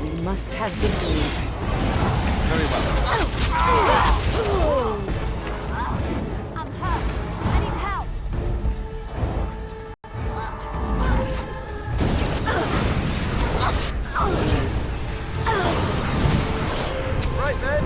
We must have victory. Very well. I'm hurt. I need help. Right then.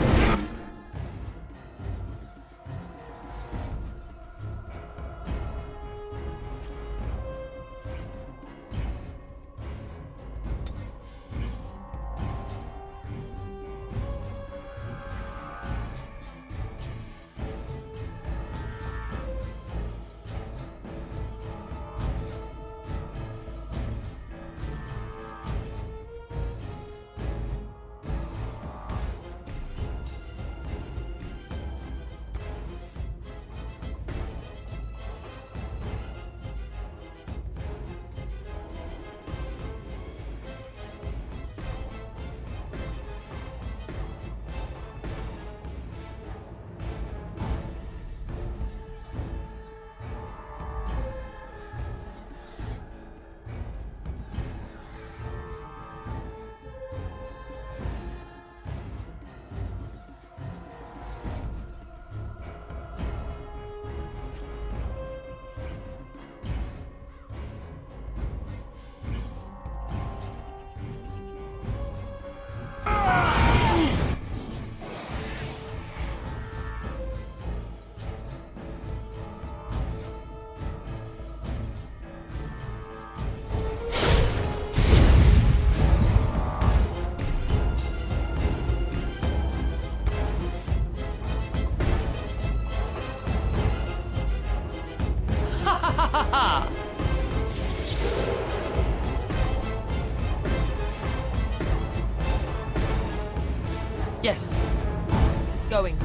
Yes. Going.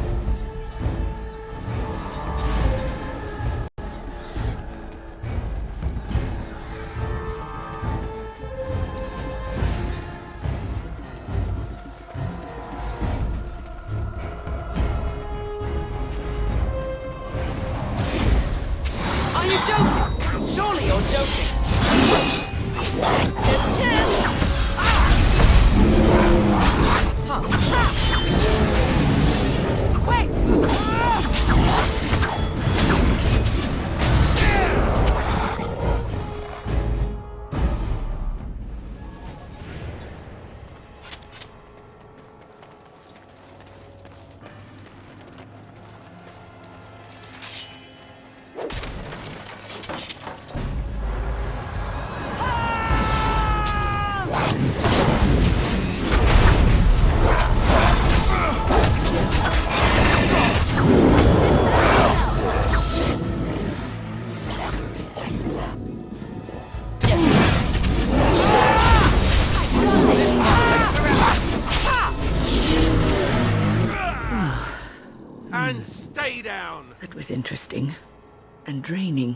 Are you joking? Surely you're joking. Wait! And stay down. That was interesting. And draining.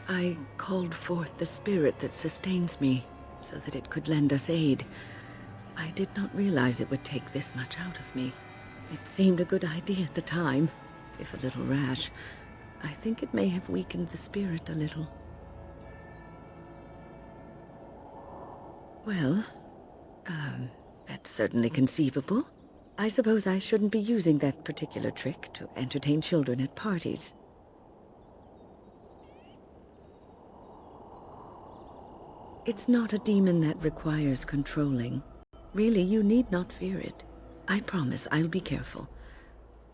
I called forth the spirit that sustains me, so that it could lend us aid. I did not realize it would take this much out of me. It seemed a good idea at the time, if a little rash. I think it may have weakened the spirit a little. Well, that's certainly conceivable. I suppose I shouldn't be using that particular trick to entertain children at parties. It's not a demon that requires controlling. Really, you need not fear it. I promise I'll be careful.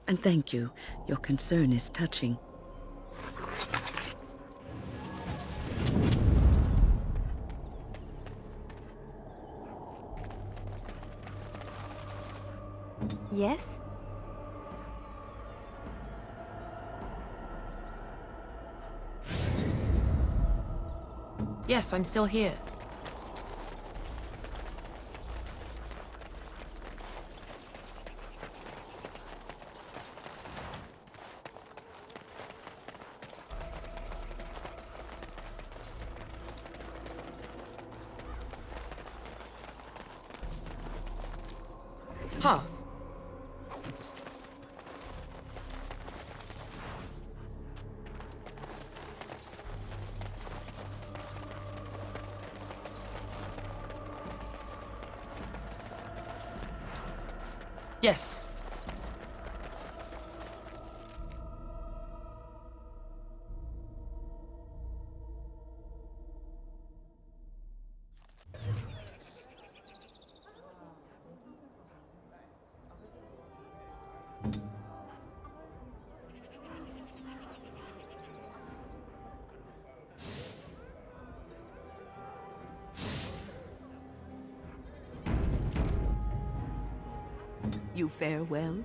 And thank you. Your concern is touching. Yes? Yes, I'm still here. Huh. Yes. You fare well?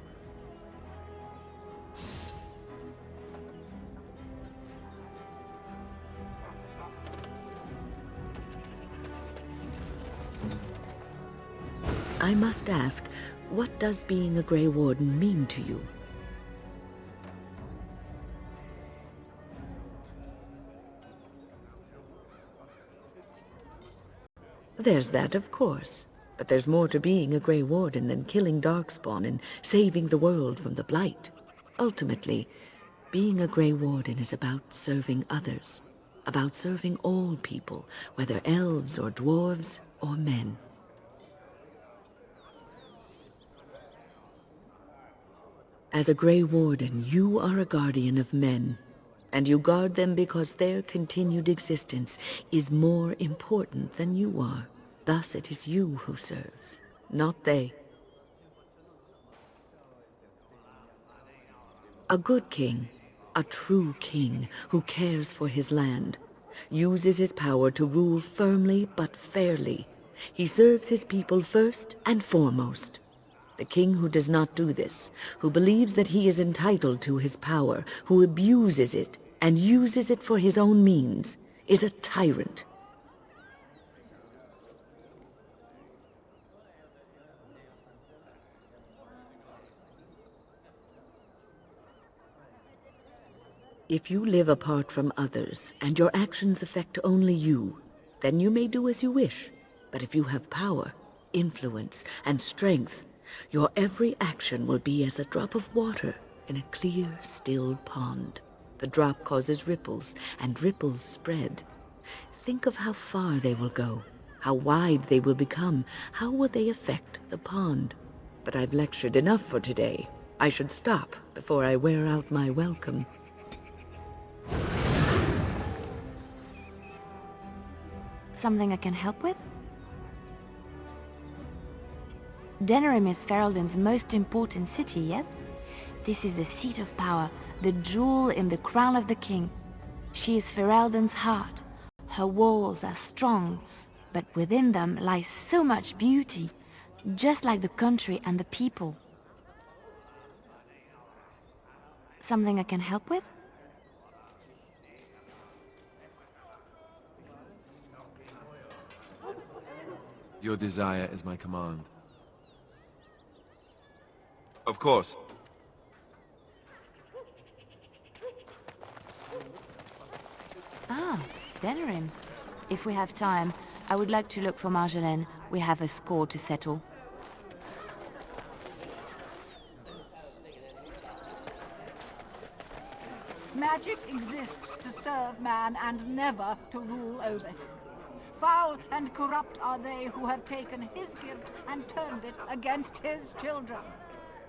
I must ask, what does being a Grey Warden mean to you? There's that, of course. But there's more to being a Grey Warden than killing darkspawn and saving the world from the Blight. Ultimately, being a Grey Warden is about serving others, about serving all people, whether elves or dwarves or men. As a Grey Warden, you are a guardian of men, and you guard them because their continued existence is more important than you are. Thus it is you who serves, not they. A good king, a true king who cares for his land, uses his power to rule firmly but fairly. He serves his people first and foremost. The king who does not do this, who believes that he is entitled to his power, who abuses it and uses it for his own means, is a tyrant. If you live apart from others, and your actions affect only you, then you may do as you wish. But if you have power, influence, and strength, your every action will be as a drop of water in a clear, still pond. The drop causes ripples, and ripples spread. Think of how far they will go, how wide they will become, how will they affect the pond. But I've lectured enough for today. I should stop before I wear out my welcome. Something I can help with? Denerim is Ferelden's most important city, yes? This is the seat of power, the jewel in the crown of the king. She is Ferelden's heart. Her walls are strong, but within them lies so much beauty, just like the country and the people. Something I can help with? Your desire is my command. Of course. Ah, Denerim. If we have time, I would like to look for Marjolaine. We have a score to settle. Magic exists to serve man and never to rule over him. Foul and corrupt are they who have taken his gift and turned it against his children.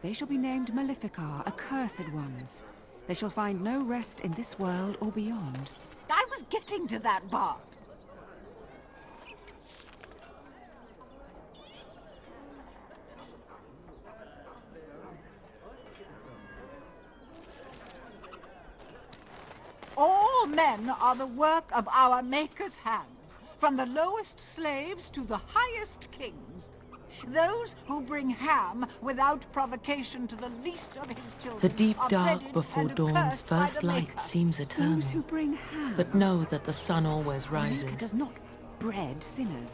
They shall be named Maleficar, accursed ones. They shall find no rest in this world or beyond. I was getting to that part. All men are the work of our Maker's hands, from the lowest slaves to the highest kings. Those who bring ham without provocation to the least of his children. The deep are dark dreaded before and dawn's accursed by first the light Maker. seems eternal. Those who bring ham. But know that the sun always The rises. Maker does not bread sinners.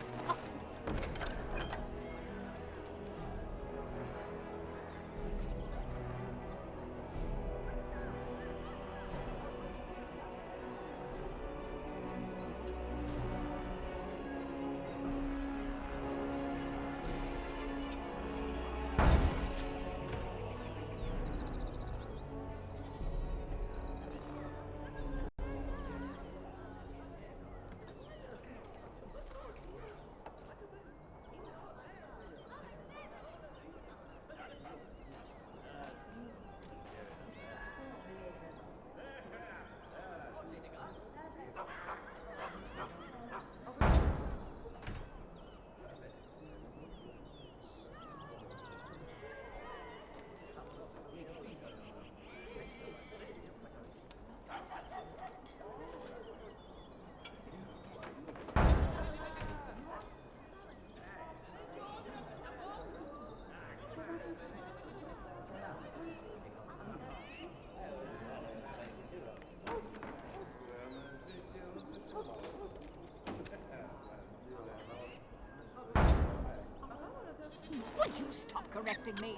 correcting me.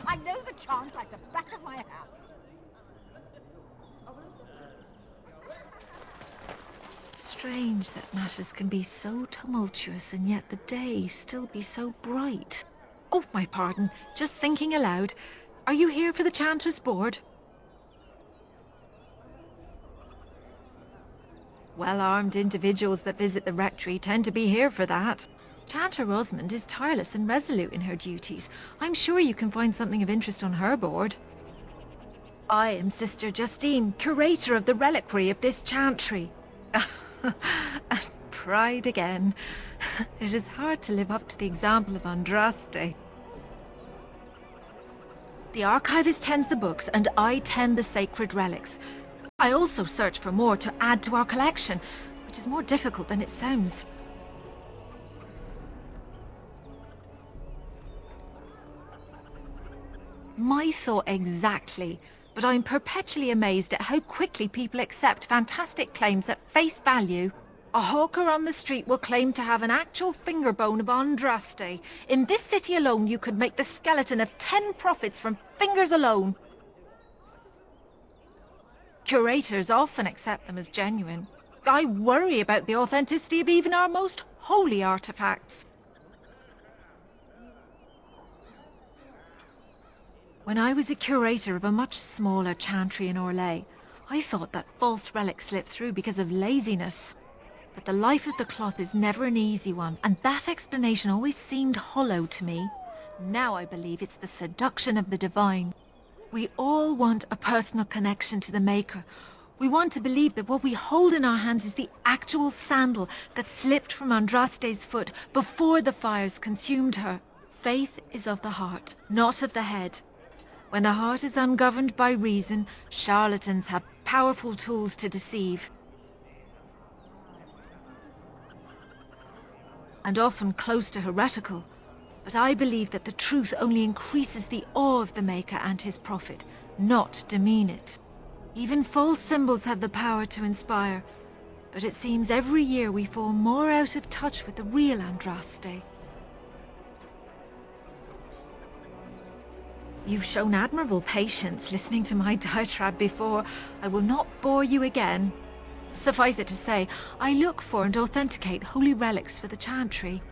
I know the chant like the back of my hand. Strange that matters can be so tumultuous and yet the day still be so bright. Oh, my pardon, just thinking aloud. Are you here for the Chanter's Board? Well-armed individuals that visit the rectory tend to be here for that. Chanter Rosamond is tireless and resolute in her duties. I'm sure you can find something of interest on her board. I am Sister Justine, curator of the reliquary of this chantry. And pride again. It is hard to live up to the example of Andraste. The archivist tends the books and I tend the sacred relics. I also search for more to add to our collection, which is more difficult than it sounds. My thought exactly, but I'm perpetually amazed at how quickly people accept fantastic claims at face value. A hawker on the street will claim to have an actual finger bone of Andraste. In this city alone, you could make the skeleton of 10 prophets from fingers alone. Curators often accept them as genuine. I worry about the authenticity of even our most holy artifacts. When I was a curator of a much smaller chantry in Orlais, I thought that false relics slipped through because of laziness. But the life of the cloth is never an easy one, and that explanation always seemed hollow to me. Now I believe it's the seduction of the divine. We all want a personal connection to the Maker. We want to believe that what we hold in our hands is the actual sandal that slipped from Andraste's foot before the fires consumed her. Faith is of the heart, not of the head. When the heart is ungoverned by reason, charlatans have powerful tools to deceive. And often close to heretical. But I believe that the truth only increases the awe of the Maker and his prophet, not demean it. Even false symbols have the power to inspire, but it seems every year we fall more out of touch with the real Andraste. You've shown admirable patience listening to my diatribe before. I will not bore you again. Suffice it to say, I look for and authenticate holy relics for the chantry.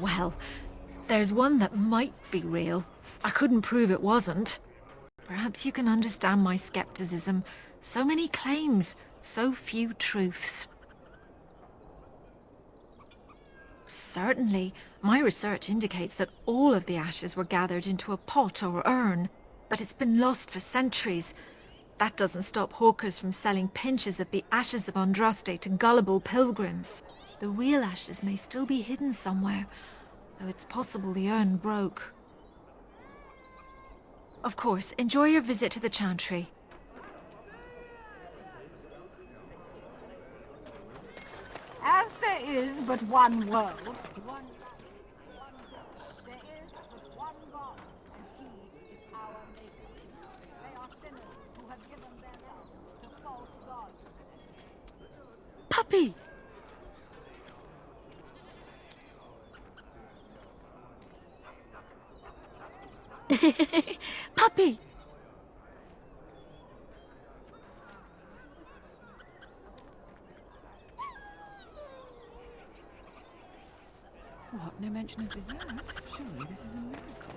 Well, there's one that might be real. I couldn't prove it wasn't. Perhaps you can understand my skepticism. So many claims, so few truths. Certainly, my research indicates that all of the ashes were gathered into a pot or urn, but it's been lost for centuries. That doesn't stop hawkers from selling pinches of the ashes of Andraste to gullible pilgrims. The real ashes may still be hidden somewhere, though it's possible the urn broke. Of course, enjoy your visit to the chantry. As there is but one world, there is but one God, and he is our Maker. They are sinners who have given their love to false gods. Puppy! Puppy! What? No mention of dessert? Surely this is a miracle.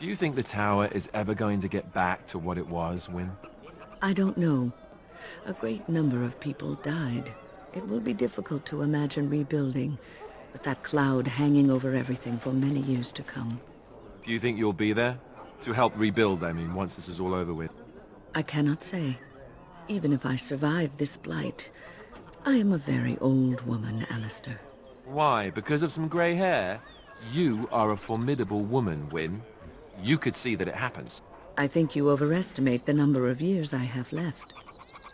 Do you think the tower is ever going to get back to what it was, Wynne? I don't know. A great number of people died. It will be difficult to imagine rebuilding, with that cloud hanging over everything for many years to come. Do you think you'll be there? To help rebuild, I mean, once this is all over with. I cannot say. Even if I survive this blight, I am a very old woman, Alistair. Why? Because of some grey hair? You are a formidable woman, Wynne. You could see that it happens. I think you overestimate the number of years I have left.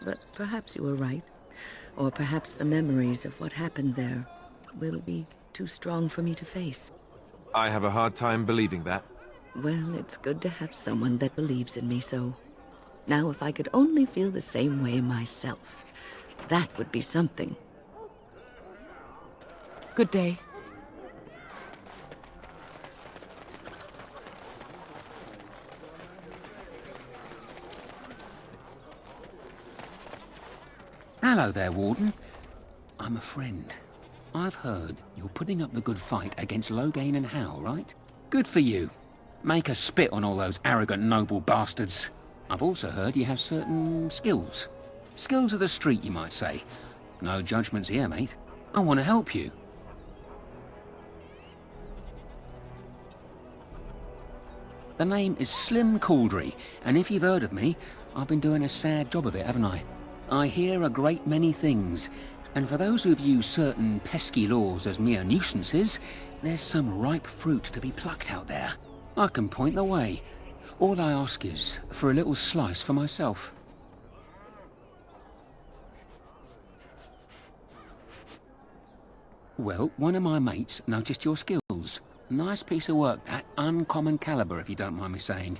But perhaps you are right. Or perhaps the memories of what happened there will be too strong for me to face. I have a hard time believing that. Well, it's good to have someone that believes in me so. Now, if I could only feel the same way myself, that would be something. Good day. Hello there, Warden. I'm a friend. I've heard you're putting up the good fight against Loghain and Hal, right? Good for you. Make us spit on all those arrogant noble bastards. I've also heard you have certain skills. Skills of the street, you might say. No judgments here, mate. I want to help you. The name is Slim Cauldry, and if you've heard of me, I've been doing a sad job of it, haven't I? I hear a great many things, and for those who view certain pesky laws as mere nuisances, there's some ripe fruit to be plucked out there. I can point the way. All I ask is for a little slice for myself. Well, one of my mates noticed your skills. Nice piece of work, that. Uncommon caliber, if you don't mind me saying.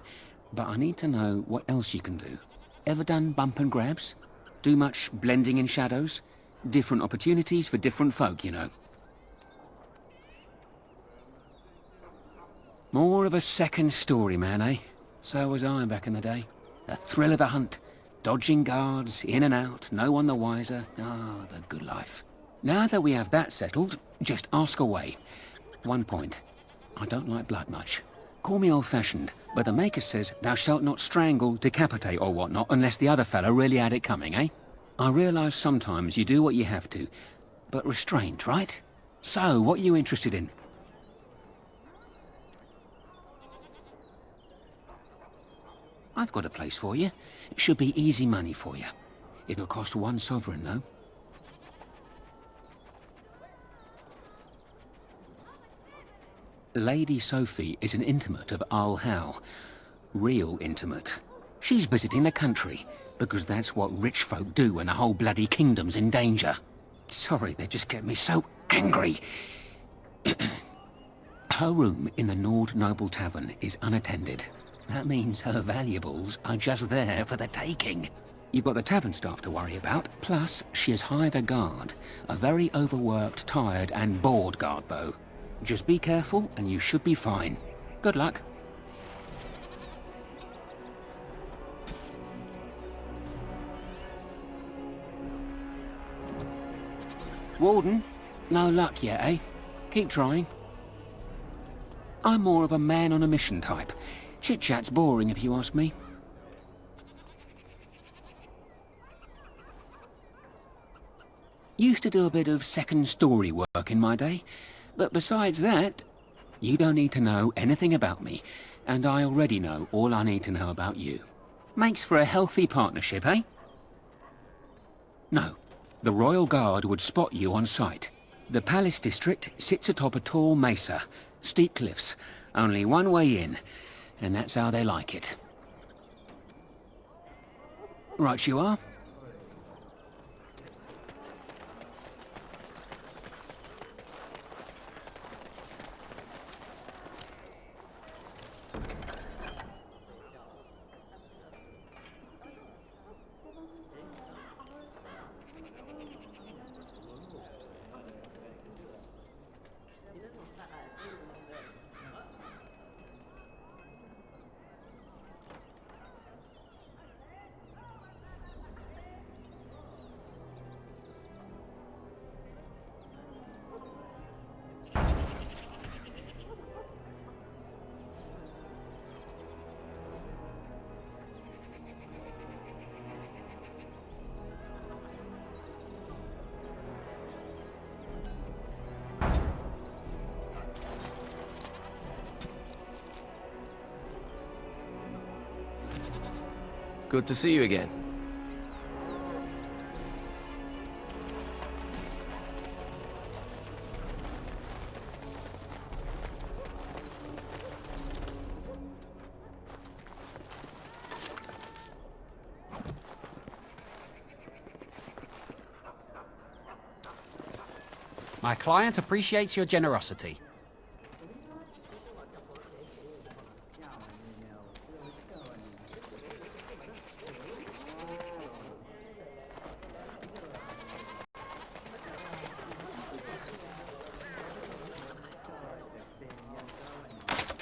But I need to know what else you can do. Ever done bump and grabs? Do much blending in shadows? Different opportunities for different folk, you know. More of a second story man, eh? So was I back in the day. The thrill of the hunt. Dodging guards, in and out, no one the wiser. Ah, the good life. Now that we have that settled, just ask away. One point. I don't like blood much. Call me old-fashioned, but the Maker says thou shalt not strangle, decapitate or whatnot unless the other fella really had it coming, eh? I realise sometimes you do what you have to, but restrained, right? So, what are you interested in? I've got a place for you. It should be easy money for you. It'll cost 1 sovereign, though. Lady Sophie is an intimate of Arl Hal. Real intimate. She's visiting the country, because that's what rich folk do when the whole bloody kingdom's in danger. Sorry, they just get me so angry. Her room in the Nord Noble Tavern is unattended. That means her valuables are just there for the taking. You've got the tavern staff to worry about, plus she has hired a guard. A very overworked, tired and bored guard, though. Just be careful and you should be fine. Good luck. Warden, no luck yet, eh? Keep trying. I'm more of a man on a mission type. Chit-chat's boring if you ask me. Used to do a bit of second story work in my day, but besides that, you don't need to know anything about me, and I already know all I need to know about you. Makes for a healthy partnership, eh? No, the Royal Guard would spot you on sight. The Palace District sits atop a tall mesa, steep cliffs, only one way in, and that's how they like it. Right you are. Good to see you again. My client appreciates your generosity.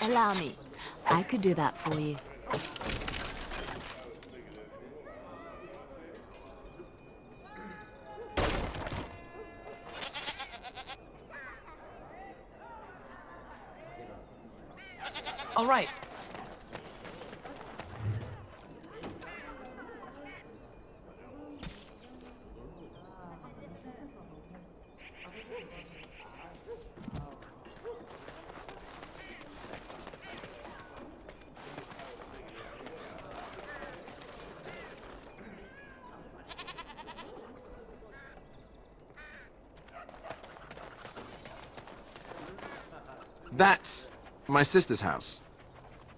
Allow me. I could do that for you. All right. That's my sister's house.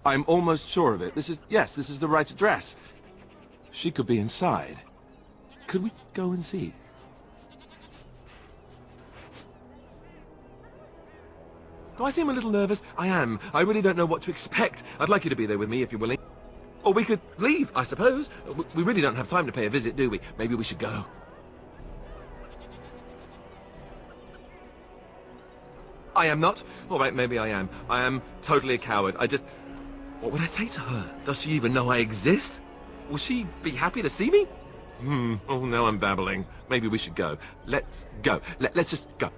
I'm almost sure of it. This is the right address. She could be inside. Could we go and see? Do I seem a little nervous? I am. I really don't know what to expect. I'd like you to be there with me if you're willing. Or we could leave, I suppose. We really don't have time to pay a visit, do we? Maybe we should go. I am not. All right, maybe I am. I am totally a coward. What would I say to her? Does she even know I exist? Will she be happy to see me? Oh, no, I'm babbling. Maybe we should go. Let's go. Let's just go.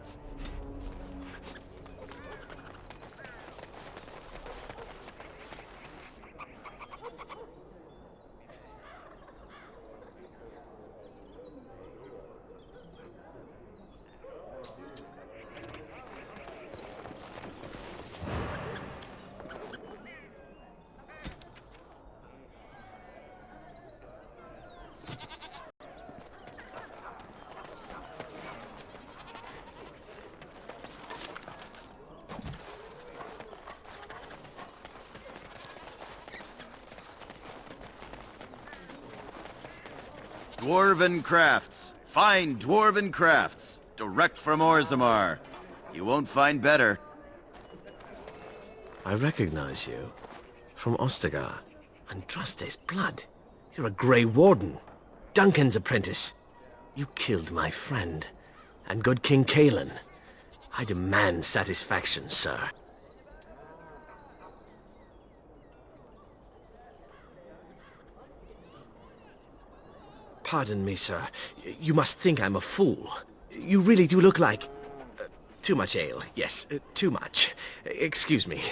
Dwarven crafts. Fine dwarven crafts. Direct from Orzammar. You won't find better. I recognize you. From Ostagar. And trust his blood. You're a Grey Warden. Duncan's apprentice. You killed my friend. And good King Cailan. I demand satisfaction, sir. Pardon me, sir. You must think I'm a fool. You really do look like... too much ale. Yes, too much. Excuse me.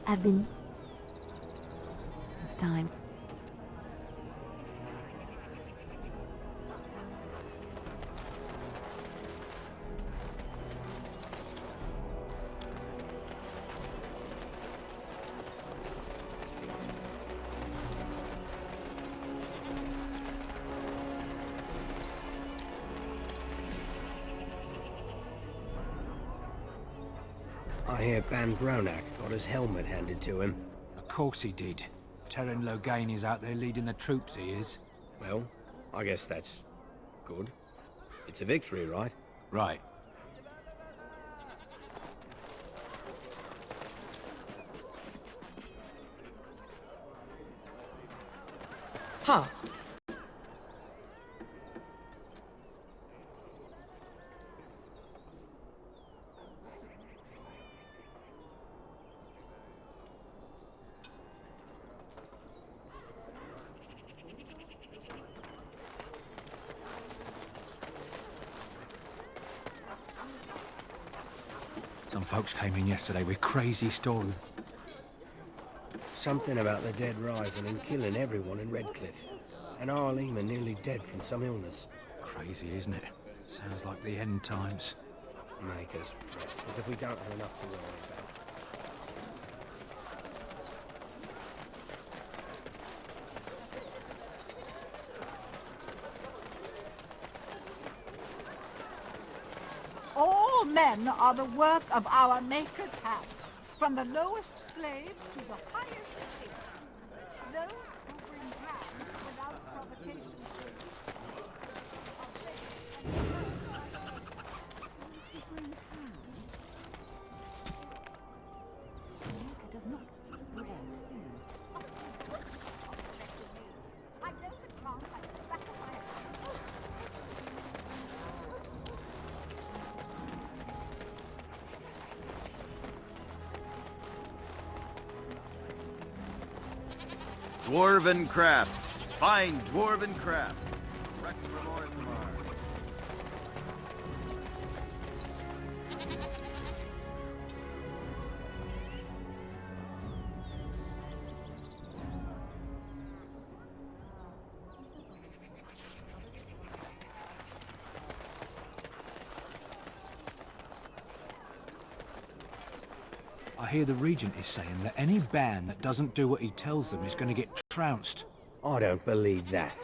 I've been... time. I hear Ban Bronak got his helmet handed to him. Of course he did. Terran Loghain is out there leading the troops, he is. Well, I guess that's good. It's a victory, right? Right. Huh. Some folks came in yesterday with crazy stories. Something about the dead rising and killing everyone in Redcliffe. and Arlene are nearly dead from some illness. Crazy, isn't it? Sounds like the end times. Make us fret, as if we don't have enough to worry about. All men are the work of our Maker's hands, from the lowest slaves to the highest kings. Those who bring ham without provocation Dwarven crafts. Find dwarven crafts. Direct from Orzammar. I hear the Regent is saying that any band that doesn't do what he tells them is going to get trounced. I don't believe that.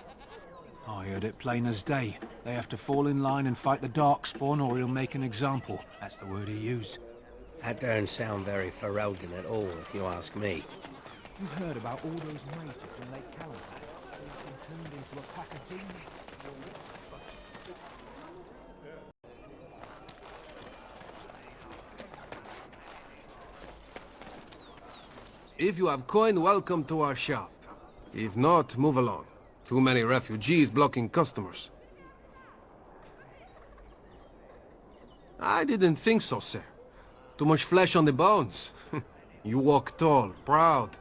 I heard it plain as day. They have to fall in line and fight the darkspawn or he'll make an example. That's the word he used. That don't sound very Ferelden at all, if you ask me. You heard about all those mages in Lake Calapan? They've been turned into a pack of demons. If you have coin, welcome to our shop. If not, move along. Too many refugees blocking customers. I didn't think so, sir. Too much flesh on the bones. You walk tall, proud,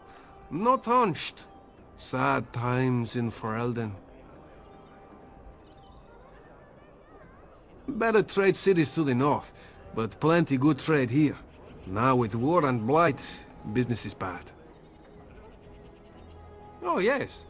not hunched. Sad times in Ferelden. Better trade cities to the north, but plenty good trade here. Now with war and Blight, business is bad. Oh, yes.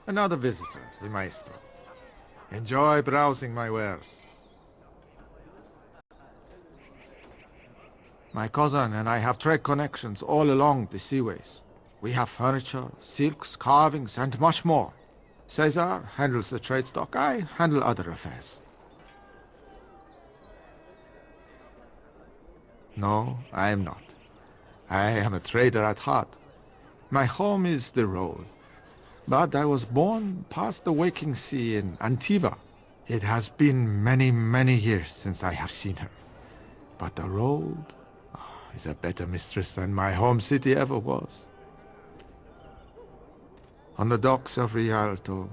Another visitor, the Maestro. Enjoy browsing my wares. My cousin and I have trade connections all along the seaways. We have furniture, silks, carvings, and much more. Caesar handles the trade stock, I handle other affairs. No, I am not. I am a trader at heart. My home is the road. But I was born past the waking sea in Antiva. It has been many, many years since I have seen her. But the road is a better mistress than my home city ever was. On the docks of Rialto,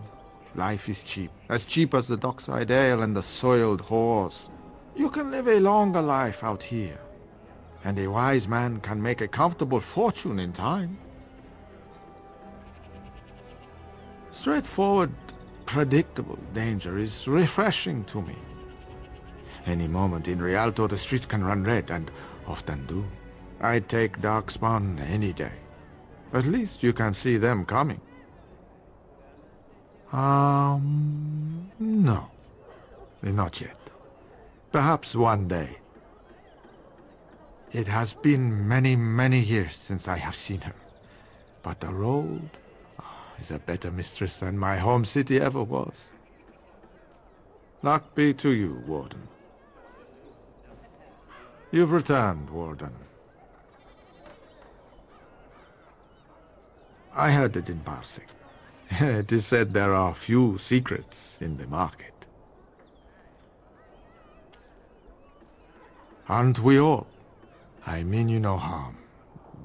life is cheap as the dockside ale and the soiled whores. You can live a longer life out here, and a wise man can make a comfortable fortune in time. Straightforward, predictable danger is refreshing to me. Any moment in Rialto the streets can run red, and often do. I'd take darkspawn any day. At least you can see them coming. No. Not yet. Perhaps one day. It has been many, many years since I have seen her. But the road is a better mistress than my home city ever was. Luck be to you, Warden. You've returned, Warden. I heard it in passing. It is said there are few secrets in the market. Aren't we all? I mean you no harm.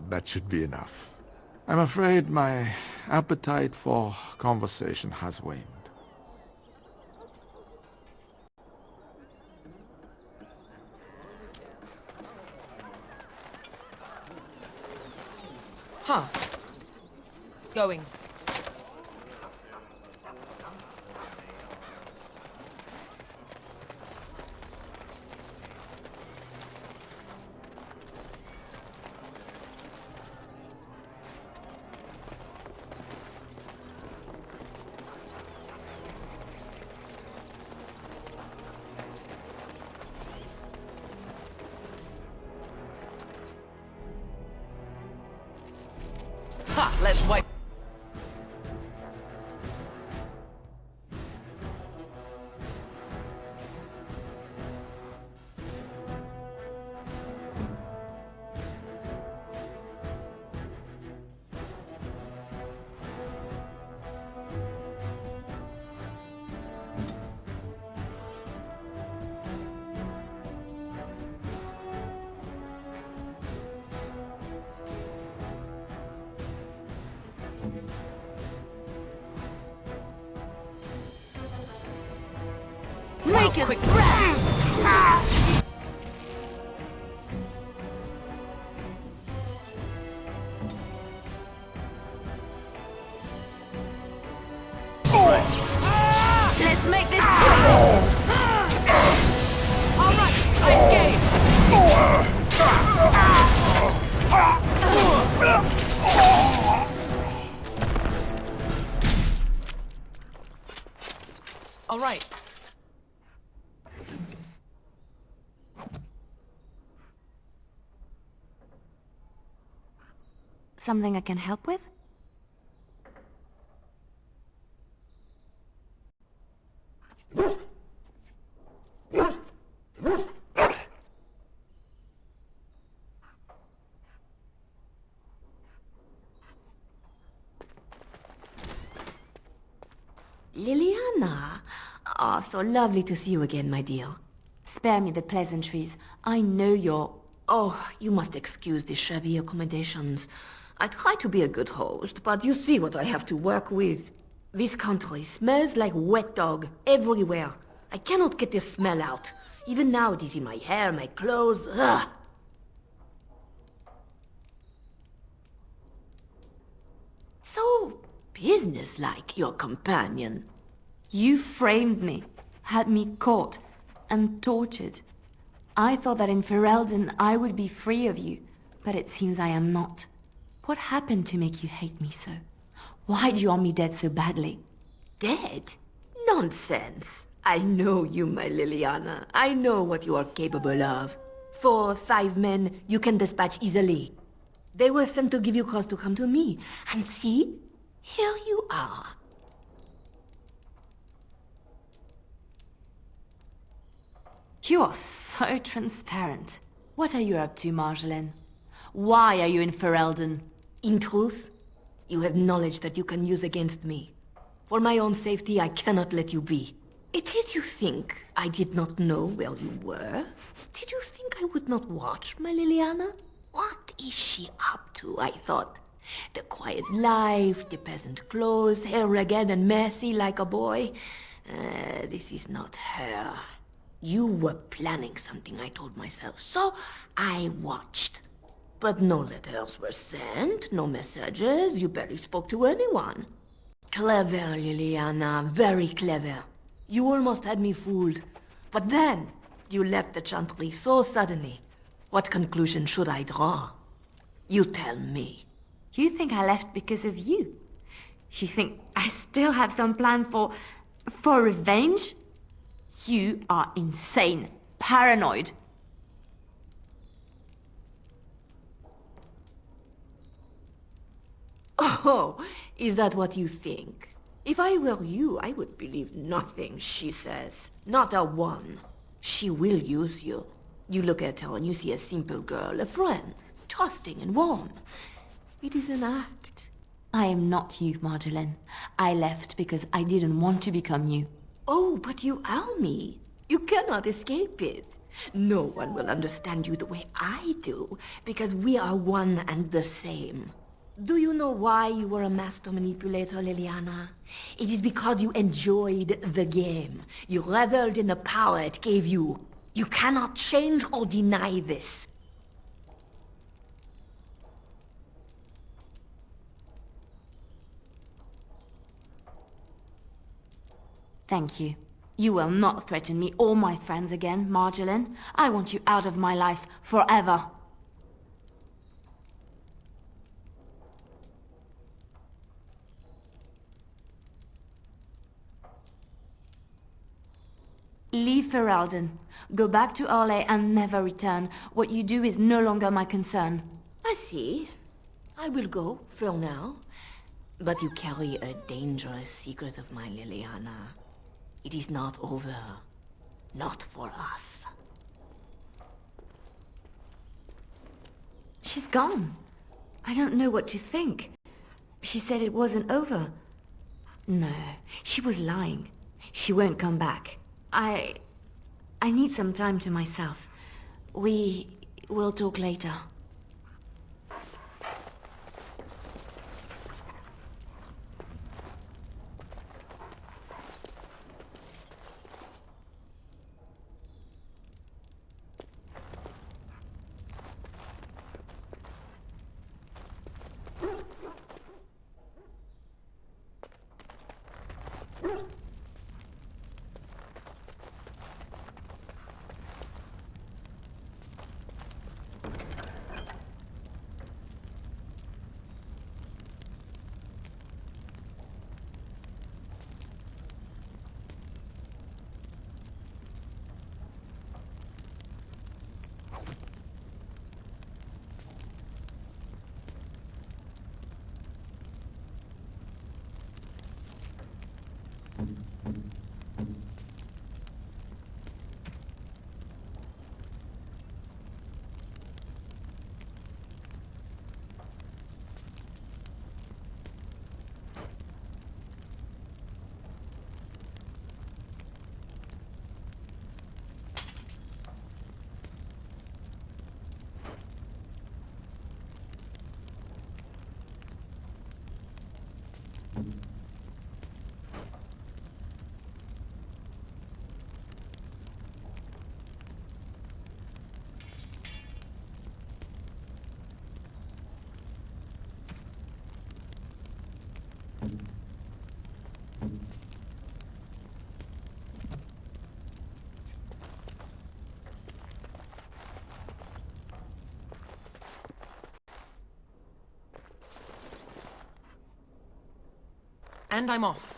That should be enough. I'm afraid my appetite for conversation has waned. Huh. Going. Ha! Let's wait. Make it quick. Let's make this quick. All right, engage. All right. Something I can help with? Liliana! Ah, so lovely to see you again, my dear. Spare me the pleasantries. I know you're... Oh, you must excuse the shabby accommodations. I try to be a good host, but you see what I have to work with. This country smells like wet dog everywhere. I cannot get the smell out. Even now it is in my hair, my clothes. Ugh. So businesslike, your companion. You framed me, had me caught, and tortured. I thought that in Ferelden I would be free of you, but it seems I am not. What happened to make you hate me so? Why do you want me dead so badly? Dead? Nonsense. I know you, my Liliana. I know what you are capable of. 4 or 5 men you can dispatch easily. They were sent to give you cause to come to me. And see, here you are. You are so transparent. What are you up to, Marjolaine? Why are you in Ferelden? In truth, you have knowledge that you can use against me. For my own safety, I cannot let you be. Did you think I did not know where you were? Did you think I would not watch, my Liliana? What is she up to, I thought? The quiet life, the peasant clothes, hair ragged and messy like a boy. This is not her. You were planning something, I told myself, so I watched. But no letters were sent, no messages, you barely spoke to anyone. Clever, Liliana, very clever. You almost had me fooled. But then, you left the Chantry so suddenly. What conclusion should I draw? You tell me. You think I left because of you? You think I still have some plan for revenge? You are insane, paranoid. Oh, is that what you think? If I were you, I would believe nothing she says. Not a one. She will use you. You look at her and you see a simple girl, a friend, trusting and warm. It is an act. I am not you, Marjolaine. I left because I didn't want to become you. Oh, but you are me. You cannot escape it. No one will understand you the way I do, because we are one and the same. Do you know why you were a master manipulator, Liliana? It is because you enjoyed the game. You reveled in the power it gave you. You cannot change or deny this. Thank you. You will not threaten me or my friends again, Marjolaine. I want you out of my life forever. Leave Ferelden. Go back to Arlay and never return. What you do is no longer my concern. I see. I will go, for now. But you carry a dangerous secret of mine, Liliana. It is not over. Not for us. She's gone. I don't know what to think. She said it wasn't over. No, she was lying. She won't come back. I need some time to myself. We will talk later. And I'm off.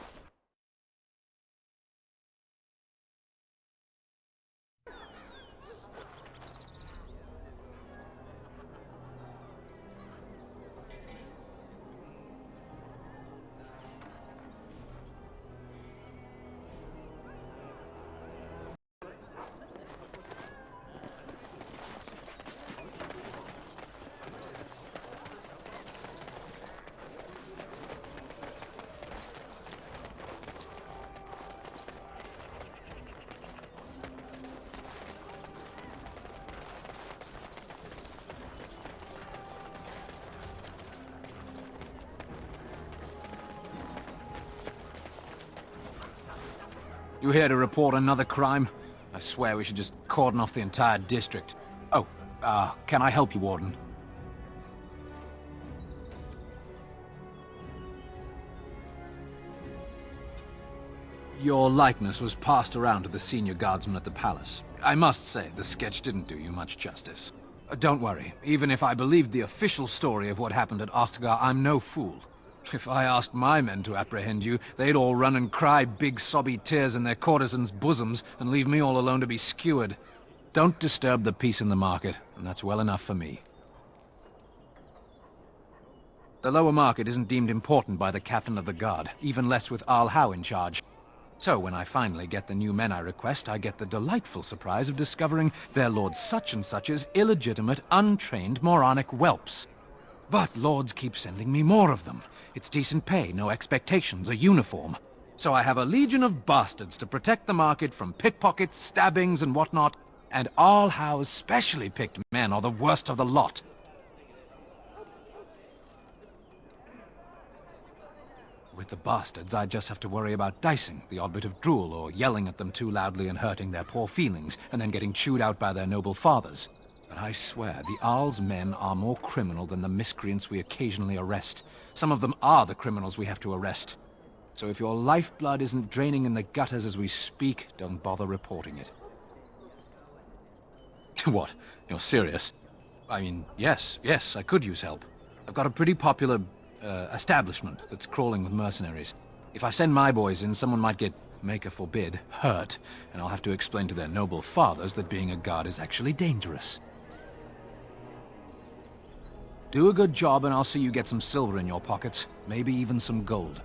You here to report another crime? I swear we should just cordon off the entire district. Oh, can I help you, Warden? Your likeness was passed around to the senior guardsmen at the palace. I must say, the sketch didn't do you much justice. Don't worry, even if I believed the official story of what happened at Ostagar, I'm no fool. If I asked my men to apprehend you, they'd all run and cry big sobby tears in their courtesans' bosoms and leave me all alone to be skewered. Don't disturb the peace in the market, and that's well enough for me. The lower market isn't deemed important by the captain of the guard, even less with Arl Howe in charge. So when I finally get the new men I request, I get the delightful surprise of discovering their lord such-and-such's illegitimate, untrained, moronic whelps. But lords keep sending me more of them. It's decent pay, no expectations, a uniform. So I have a legion of bastards to protect the market from pickpockets, stabbings, and whatnot. And Allhow's specially picked men are the worst of the lot. With the bastards, I just have to worry about dicing, the odd bit of drool, or yelling at them too loudly and hurting their poor feelings, and then getting chewed out by their noble fathers. But I swear, the Arl's men are more criminal than the miscreants we occasionally arrest. Some of them are the criminals we have to arrest. So if your lifeblood isn't draining in the gutters as we speak, don't bother reporting it. What? You're serious? I mean, yes, I could use help. I've got a pretty popular establishment that's crawling with mercenaries. If I send my boys in, someone might get, maker forbid, hurt, and I'll have to explain to their noble fathers that being a guard is actually dangerous. Do a good job and I'll see you get some silver in your pockets, maybe even some gold.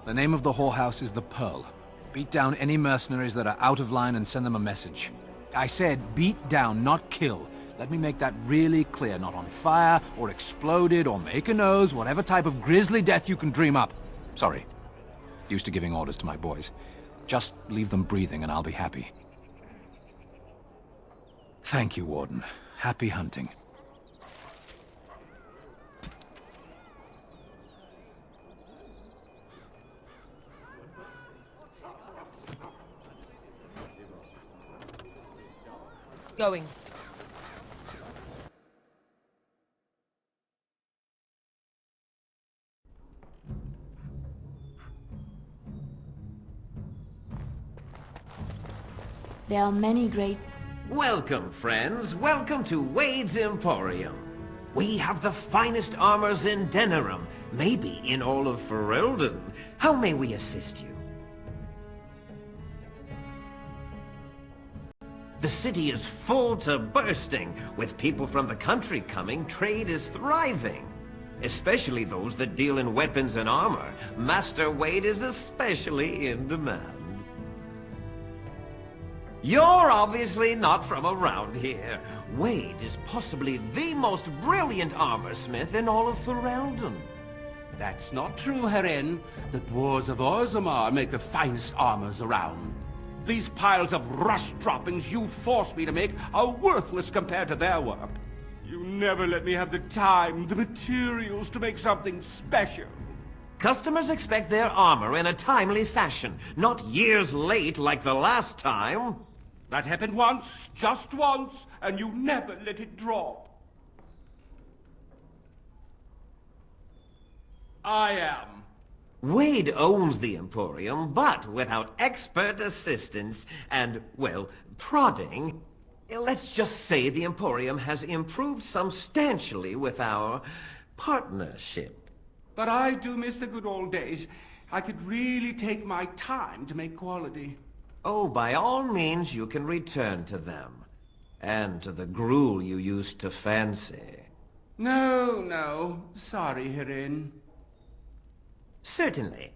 The name of the whorehouse is the Pearl. Beat down any mercenaries that are out of line and send them a message. I said beat down, not kill. Let me make that really clear. Not on fire, or exploded, or make a nose, whatever type of grisly death you can dream up. Sorry. Used to giving orders to my boys. Just leave them breathing and I'll be happy. Thank you, Warden. Happy hunting. Going. There are many great... Welcome, friends. Welcome to Wade's Emporium. We have the finest armors in Denerim, maybe in all of Ferelden. How may we assist you? The city is full to bursting. With people from the country coming, trade is thriving. Especially those that deal in weapons and armor. Master Wade is especially in demand. You're obviously not from around here. Wade is possibly the most brilliant armorsmith in all of Ferelden. That's not true, Herin. The dwarves of Orzammar make the finest armors around. These piles of rust droppings you forced me to make are worthless compared to their work. You never let me have the time, the materials to make something special. Customers expect their armor in a timely fashion, not years late like the last time. That happened once, just once, and you never let it drop. I am. Wade owns the Emporium, but without expert assistance and, well, prodding, let's just say the Emporium has improved substantially with our partnership. But I do miss the good old days. I could really take my time to make quality. Oh, by all means you can return to them. And to the gruel you used to fancy. No. Sorry, Herin. Certainly.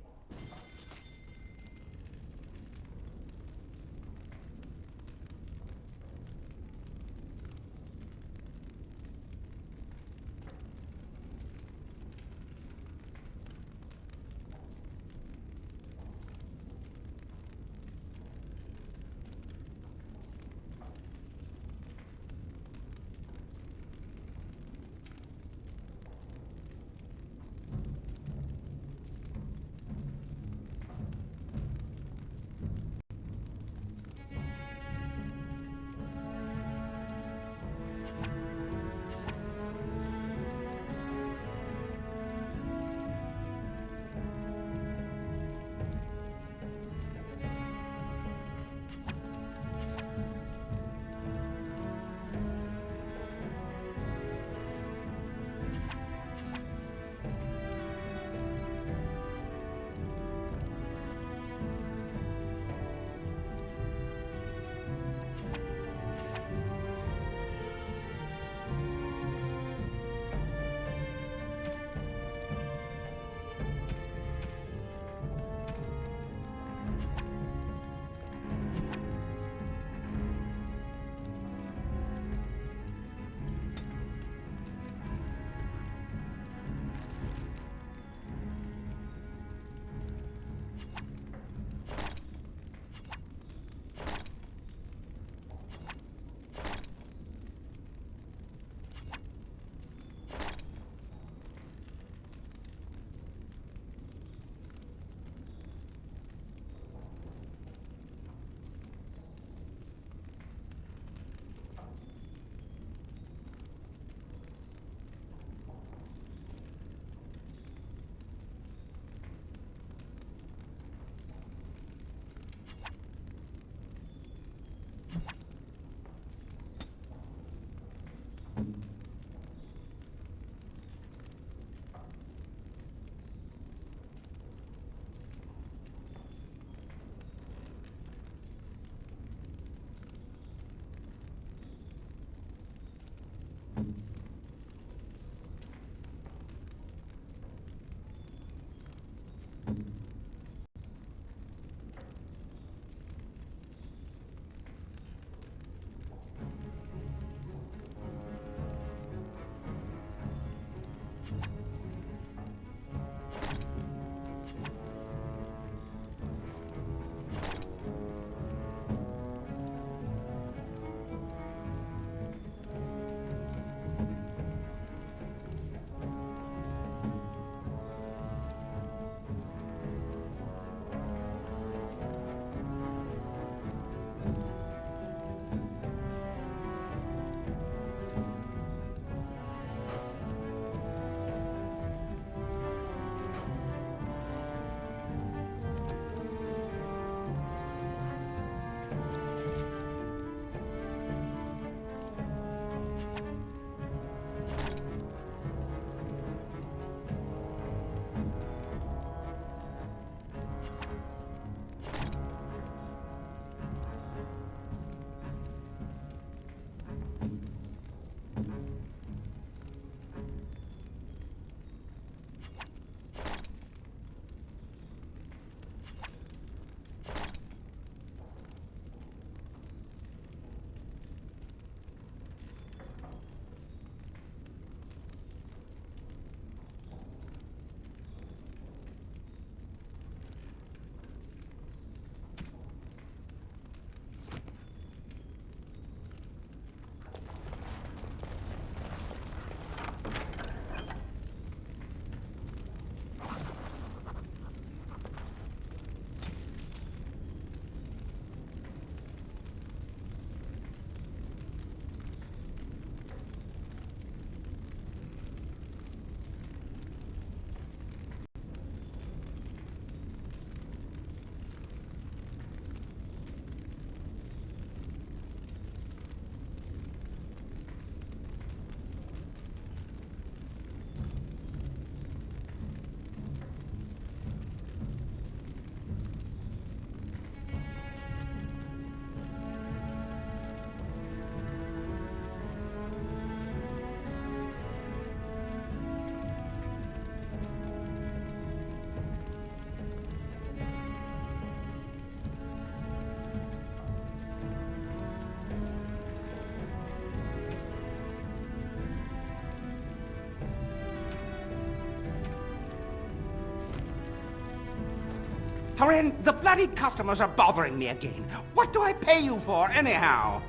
Haren, the bloody customers are bothering me again. What do I pay you for, anyhow?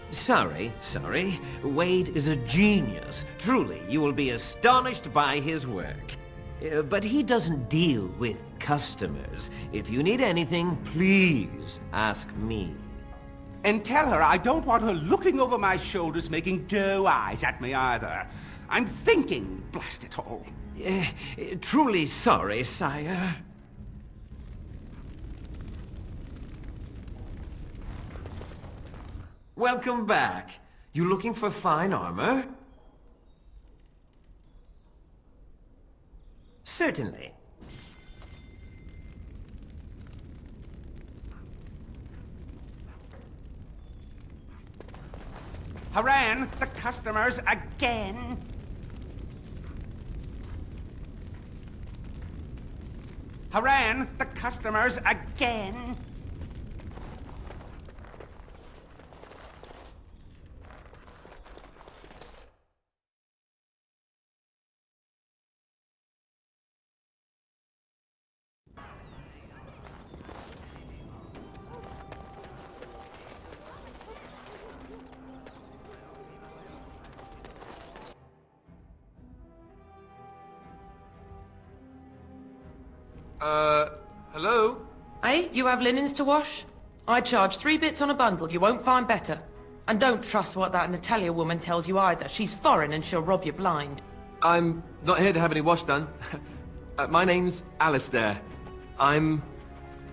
Sorry. Wade is a genius. Truly, you will be astonished by his work. But he doesn't deal with customers. If you need anything, please ask me. And tell her I don't want her looking over my shoulders making doe eyes at me either. I'm thinking, blast it all. Truly sorry, sire. Welcome back. You looking for fine armor? Certainly. Haran, the customers again. Haran, the customers again. Hello? Hey, you have linens to wash? I charge 3 bits on a bundle. You won't find better. And don't trust what that Natalia woman tells you either. She's foreign and she'll rob you blind. I'm not here to have any wash done. My name's Alistair.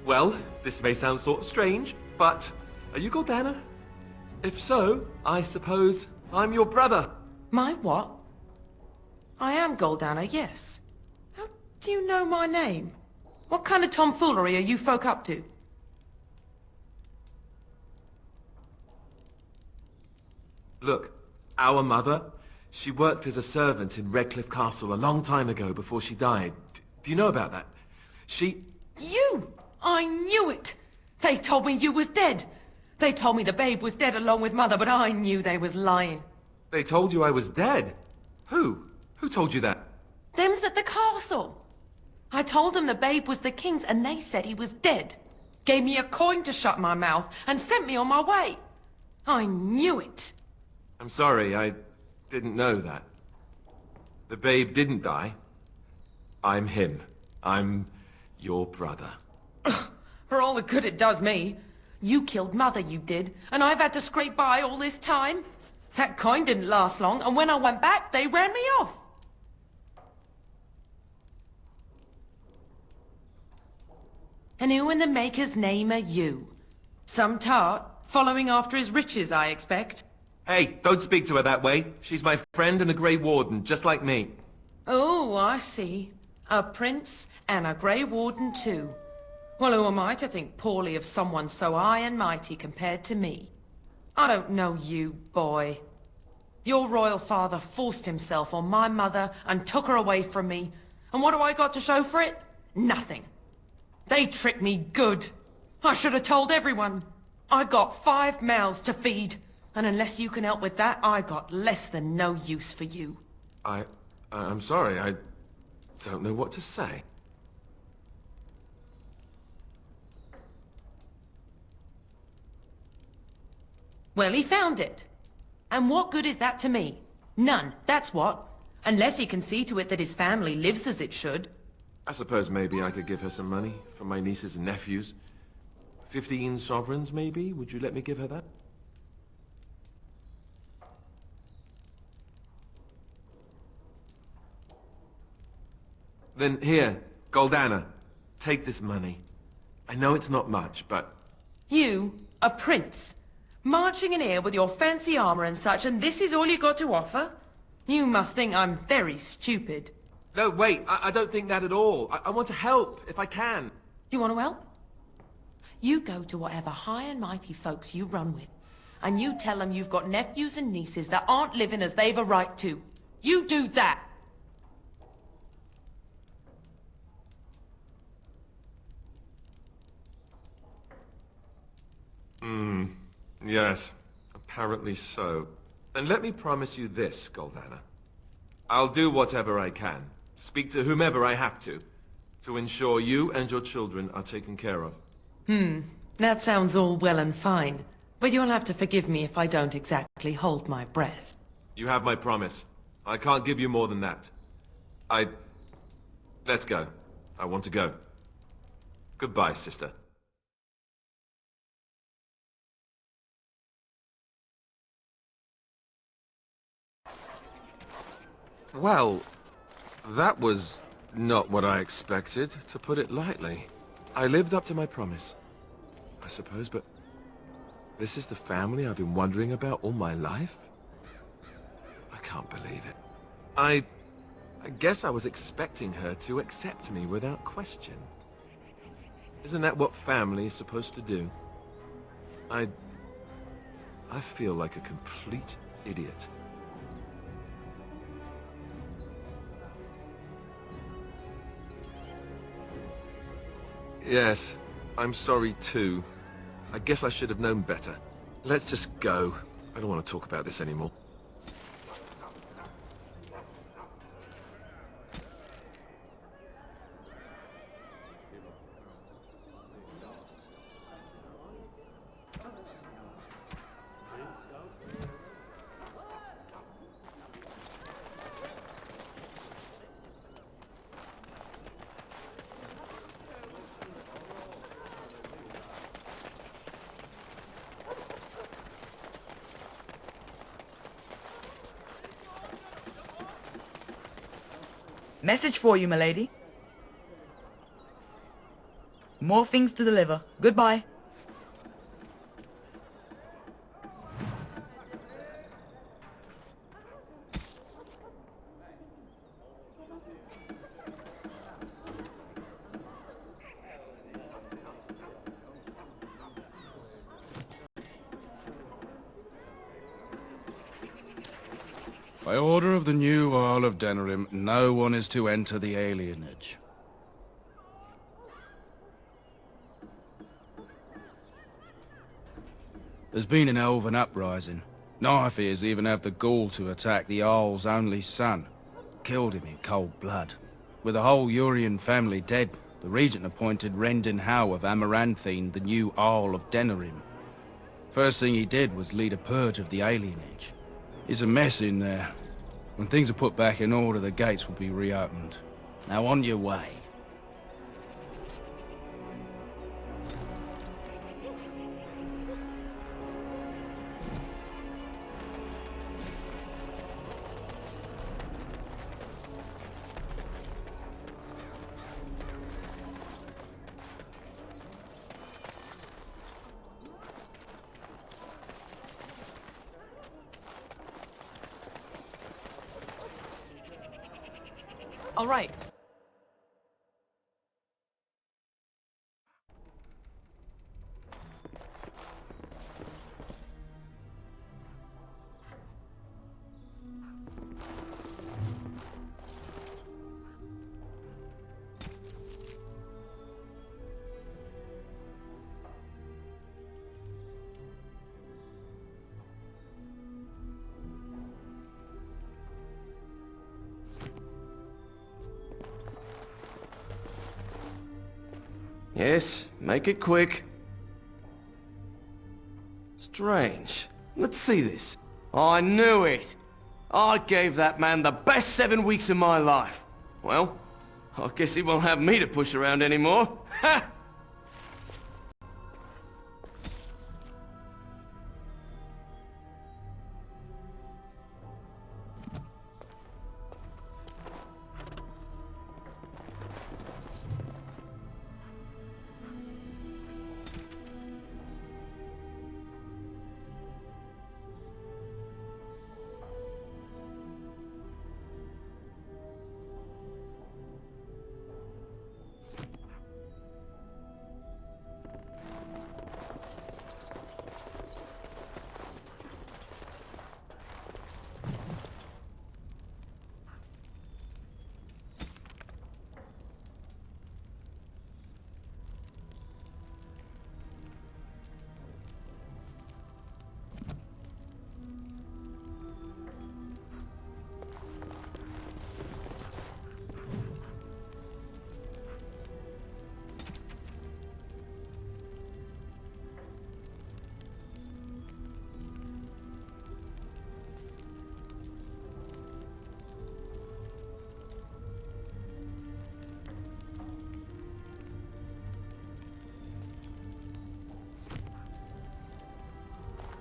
Well, this may sound sort of strange, but are you Gordana? If so, I suppose I'm your brother. My what? I am Goldana, yes. How do you know my name? What kind of tomfoolery are you folk up to? Look, our mother, she worked as a servant in Redcliffe Castle a long time ago before she died. Do you know about that? You! I knew it! They told me you was dead. They told me the babe was dead along with mother, but I knew they was lying. They told you I was dead? Who? Who told you that? Them's at the castle. I told them the babe was the king's and they said he was dead. Gave me a coin to shut my mouth and sent me on my way. I knew it. I'm sorry, I didn't know that. The babe didn't die. I'm him. I'm your brother. For all the good it does me. You killed mother, you did, and I've had to scrape by all this time. That coin didn't last long, and when I went back, they ran me off. And who in the Maker's name are you? Some tart, following after his riches, I expect. Hey, don't speak to her that way. She's my friend and a Grey Warden, just like me. Oh, I see. A prince and a Grey Warden too. Well, who am I to think poorly of someone so high and mighty compared to me? I don't know you, boy. Your royal father forced himself on my mother and took her away from me. And what do I got to show for it? Nothing. They tricked me good. I should have told everyone. I got 5 mouths to feed. And unless you can help with that, I got less than no use for you. I'm sorry, I don't know what to say. Well, he found it. And what good is that to me? None, that's what. Unless he can see to it that his family lives as it should. I suppose maybe I could give her some money for my nieces and nephews. 15 sovereigns, maybe? Would you let me give her that? Then here, Goldana, take this money. I know it's not much, but... You, a prince, marching in here with your fancy armor and such, and this is all you got to offer? You must think I'm very stupid. No, wait, I don't think that at all. I want to help, if I can. You want to help? You go to whatever high and mighty folks you run with, and you tell them you've got nephews and nieces that aren't living as they've a right to. You do that. Yes, apparently so. And let me promise you this, Goldana. I'll do whatever I can. Speak to whomever I have to To ensure you and your children are taken care of. That sounds all well and fine. But you'll have to forgive me if I don't exactly hold my breath. You have my promise. I can't give you more than that. Let's go. I want to go. Goodbye, sister. Well, that was not what I expected, to put it lightly. I lived up to my promise, I suppose, but this is the family I've been wondering about all my life? I can't believe it. I guess I was expecting her to accept me without question. Isn't that what family is supposed to do? I feel like a complete idiot. Yes, I'm sorry too. I guess I should have known better. Let's just go. I don't want to talk about this anymore. Message for you, milady. More things to deliver. Goodbye. By order of the new Earl of Denerim, no one is to enter the alienage. There's been an elven uprising. Knifeears even have the gall to attack the Jarl's only son. Killed him in cold blood. With the whole Urian family dead, the regent appointed Rendon Howe of Amaranthine the new Earl of Denerim. First thing he did was lead a purge of the alienage. It's a mess in there. When things are put back in order, the gates will be reopened. Now on your way. All right. Yes, make it quick. Strange. Let's see this. I knew it! I gave that man the best 7 weeks of my life. Well, I guess he won't have me to push around anymore. Ha!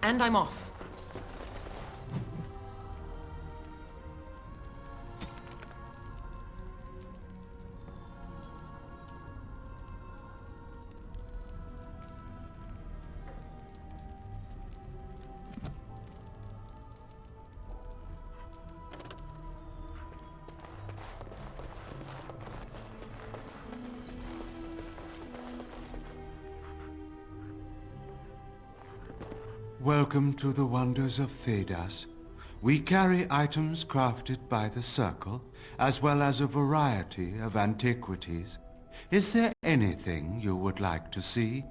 and I'm off. Welcome to the wonders of Thedas. We carry items crafted by the Circle, as well as a variety of antiquities. Is there anything you would like to see?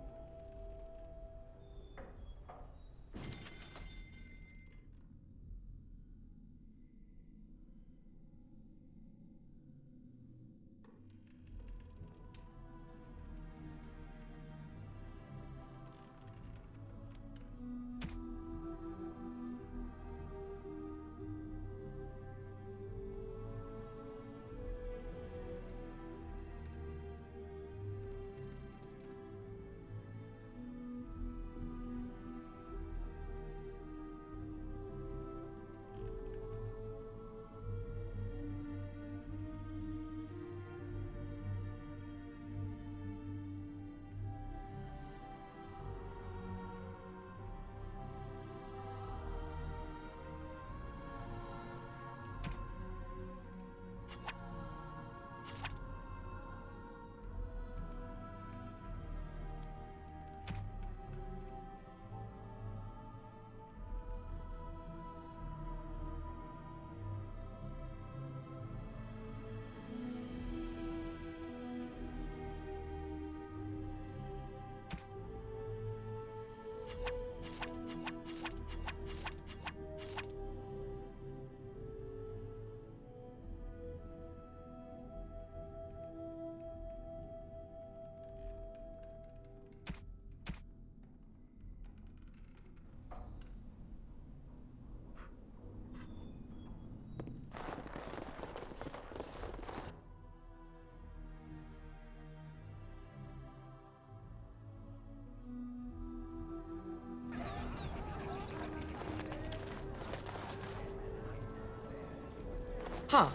Huh.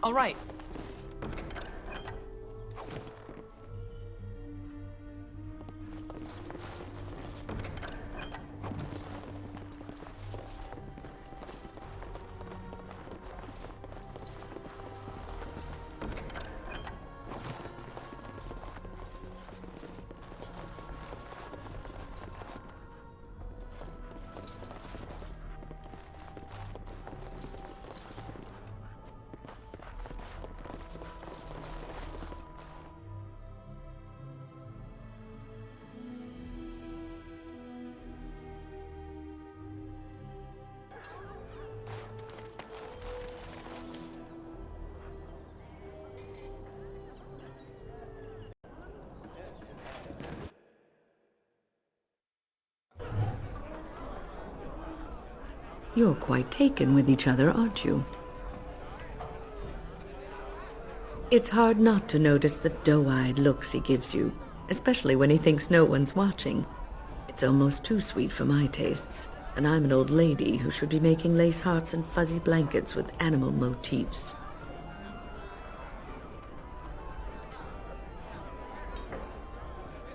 All right. You're quite taken with each other, aren't you? It's hard not to notice the doe-eyed looks he gives you, especially when he thinks no one's watching. It's almost too sweet for my tastes, and I'm an old lady who should be making lace hearts and fuzzy blankets with animal motifs.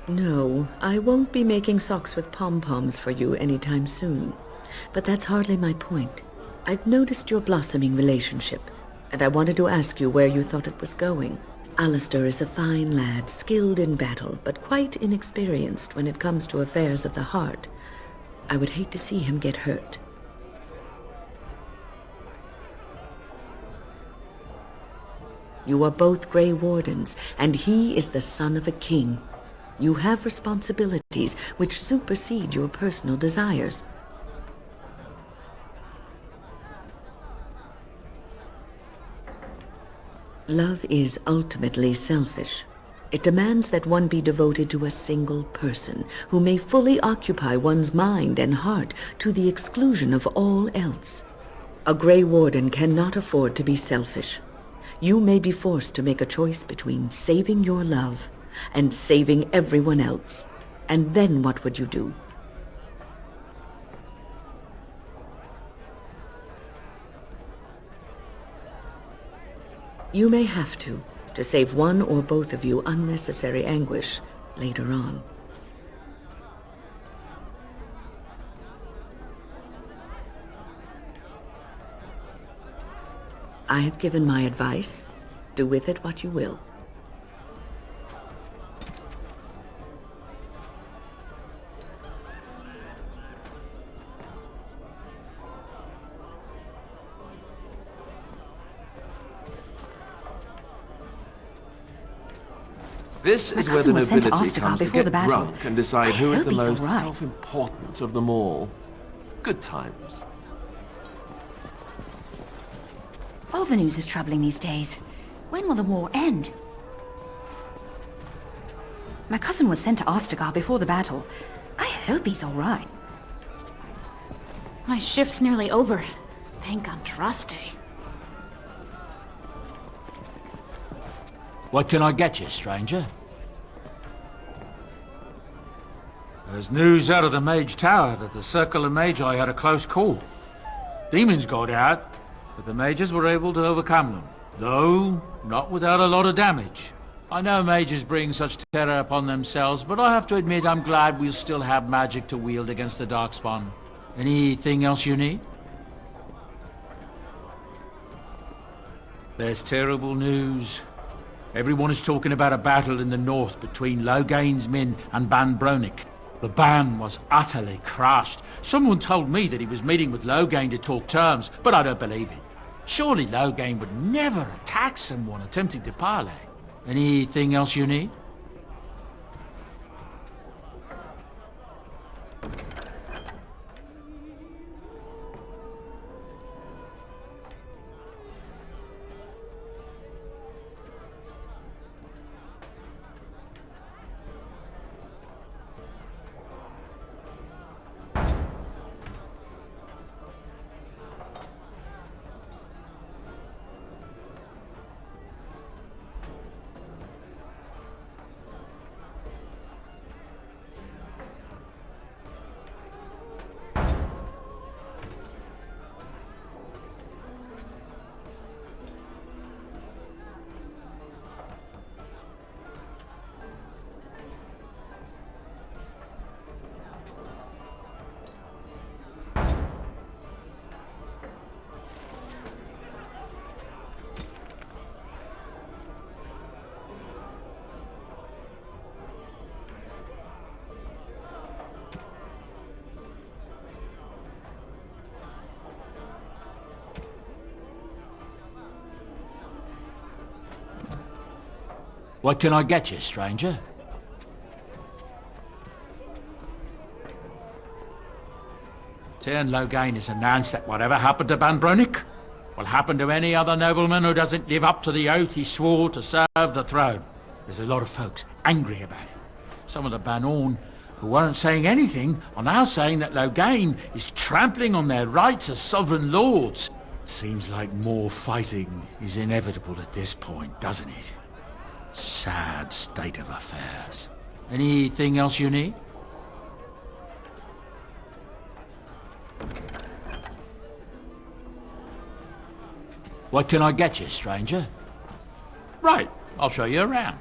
No, I won't be making socks with pom-poms for you anytime soon. But that's hardly my point. I've noticed your blossoming relationship, and I wanted to ask you where you thought it was going. Alistair is a fine lad, skilled in battle, but quite inexperienced when it comes to affairs of the heart. I would hate to see him get hurt. You are both Grey Wardens, and he is the son of a king. You have responsibilities which supersede your personal desires. Love is ultimately selfish. It demands that one be devoted to a single person, who may fully occupy one's mind and heart to the exclusion of all else. A Grey Warden cannot afford to be selfish. You may be forced to make a choice between saving your love and saving everyone else. And then what would you do? You may have to save one or both of you unnecessary anguish later on. I have given my advice. Do with it what you will. This is where the nobility comes to get drunk and decide who is the most self-important of them all. Good times. All the news is troubling these days. When will the war end? My cousin was sent to Ostagar before the battle. I hope he's all right. My shift's nearly over. Thank Andraste. What can I get you, stranger? There's news out of the Mage Tower that the Circle of Magi had a close call. Demons got out, but the mages were able to overcome them. Though, not without a lot of damage. I know mages bring such terror upon themselves, but I have to admit I'm glad we'll still have magic to wield against the darkspawn. Anything else you need? There's terrible news. Everyone is talking about a battle in the north between Logain's men and Ban Bronick. The Ban was utterly crushed. Someone told me that he was meeting with Logain to talk terms, but I don't believe it. Surely Logain would never attack someone attempting to parley. Anything else you need? What can I get you, stranger? Tern Logain has announced that whatever happened to Ban Bronick will happen to any other nobleman who doesn't live up to the oath he swore to serve the throne. There's a lot of folks angry about it. Some of the Banorn who weren't saying anything are now saying that Logain is trampling on their rights as sovereign lords. Seems like more fighting is inevitable at this point, doesn't it? Sad state of affairs. Anything else you need? What can I get you, stranger? Right, I'll show you around.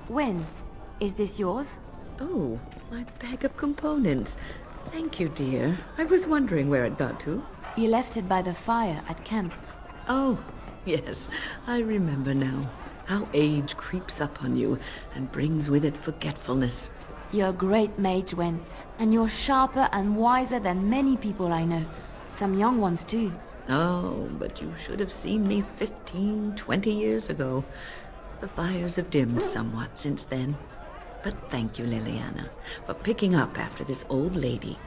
When? Is this yours? Oh, my bag of components. Thank you, dear. I was wondering where it got to. You left it by the fire at camp. Oh, yes. I remember now. How age creeps up on you and brings with it forgetfulness. You're a great mage, Wen, and you're sharper and wiser than many people I know. Some young ones, too. Oh, but you should have seen me 15, 20 years ago. The fires have dimmed somewhat since then. But thank you, Liliana, for picking up after this old lady.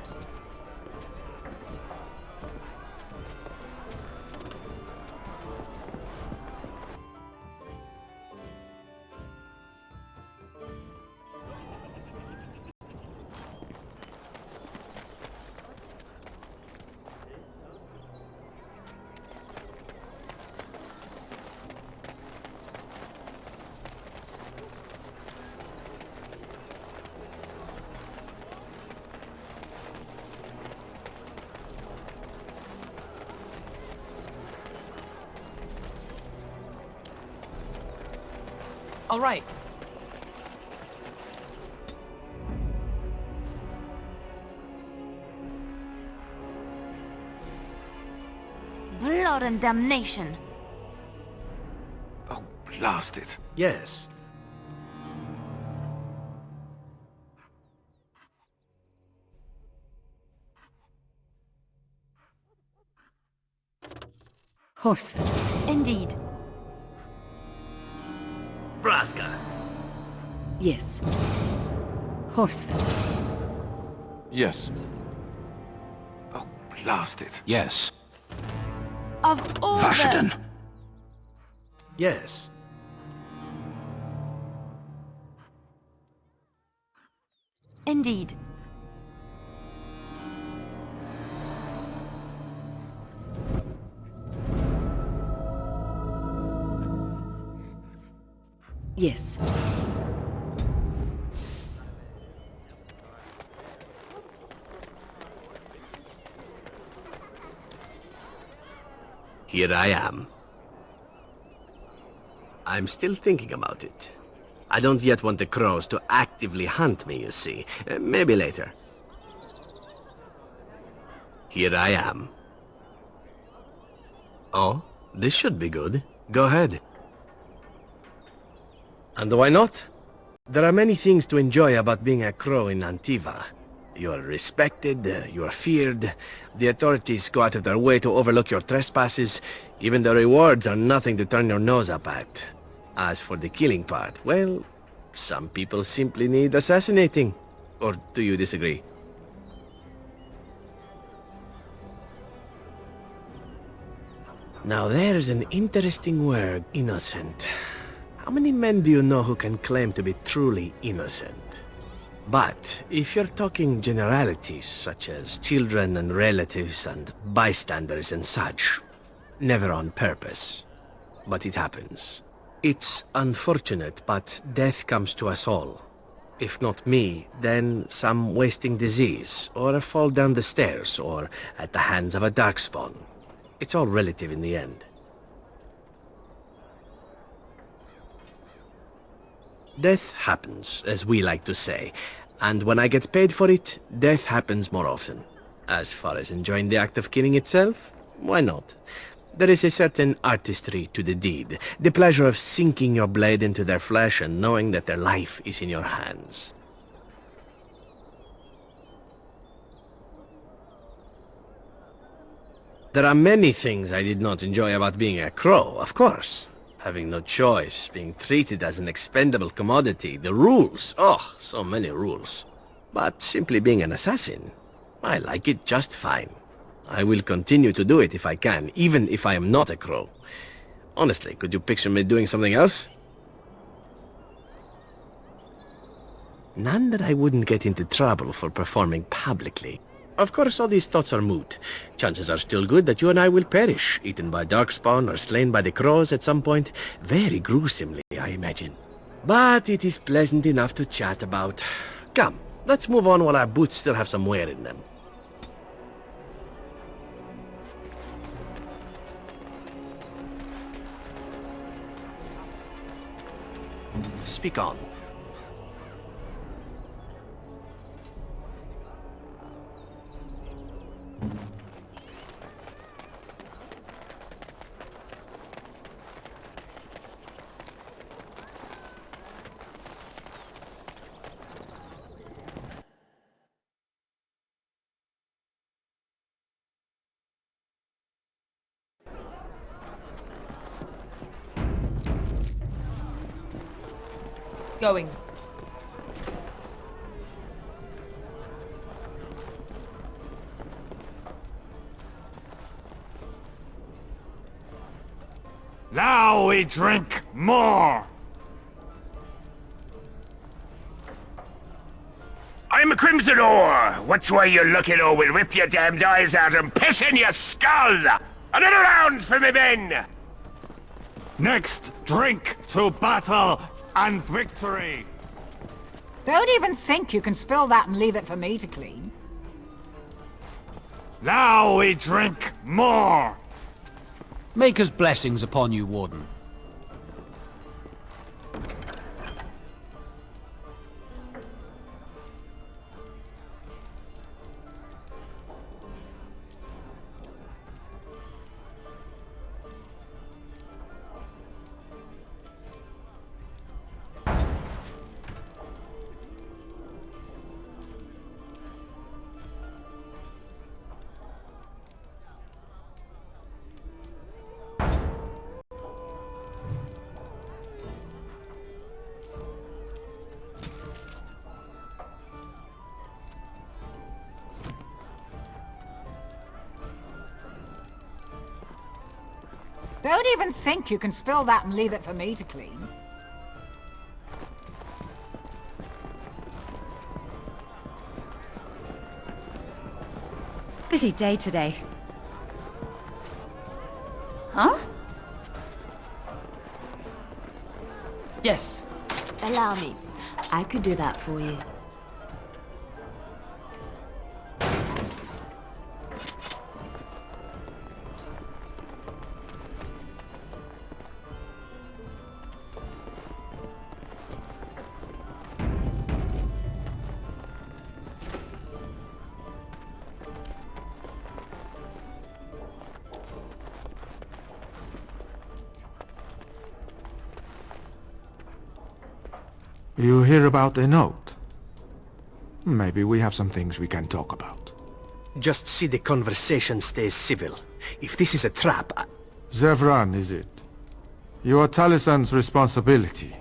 All right. Blood and damnation. Oh, blast it. Yes. Horsefit. Indeed. Braska. Yes. Horsefit. Yes. Oh, blast it. Yes. Of all Vashaden. Yes. Indeed. Yes. Here I am. I'm still thinking about it. I don't yet want the crows to actively hunt me, you see. Maybe later. Here I am. Oh, this should be good. Go ahead. And why not? There are many things to enjoy about being a crow in Antiva. You are respected, you are feared, the authorities go out of their way to overlook your trespasses, even the rewards are nothing to turn your nose up at. As for the killing part, well, some people simply need assassinating. Or do you disagree? Now there's an interesting word, innocent. How many men do you know who can claim to be truly innocent? But if you're talking generalities, such as children and relatives and bystanders and such, never on purpose. But it happens. It's unfortunate, but death comes to us all. If not me, then some wasting disease, or a fall down the stairs, or at the hands of a darkspawn. It's all relative in the end. Death happens, as we like to say, and when I get paid for it, death happens more often. As far as enjoying the act of killing itself, why not? There is a certain artistry to the deed, the pleasure of sinking your blade into their flesh and knowing that their life is in your hands. There are many things I did not enjoy about being a crow, of course. Having no choice, being treated as an expendable commodity, the rules, oh, so many rules. But simply being an assassin, I like it just fine. I will continue to do it if I can, even if I am not a crow. Honestly, could you picture me doing something else? None that I wouldn't get into trouble for performing publicly. Of course, all these thoughts are moot. Chances are still good that you and I will perish, eaten by darkspawn or slain by the crows at some point. Very gruesomely, I imagine. But it is pleasant enough to chat about. Come, let's move on while our boots still have some wear in them. Speak on. Going. Now we drink more! I'm a Crimson Ore! Which way you looking, or we'll rip your damned eyes out and piss in your skull! Another round for me men! Next, drink to battle and victory! Don't even think you can spill that and leave it for me to clean. Now we drink more! Maker's blessings upon you, Warden. Don't even think you can spill that and leave it for me to clean. Busy day today. Huh? Yes. Allow me. I could do that for you. You hear about a note? Maybe we have some things we can talk about. Just see the conversation stays civil. If this is a trap, Zevran, is it? You are Talisan's responsibility.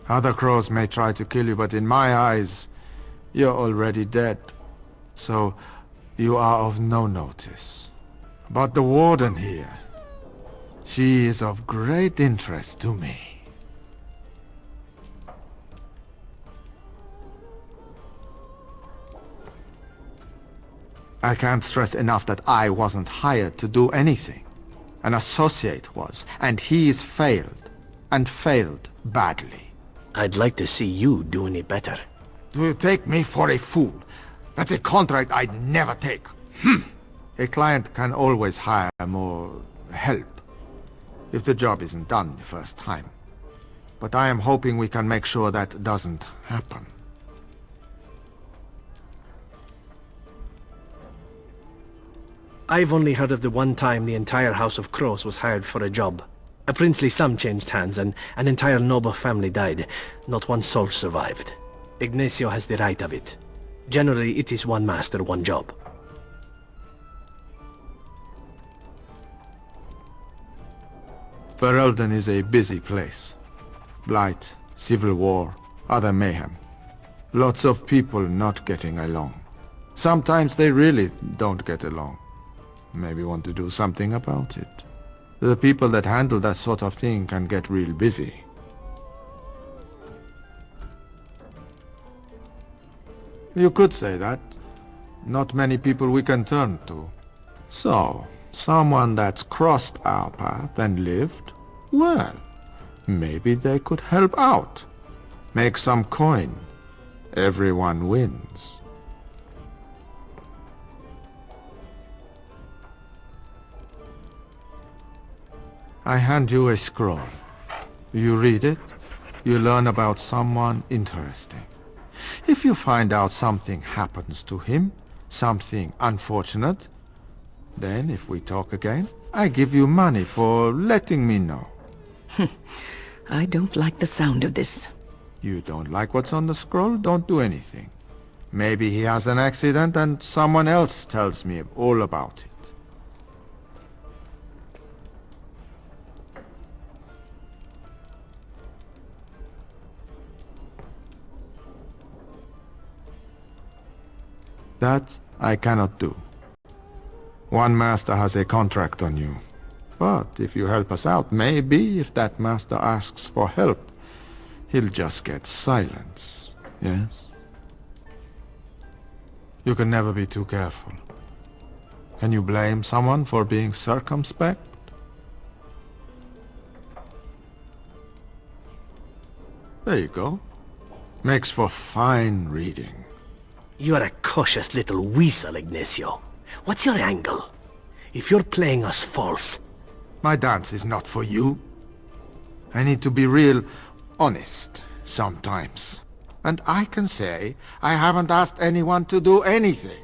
Other crows may try to kill you, but in my eyes, you're already dead. So, you are of no notice. But the Warden here, she is of great interest to me. I can't stress enough that I wasn't hired to do anything. An associate was, and he's failed. And failed badly. I'd like to see you do any better. Do you take me for a fool? That's a contract I'd never take. A client can always hire more help, if the job isn't done the first time. But I am hoping we can make sure that doesn't happen. I've only heard of the one time the entire House of Crows was hired for a job. A princely sum changed hands and an entire noble family died. Not one soul survived. Ignacio has the right of it. Generally, it is one master, one job. Ferelden is a busy place. Blight, civil war, other mayhem. Lots of people not getting along. Sometimes they really don't get along. Maybe want to do something about it. The people that handle that sort of thing can get real busy. You could say that. Not many people we can turn to. So, someone that's crossed our path and lived? Well, maybe they could help out. Make some coin. Everyone wins. I hand you a scroll. You read it, you learn about someone interesting. If you find out something happens to him, something unfortunate, then if we talk again, I give you money for letting me know. I don't like the sound of this. You don't like what's on the scroll? Don't do anything. Maybe he has an accident and someone else tells me all about it. That I cannot do. One master has a contract on you. But if you help us out, maybe if that master asks for help, he'll just get silence. Yes? You can never be too careful. Can you blame someone for being circumspect? There you go. Makes for fine reading. You're a cautious little weasel, Ignacio. What's your angle? If you're playing us false... My dance is not for you. I need to be real honest sometimes. And I can say I haven't asked anyone to do anything.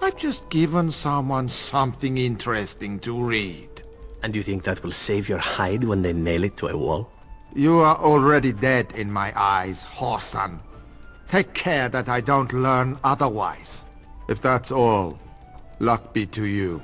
I've just given someone something interesting to read. And you think that will save your hide when they nail it to a wall? You are already dead in my eyes, whoreson. Take care that I don't learn otherwise. If that's all, luck be to you.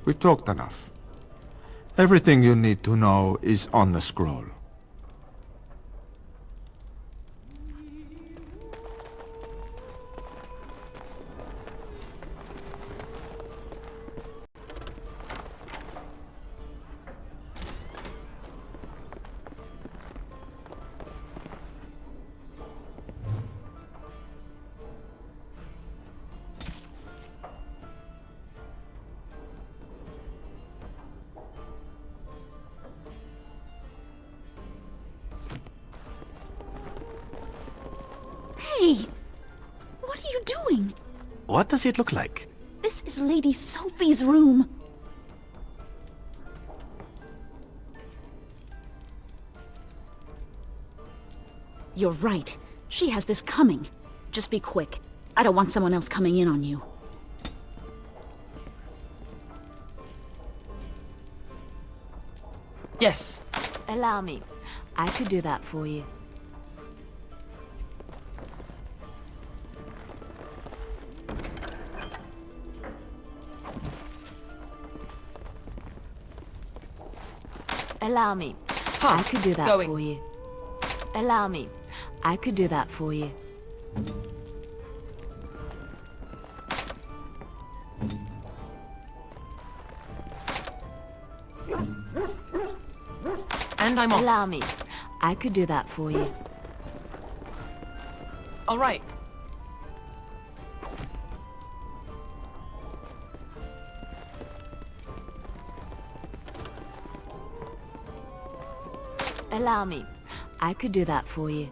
We've talked enough. Everything you need to know is on the scroll. Hey! What are you doing? What does it look like? This is Lady Sophie's room. You're right. She has this coming. Just be quick. I don't want someone else coming in on you. Yes. Allow me. I could do that for you. Allow me. I could do that for you. Allow me. I could do that for you. And I'm off. Allow me. I could do that for you. All right. Allow me. I could do that for you.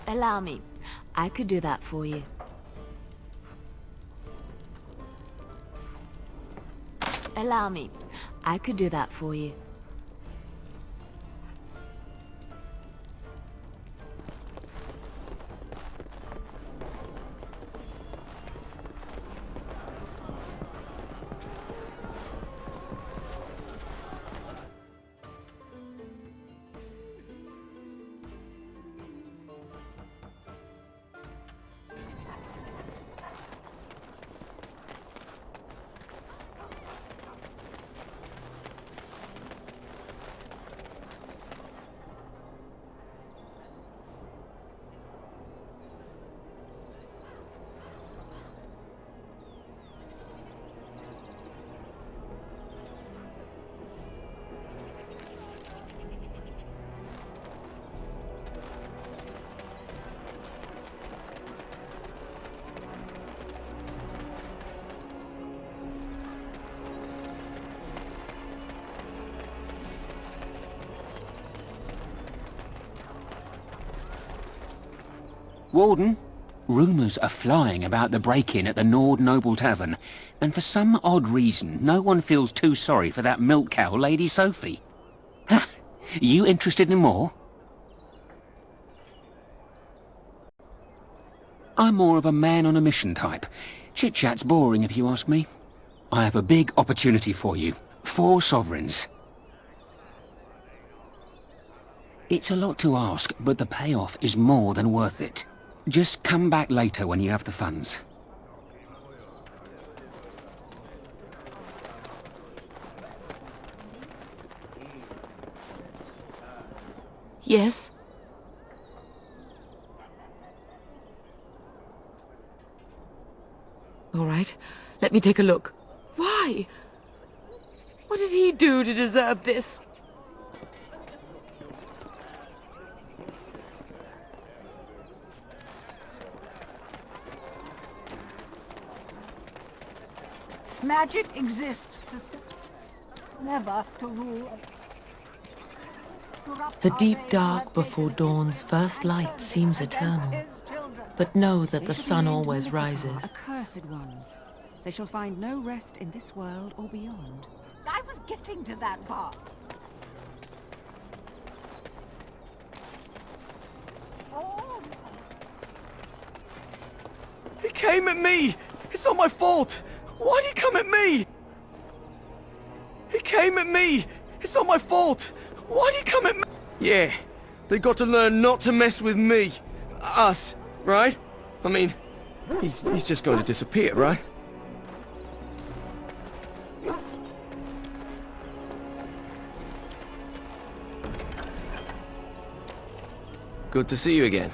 Allow me. I could do that for you. Allow me. I could do that for you. Warden, rumours are flying about the break-in at the Nord Noble Tavern, and for some odd reason, no one feels too sorry for that milk cow, Lady Sophie. Ha! You interested in more? I'm more of a man-on-a-mission type. Chit-chat's boring, if you ask me. I have a big opportunity for you. 4 sovereigns. It's a lot to ask, but the payoff is more than worth it. Just come back later when you have the funds. Yes? All right, let me take a look. Why? What did he do to deserve this? Magic exists never to rule. The deep dark before dawn's first light seems eternal. But know that the sun always rises. Accursed ones. They shall find no rest in this world or beyond. I was getting to that part. Oh. He came at me! It's not my fault! Why'd he come at me? He came at me! It's not my fault! Why'd he come at me? Yeah, they got to learn not to mess with me. Us, right? I mean, he's just going to disappear, right? Good to see you again.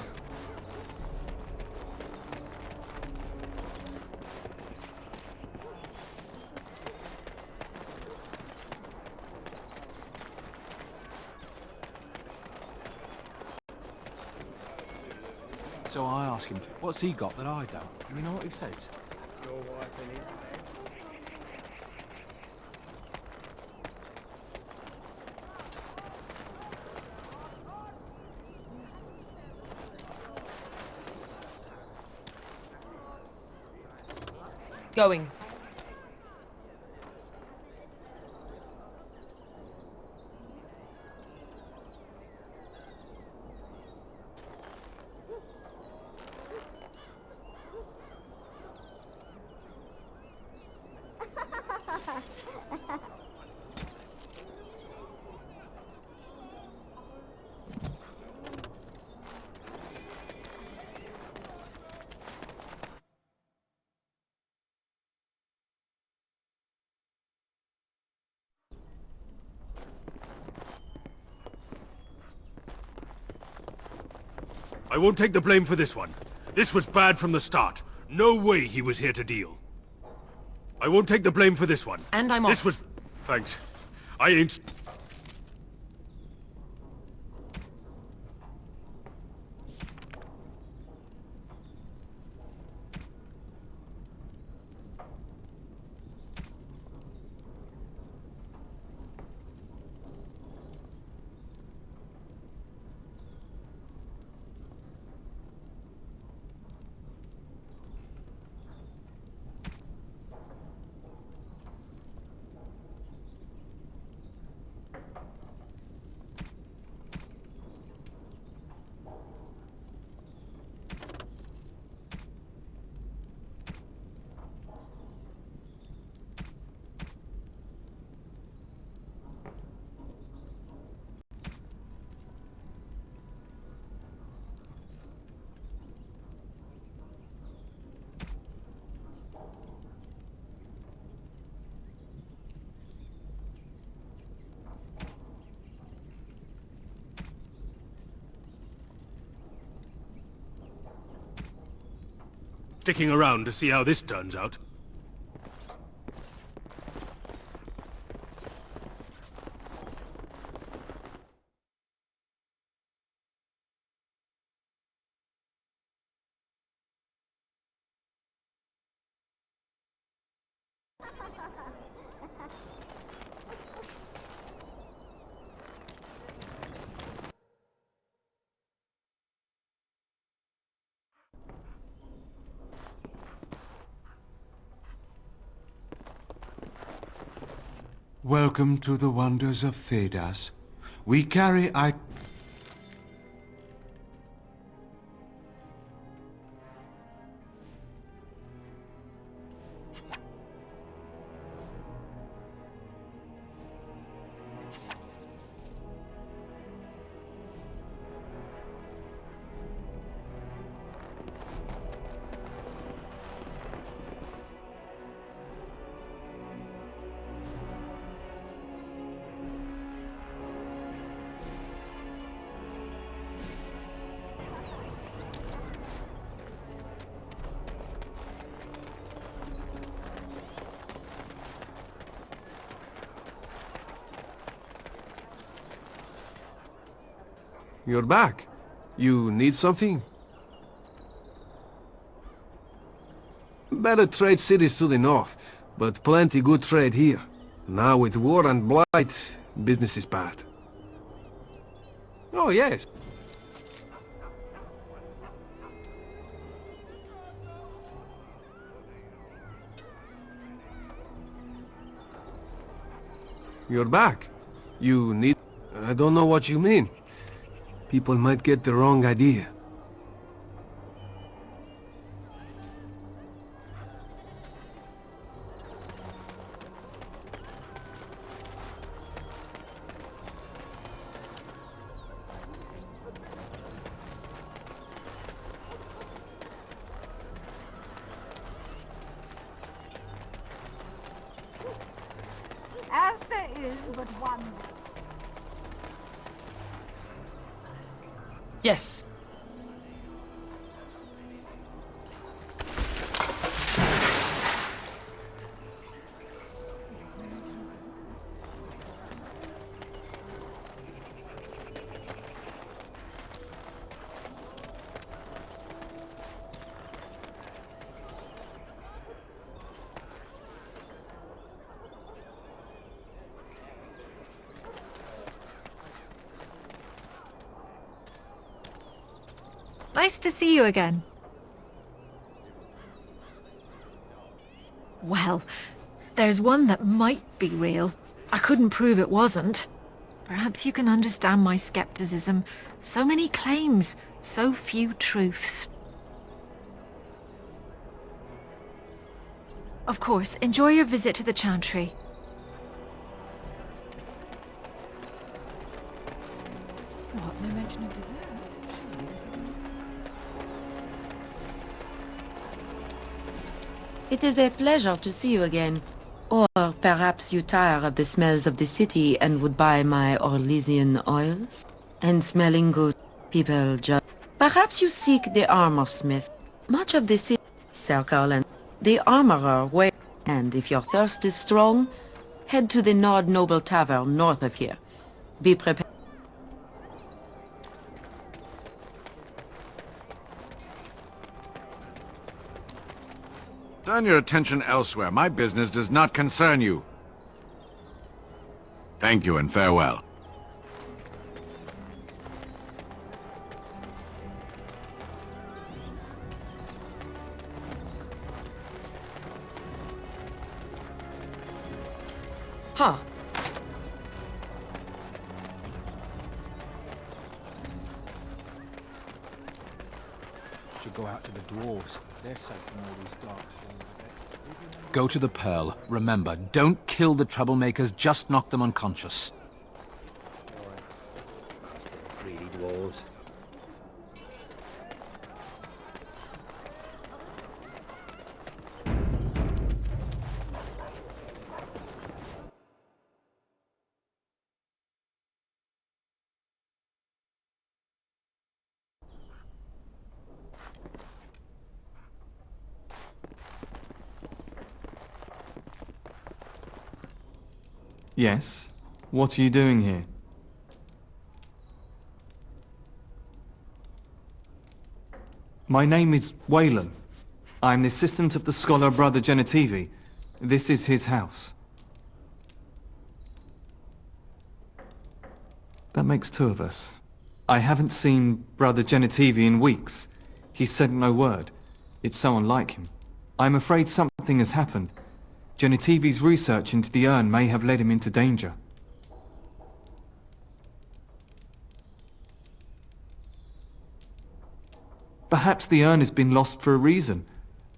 So I ask him, what's he got that I don't? And you know what he says? Your wife and his Going. I won't take the blame for this one. This was bad from the start. No way he was here to deal. I won't take the blame for this one. And I'm off. This was... Thanks. I ain't... sticking around to see how this turns out. Welcome to the wonders of Thedas. We carry You're back. You need something? Better trade cities to the north, but plenty good trade here. Now with war and blight, business is bad. Oh, yes. You're back. You need... I don't know what you mean. People might get the wrong idea. As there is but one. Yes. Nice to see you again. Well, there's one that might be real. I couldn't prove it wasn't. Perhaps you can understand my skepticism. So many claims, so few truths. Of course, enjoy your visit to the Chantry. What, no mention of dessert? It is a pleasure to see you again. Or perhaps you tire of the smells of the city and would buy my Orlesian oils? And smelling good, people just... Perhaps you seek the armor smith. Much of the city circle and the armorer way. And if your thirst is strong, head to the Nord Noble Tavern north of here. Be prepared. Turn your attention elsewhere. My business does not concern you. Thank you and farewell. Huh. Should go out to the dwarves. They're safe from all these dark. Go to the Pearl. Remember, don't kill the troublemakers, just knock them unconscious. Greedy dwarves. Yes? What are you doing here? My name is Wayland. I'm the assistant of the scholar Brother Genitivi. This is his house. That makes two of us. I haven't seen Brother Genitivi in weeks. He said no word. It's so unlike him. I'm afraid something has happened. Genetivi's research into the urn may have led him into danger. Perhaps the urn has been lost for a reason.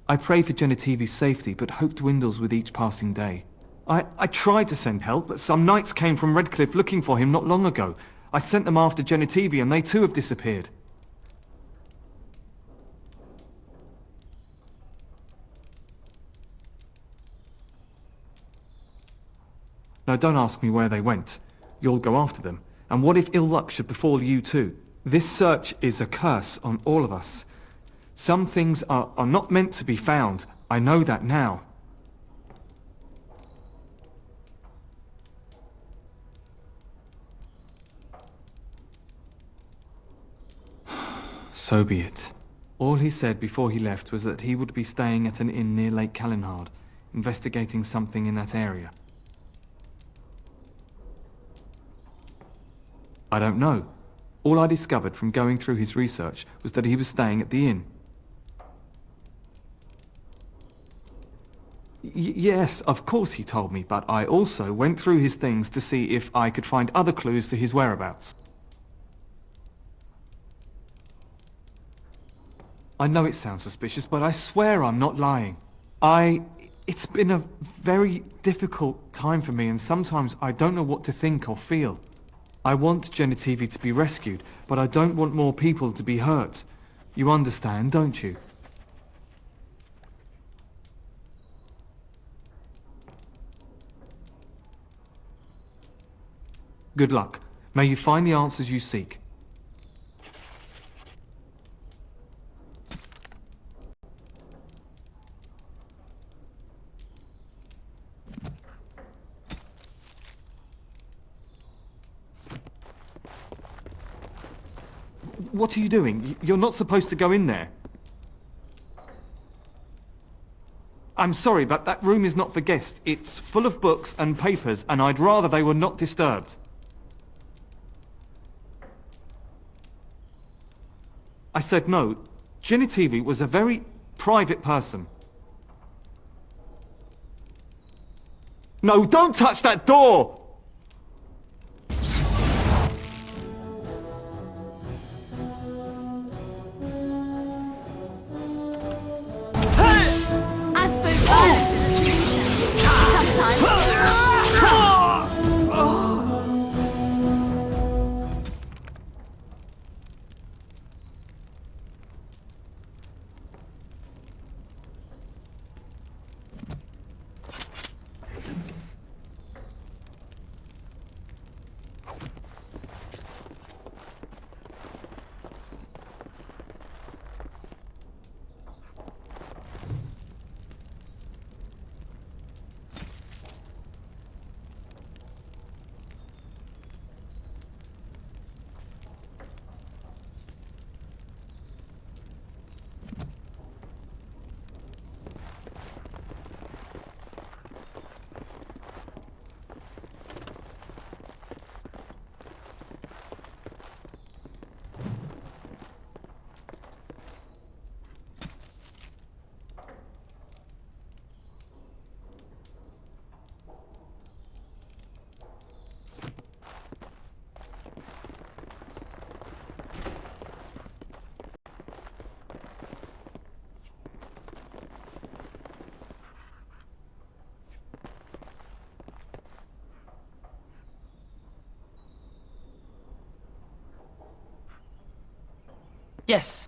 I pray for Genetivi's safety, but hope dwindles with each passing day. I tried to send help, but some knights came from Redcliffe looking for him not long ago. I sent them after Genetivi, and they too have disappeared. Now don't ask me where they went. You'll go after them. And what if ill luck should befall you too? This search is a curse on all of us. Some things are not meant to be found. I know that now. So be it. All he said before he left was that he would be staying at an inn near Lake Calenhard, investigating something in that area. I don't know. All I discovered from going through his research was that he was staying at the inn. Yes, of course he told me, but I also went through his things to see if I could find other clues to his whereabouts. I know it sounds suspicious, but I swear I'm not lying. It's been a very difficult time for me, and sometimes I don't know what to think or feel. I want Genetivi to be rescued, but I don't want more people to be hurt. You understand, don't you? Good luck. May you find the answers you seek. What are you doing? You're not supposed to go in there. I'm sorry, but that room is not for guests. It's full of books and papers, and I'd rather they were not disturbed. I said no. Genetivi was a very private person. No, don't touch that door! Yes.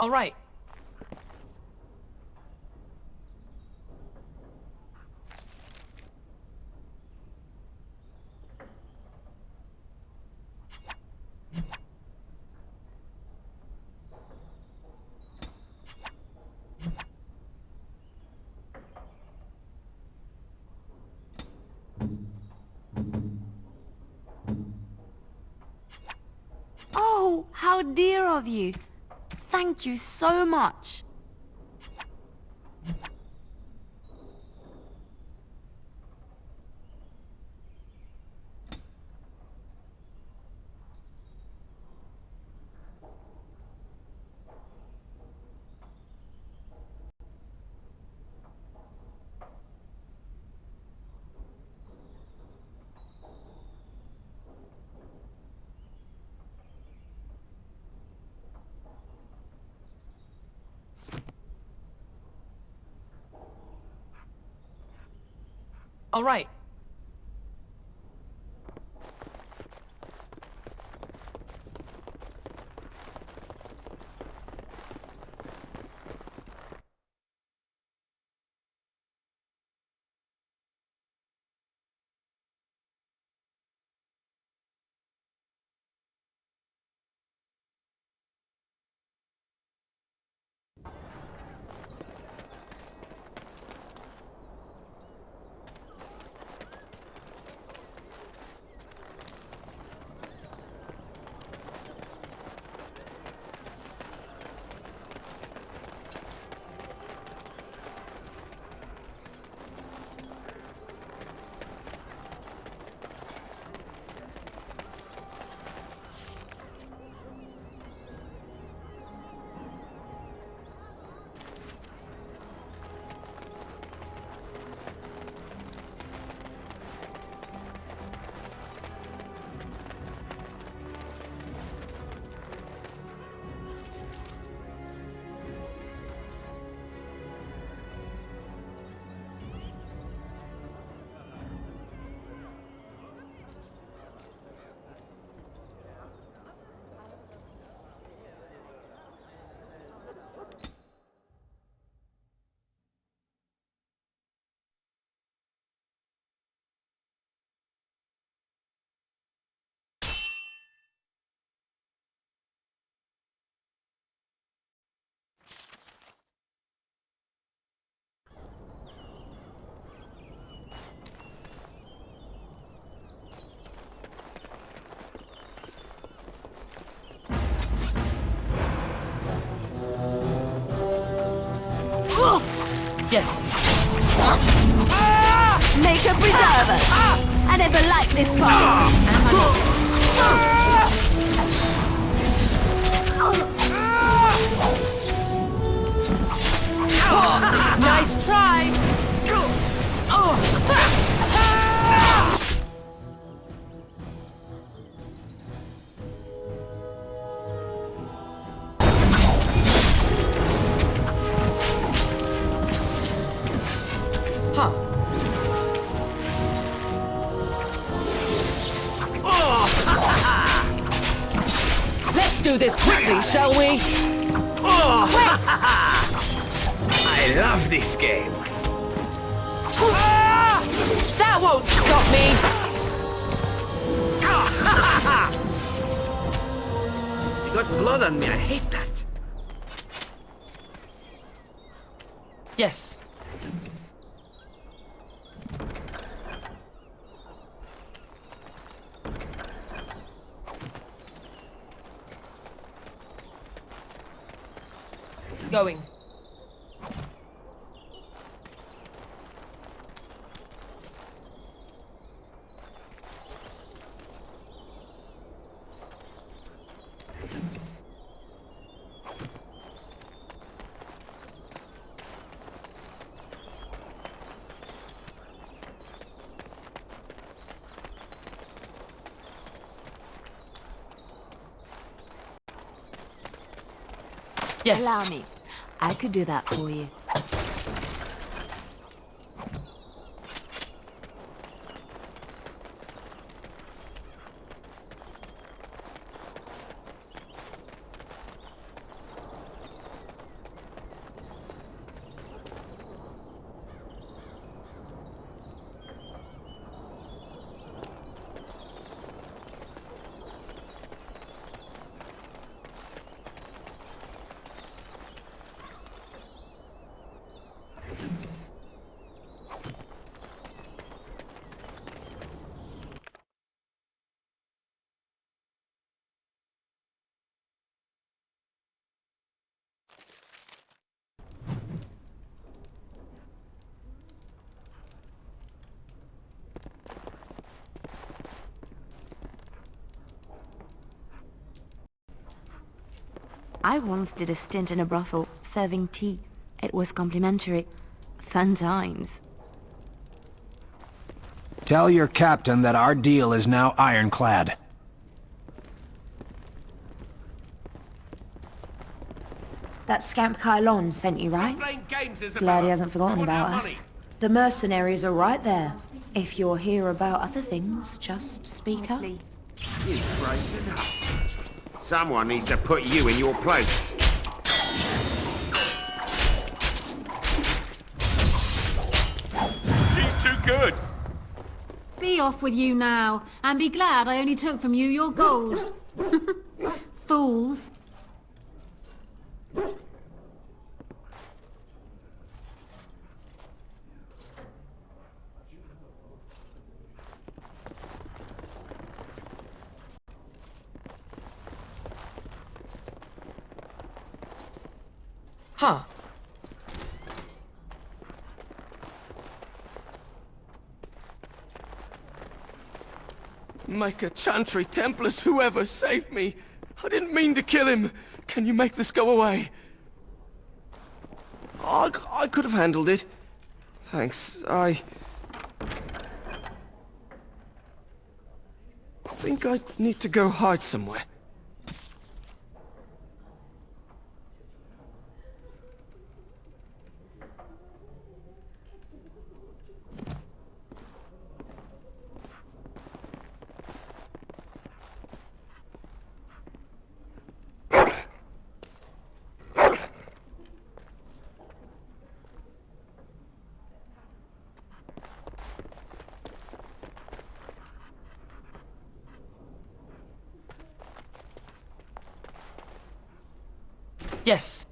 All right. Oh, how dear of you. Thank you so much. All right. Yes. Make a preserver. I never liked this part. Nice try. Let's do this quickly, shall we? I love this game. That won't stop me. You got blood on me. I hate that. Yes. Going. Yes. Allow me. I could do that for you. I once did a stint in a brothel, serving tea. It was complimentary. Fun times. Tell your captain that our deal is now ironclad. That scamp Kylon sent you, right? Glad he hasn't forgotten about us. The mercenaries are right there. If you're here about other things, just speak up. You brazen up. Someone needs to put you in your place. She's too good. Be off with you now, and be glad I only took from you your gold. Fools. Huh. Make a Chantry Templars, whoever, save me! I didn't mean to kill him! Can you make this go away? I could have handled it. Thanks, I think I need to go hide somewhere. Yes.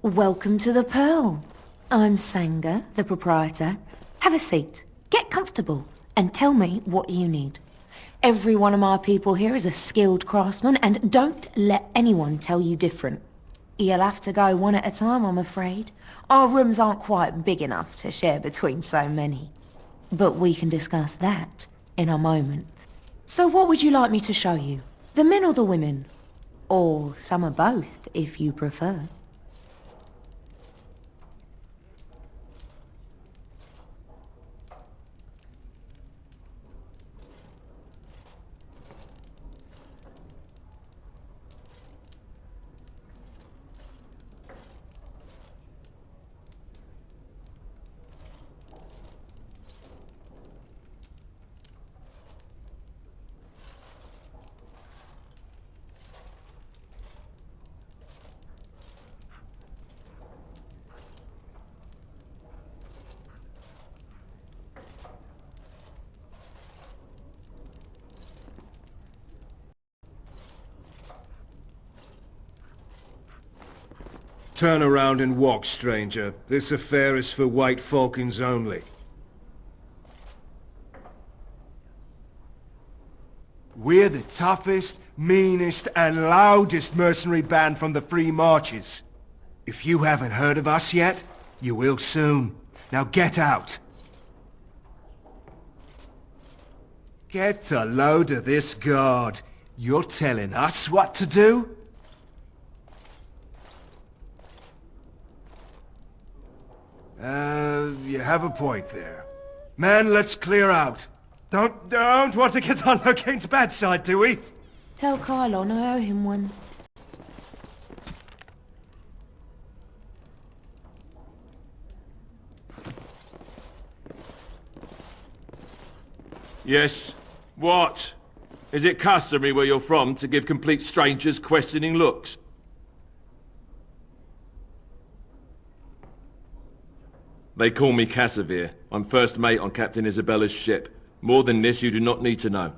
Welcome to the Pearl. I'm Saga, the proprietor. Have a seat, get comfortable, and tell me what you need. Every one of my people here is a skilled craftsman, and don't let anyone tell you different. You'll have to go one at a time, I'm afraid. Our rooms aren't quite big enough to share between so many. But we can discuss that in a moment. So what would you like me to show you? The men or the women? Or some of both, if you prefer. Turn around and walk, stranger. This affair is for White Falcons only. We're the toughest, meanest, and loudest mercenary band from the Free Marches. If you haven't heard of us yet, you will soon. Now get out. Get a load of this guard. You're telling us what to do? You have a point there. Man, let's clear out. Don't want to get on Locane's bad side, do we? Tell Kylon I owe him one. Yes. What? Is it customary where you're from to give complete strangers questioning looks? They call me Casimir. I'm first mate on Captain Isabella's ship. More than this you do not need to know.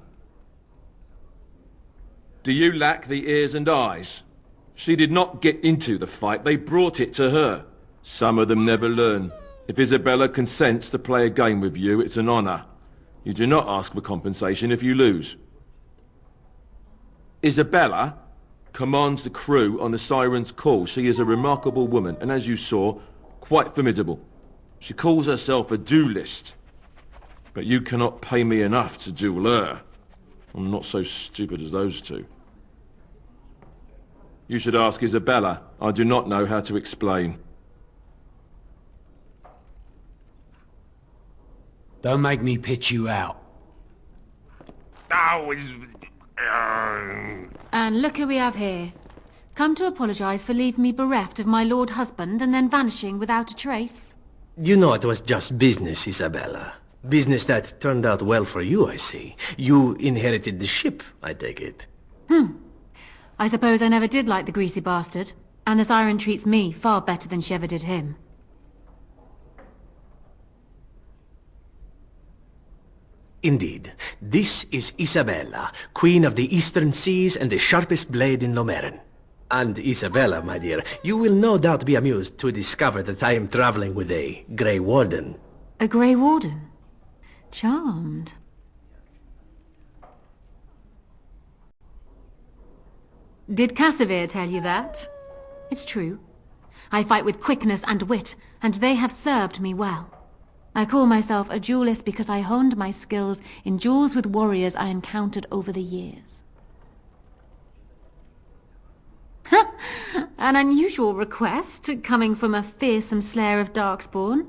Do you lack the ears and eyes? She did not get into the fight, they brought it to her. Some of them never learn. If Isabella consents to play a game with you, it's an honor. You do not ask for compensation if you lose. Isabella commands the crew on the Siren's call. She is a remarkable woman, and as you saw, quite formidable. She calls herself a duelist. But you cannot pay me enough to duel her. I'm not so stupid as those two. You should ask Isabella. I do not know how to explain. Don't make me pitch you out. And look who we have here. Come to apologise for leaving me bereft of my lord husband and then vanishing without a trace. You know it was just business, Isabella. Business that turned out well for you, I see. You inherited the ship, I take it. I suppose I never did like the greasy bastard, and the Siren treats me far better than she ever did him. Indeed. This is Isabella, Queen of the Eastern Seas and the sharpest blade in Lomerin. And Isabella, my dear, you will no doubt be amused to discover that I am traveling with a Grey Warden. A Grey Warden? Charmed. Did Casimir tell you that? It's true. I fight with quickness and wit, and they have served me well. I call myself a duelist because I honed my skills in duels with warriors I encountered over the years. An unusual request, coming from a fearsome slayer of darkspawn.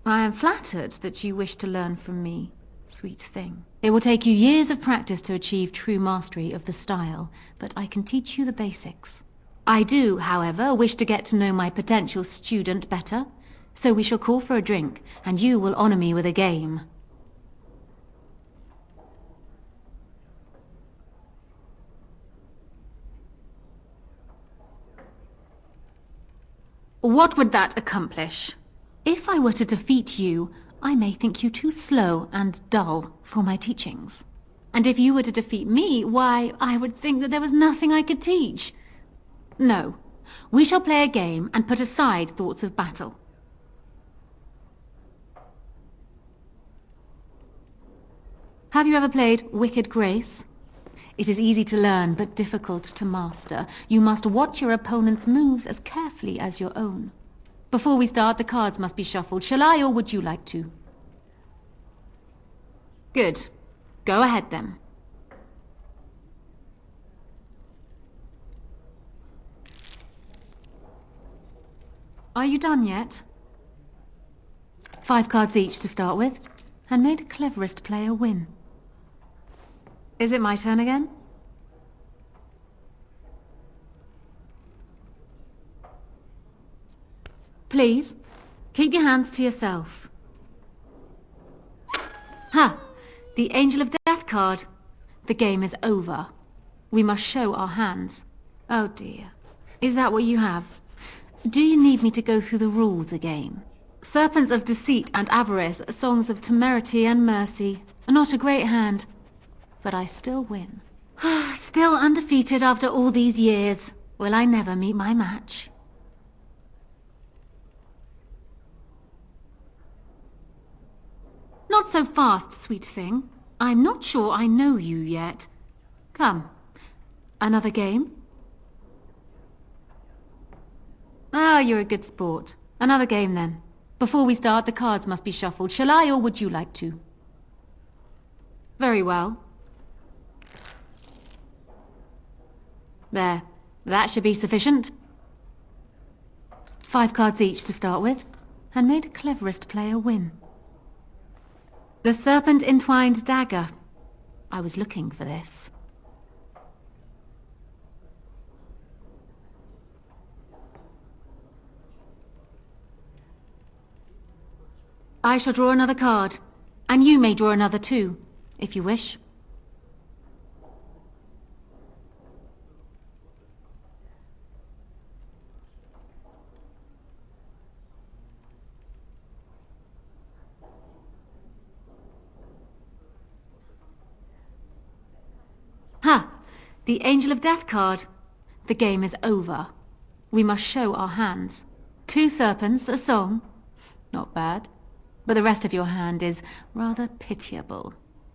I am flattered that you wish to learn from me, sweet thing. It will take you years of practice to achieve true mastery of the style, but I can teach you the basics. I do, however, wish to get to know my potential student better, so we shall call for a drink, and you will honor me with a game. What would that accomplish? If I were to defeat you, I may think you too slow and dull for my teachings. And if you were to defeat me, why, I would think that there was nothing I could teach. No, we shall play a game and put aside thoughts of battle. Have you ever played Wicked Grace? It is easy to learn, but difficult to master. You must watch your opponent's moves as carefully as your own. Before we start, the cards must be shuffled. Shall I, or would you like to? Good. Go ahead, then. Are you done yet? 5 cards each to start with, and may the cleverest player win. Is it my turn again? Please, keep your hands to yourself. Ha! The Angel of Death card. The game is over. We must show our hands. Oh dear. Is that what you have? Do you need me to go through the rules again? Serpents of Deceit and Avarice, Songs of Temerity and Mercy. Not a great hand, but I still win. Still undefeated after all these years. Will I never meet my match? Not so fast, sweet thing. I'm not sure I know you yet. Come. Another game? Ah, you're a good sport. Another game, then. Before we start, the cards must be shuffled. Shall I, or would you like to? Very well. There. That should be sufficient. 5 cards each to start with, and may the cleverest player win. The serpent-entwined dagger. I was looking for this. I shall draw another card, and you may draw another too. if you wish. Ha! The Angel of Death card. The game is over. We must show our hands. 2 serpents, a song. Not bad. But the rest of your hand is rather pitiable.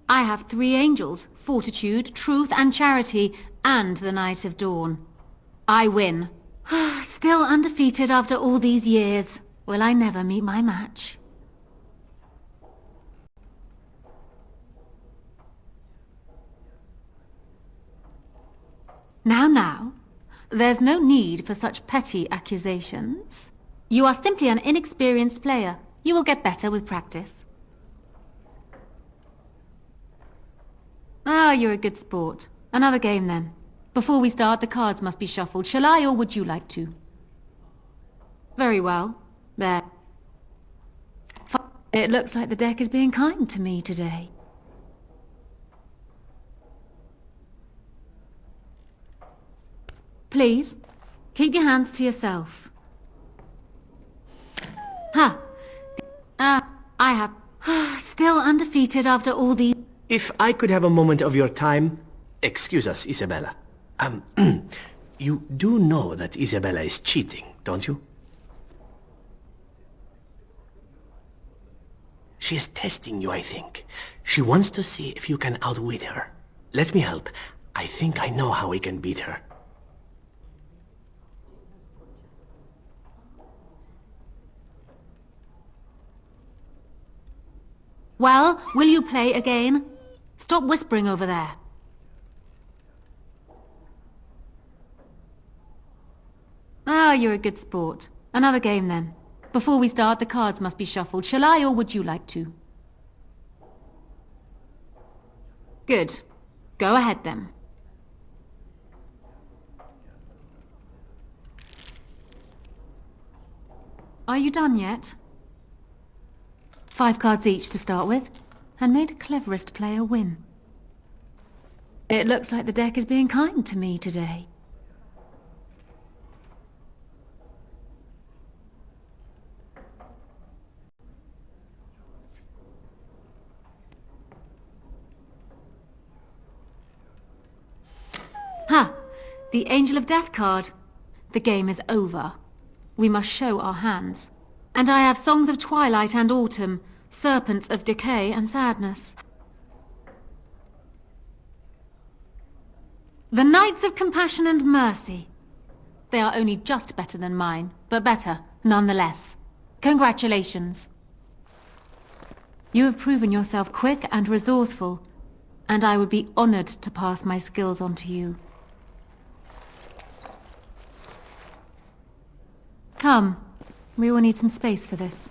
I have 3 angels, fortitude, truth, and charity, and the Night of Dawn. I win. Still undefeated after all these years. Will I never meet my match? Now, there's no need for such petty accusations. You are simply an inexperienced player. You will get better with practice. Ah, you're a good sport. Another game then. Before we start, the cards must be shuffled. Shall I, or would you like to? Very well. There. It looks like the deck is being kind to me today. Please, keep your hands to yourself. I have... still undefeated after all these... If I could have a moment of your time... Excuse us, Isabella. You do know that Isabella is cheating, don't you? She is testing you, I think. She wants to see if you can outwit her. Let me help. I think I know how we can beat her. Well, will you play again? Stop whispering over there. Ah, you're a good sport. Another game then. Before we start, the cards must be shuffled. Shall I, or would you like to? Good. Go ahead then. Are you done yet? 5 cards each to start with, and may the cleverest player win. It looks like the deck is being kind to me today. The Angel of Death card. The game is over. We must show our hands. And I have songs of twilight and autumn, serpents of decay and sadness. The Knights of Compassion and Mercy. They are only just better than mine, but better, nonetheless. Congratulations. You have proven yourself quick and resourceful, and I would be honored to pass my skills on to you. Come, we will need some space for this.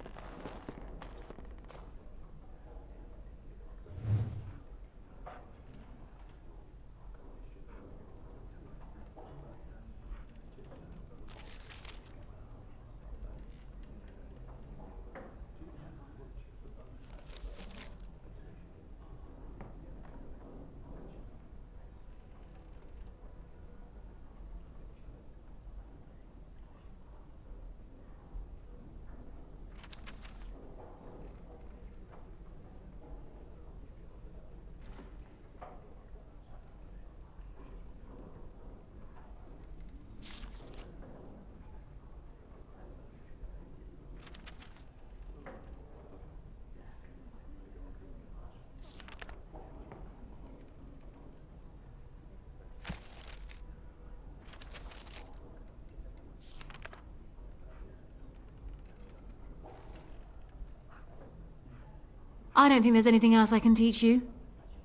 I don't think there's anything else I can teach you.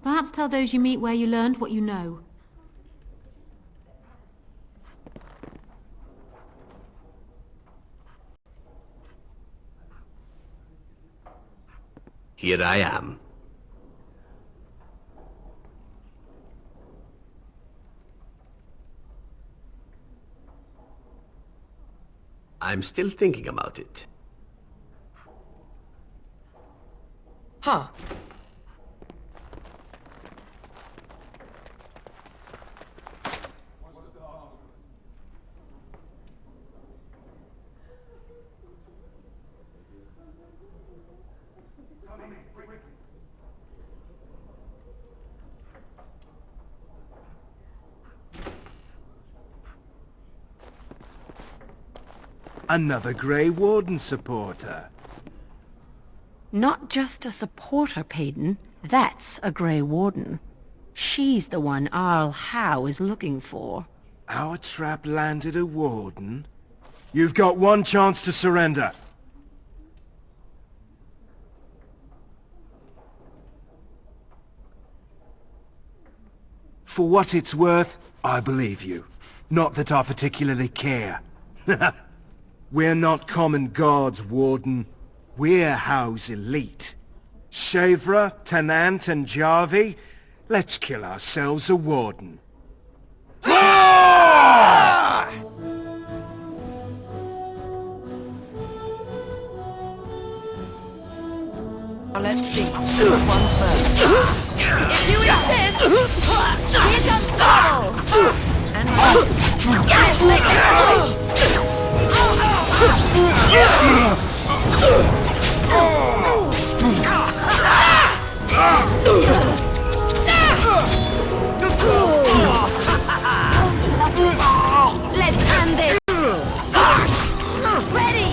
Perhaps tell those you meet where you learned what you know. Here I am. I'm still thinking about it. Huh. Another Grey Warden supporter. Not just a supporter, Payton. That's a Grey Warden. She's the one Arl Howe is looking for. Our trap landed a Warden? You've got one chance to surrender. For what it's worth, I believe you. Not that I particularly care. We're not common guards, Warden. We're Howe's elite. Shavra, Tennant, and Jarvie, let's kill ourselves a Warden. Let's see. One first. If you insist, here comes trouble! And yes, make let's end this! Ready!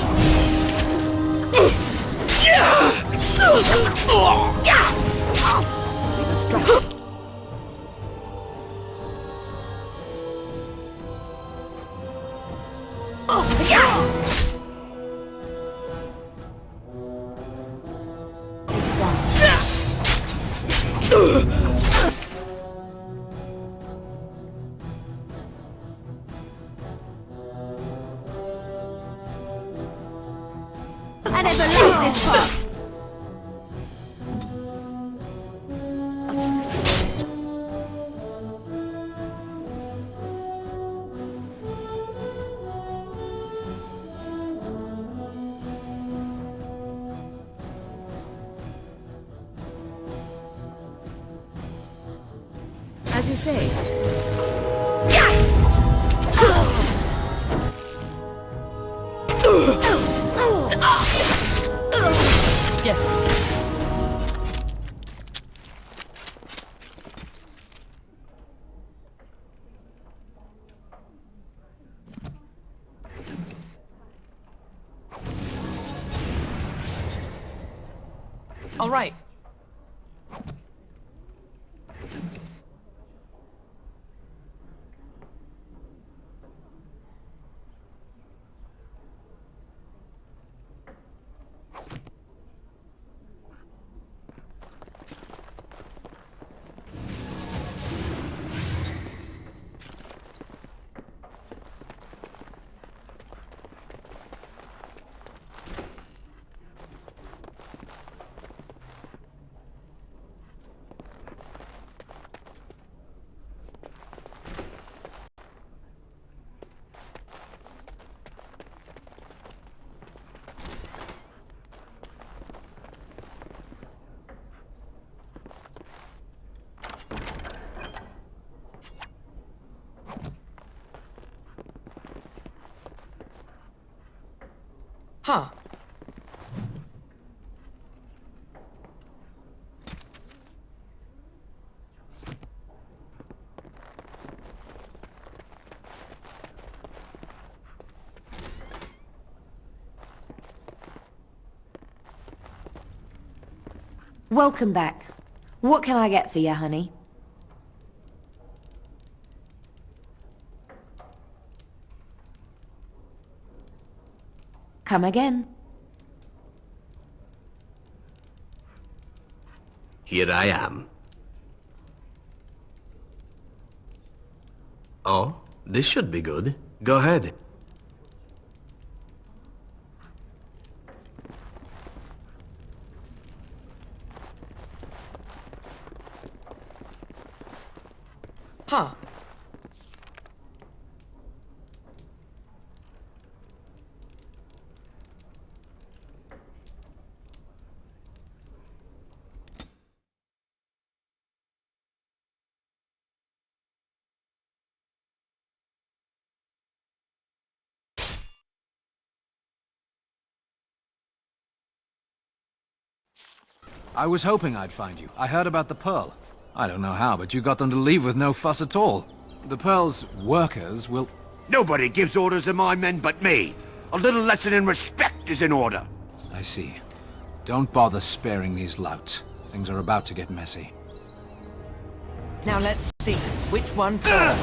I never liked this part. As you say. Yes. All right. Huh. Welcome back. What can I get for you, honey? Come again. Here I am. Oh, this should be good. Go ahead. Huh. I was hoping I'd find you. I heard about the Pearl. I don't know how, but you got them to leave with no fuss at all. The Pearl's workers will... Nobody gives orders to my men but me. A little lesson in respect is in order. I see. Don't bother sparing these louts. Things are about to get messy. Now let's see which one first.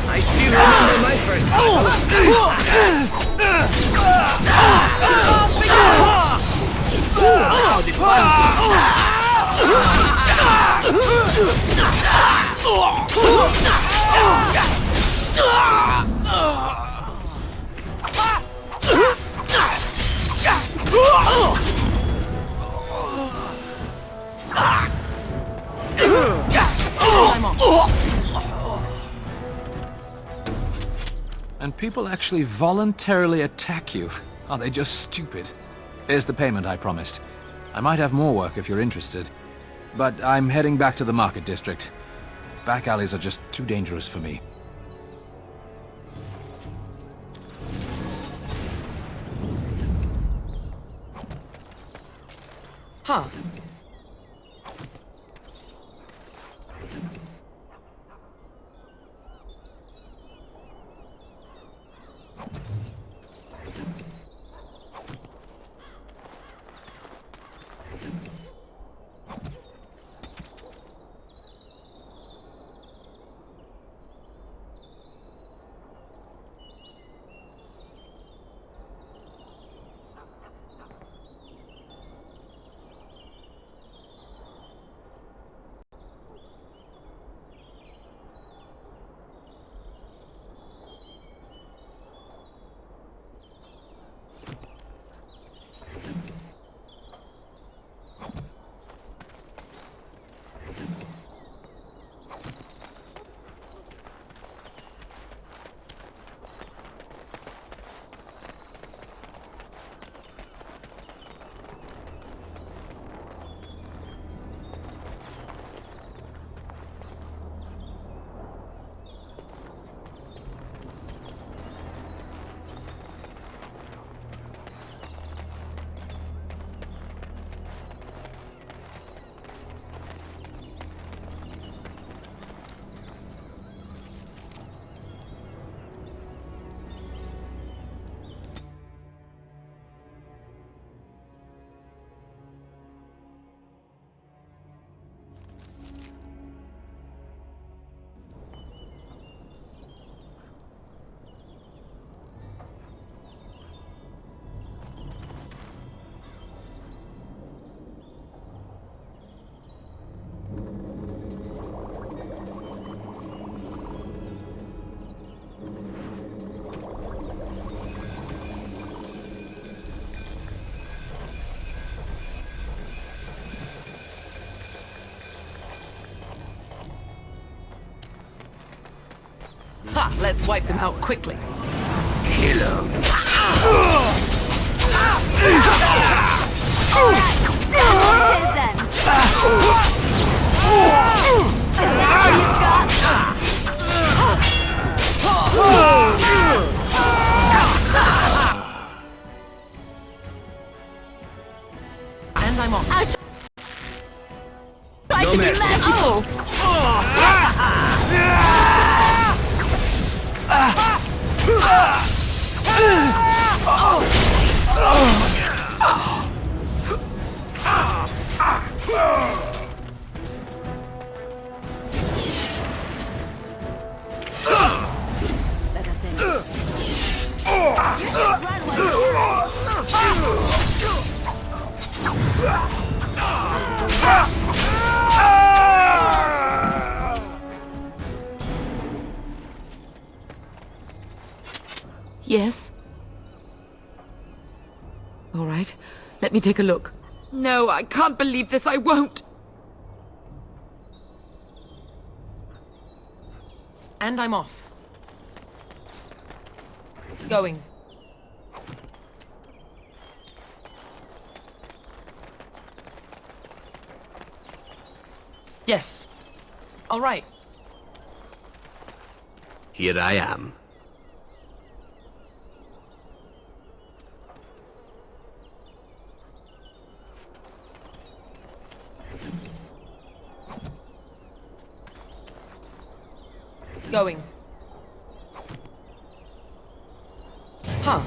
I still remember my first battle. How did And people actually voluntarily attack you. Are they just stupid? Here's the payment I promised. I might have more work if you're interested. But I'm heading back to the market district. Back alleys are just too dangerous for me. Huh. Ha! Let's wipe them out quickly. Kill 'em. And I'm on. Try to be merciful. Yes? All right. Let me take a look. No, I can't believe this. I won't. And I'm off. Going. Yes. All right. Here I am. Going. Huh.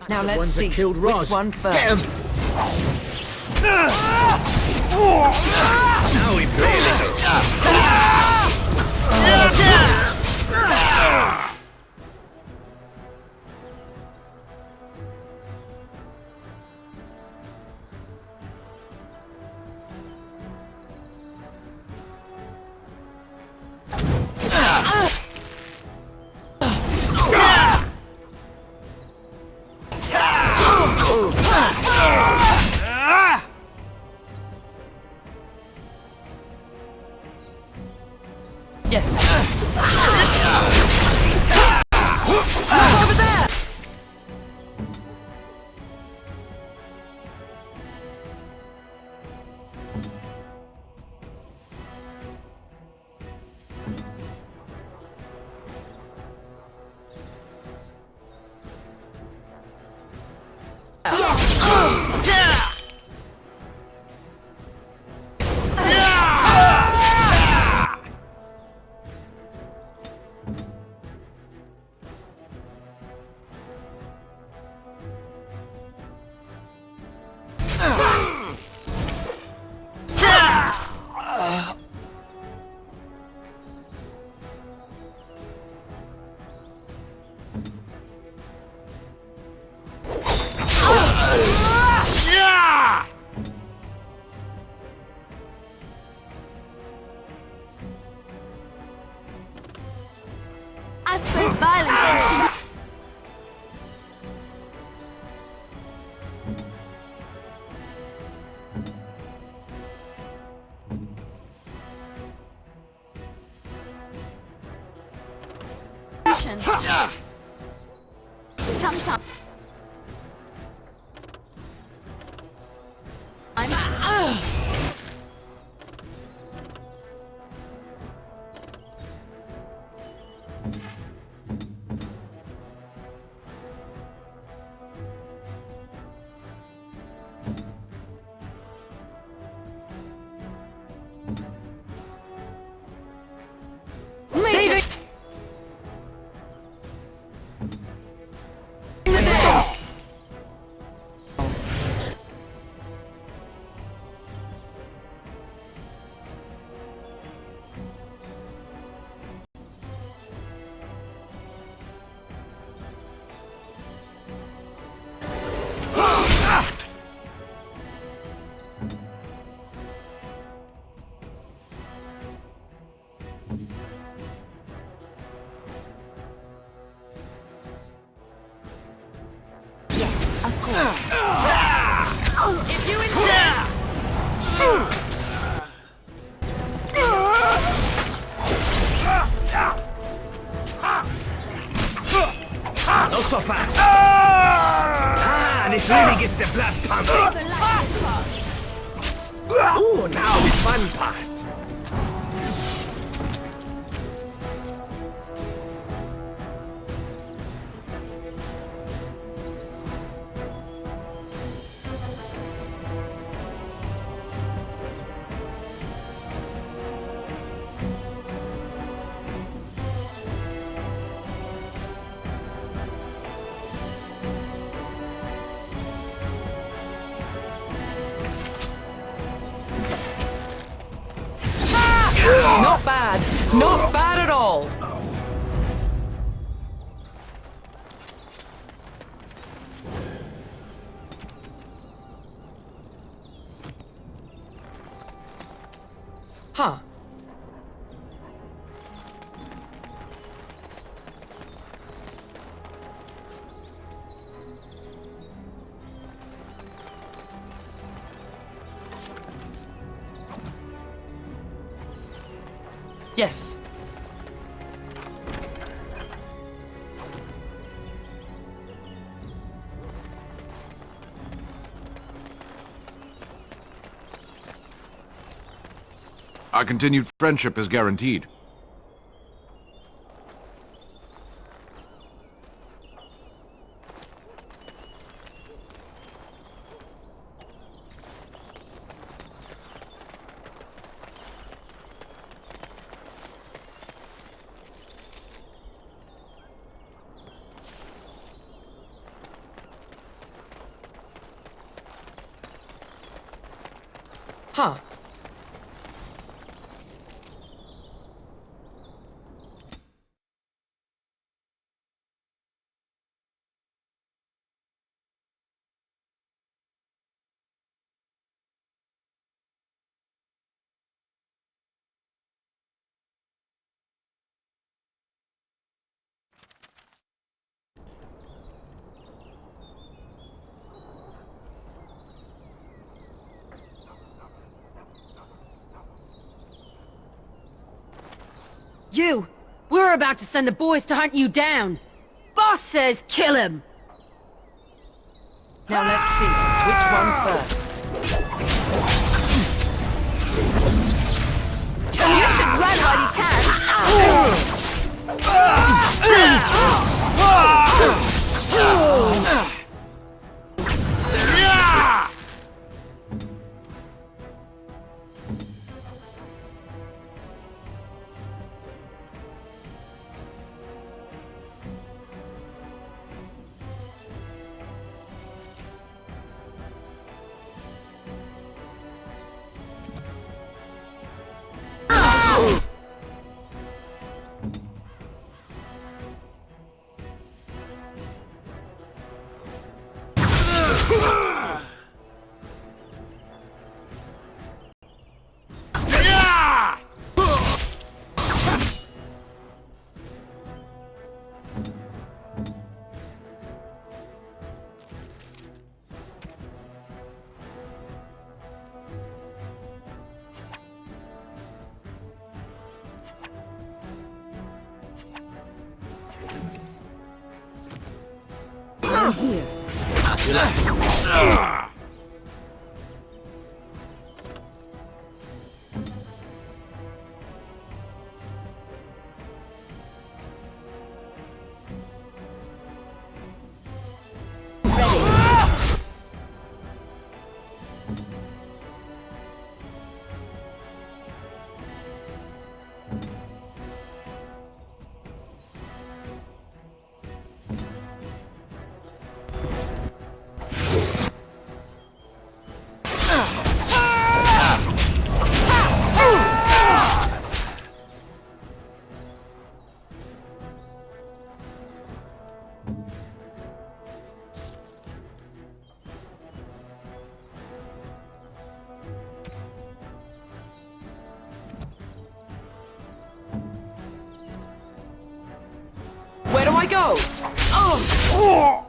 Now The let's ones that see killed which Roz. one first. Get 'em! Now we play a Yes. Over there. I suppose violence. Sometimes. Of course. If you insist. Not so fast! This really gets the blood pumping! Ooh, now the fun part! Not bad. Not bad at all. Huh. Yes. Our continued friendship is guaranteed. Huh. You! We're about to send the boys to hunt you down! Boss says kill him! Now let's see, which one first? You should run while you can! Where do I go? Oh!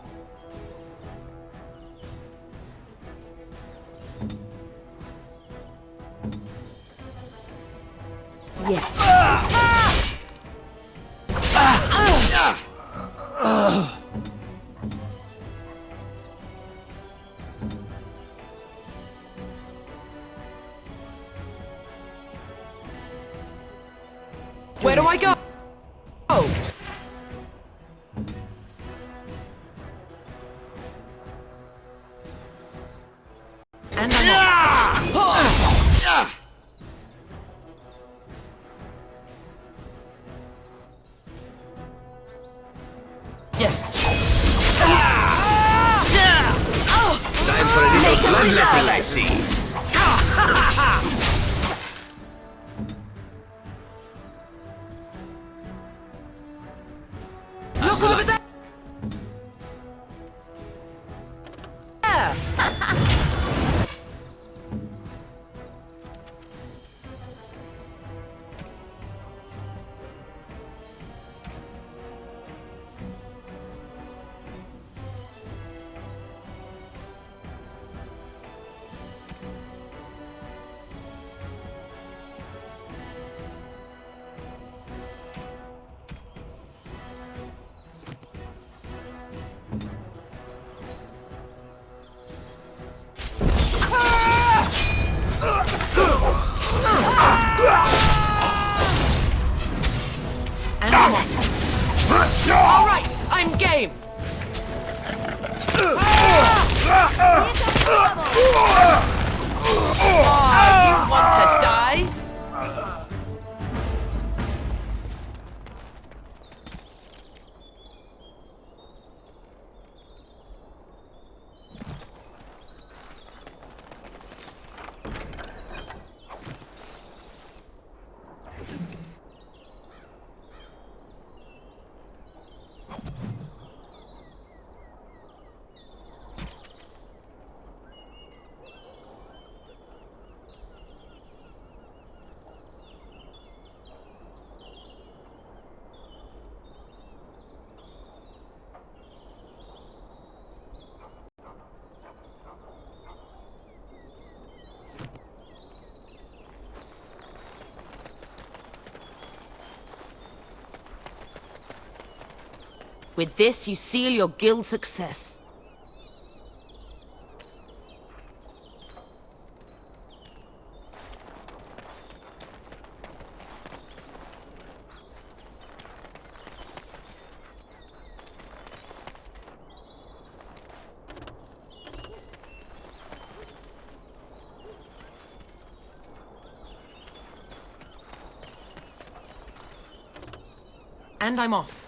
Where do I go? Oh. And yes. Time for a little bloodletting, I see. Look over there! All right, I'm game. You want to die? With this, you seal your guild's success. And I'm off.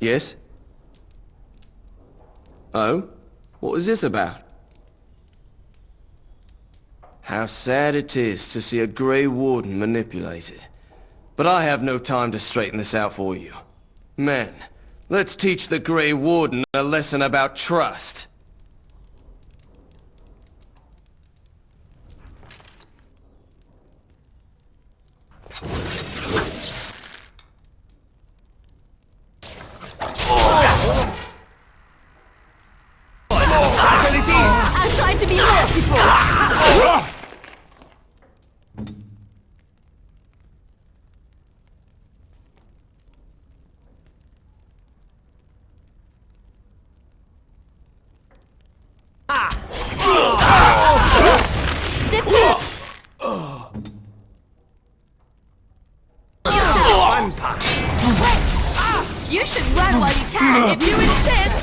Yes? Oh? What was this about? How sad it is to see a Grey Warden manipulated. But I have no time to straighten this out for you. Men, let's teach the Grey Warden a lesson about trust. I'm trying to be merciful! You should run while you can, if you insist!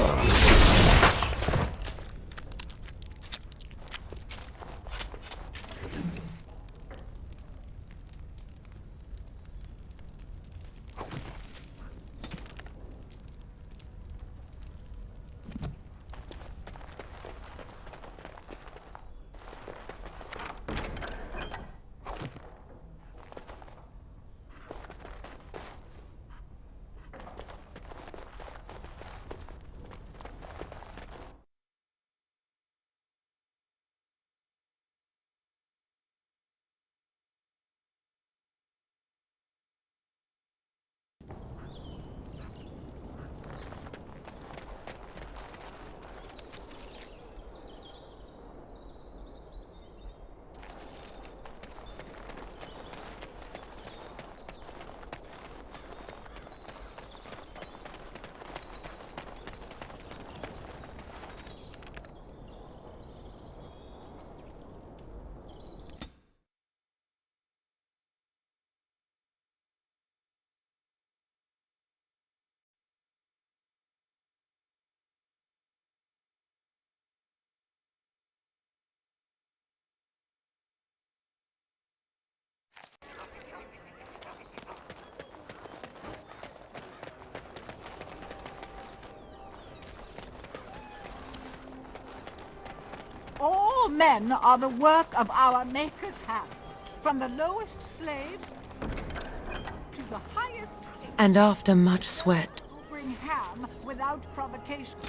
All men are the work of our Maker's hands, from the lowest slaves to the highest kings. And after much sweat, Who bring ham without provocation.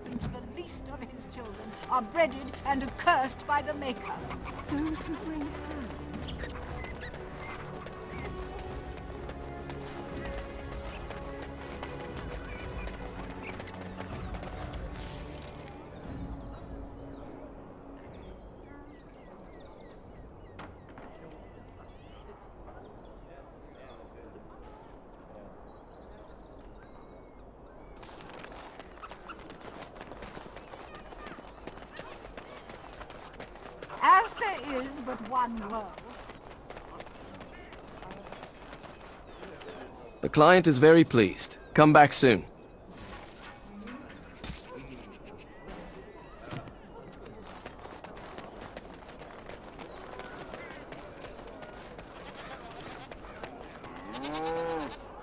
The least of his children are breaded and accursed by the Maker. Those who bring ham. As there is but one world. The client is very pleased. Come back soon.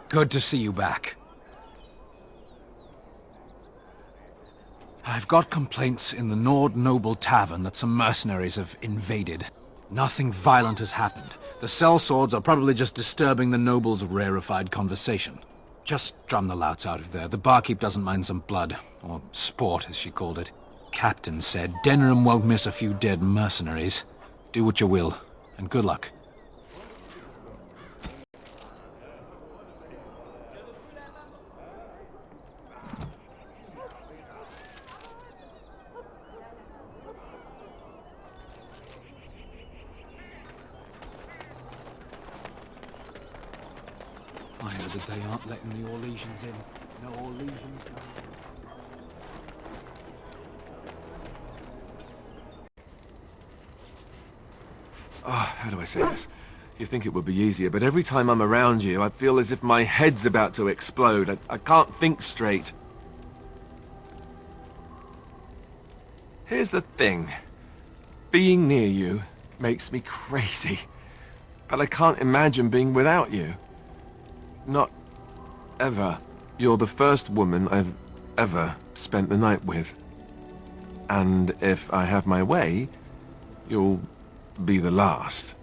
Good to see you back. I've got complaints in the Nord Noble Tavern that some mercenaries have invaded. Nothing violent has happened. The sellswords are probably just disturbing the noble's rarefied conversation. Just drum the louts out of there. The barkeep doesn't mind some blood. Or sport, as she called it. Captain said Denerim won't miss a few dead mercenaries. Do what you will, and good luck. I heard that they aren't letting the Orlesians in. No Orlesians. How do I say this? You think it would be easier, but every time I'm around you, I feel as if my head's about to explode. I can't think straight. Here's the thing. Being near you makes me crazy. But I can't imagine being without you. Not ever. You're the first woman I've ever spent the night with. And if I have my way, you'll be the last.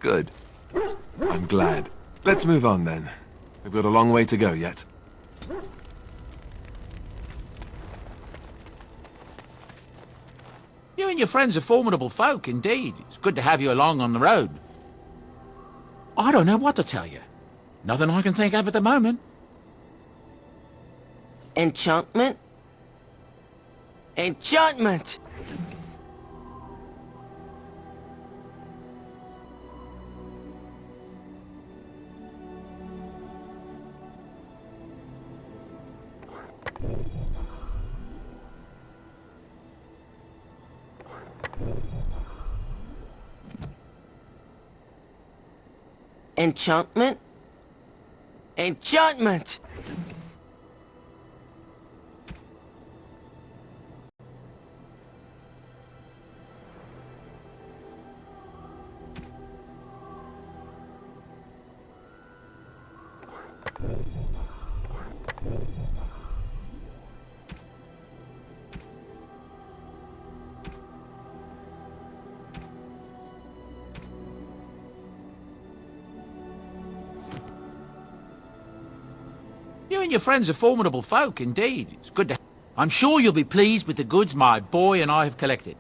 Good. I'm glad. Let's move on then. We've got a long way to go yet. You and your friends are formidable folk, indeed. It's good to have you along on the road. I don't know what to tell you. Nothing I can think of at the moment. Enchantment? Enchantment! Enchantment? Enchantment! You and your friends are formidable folk, indeed. It's good to... I'm sure you'll be pleased with the goods my boy and I have collected.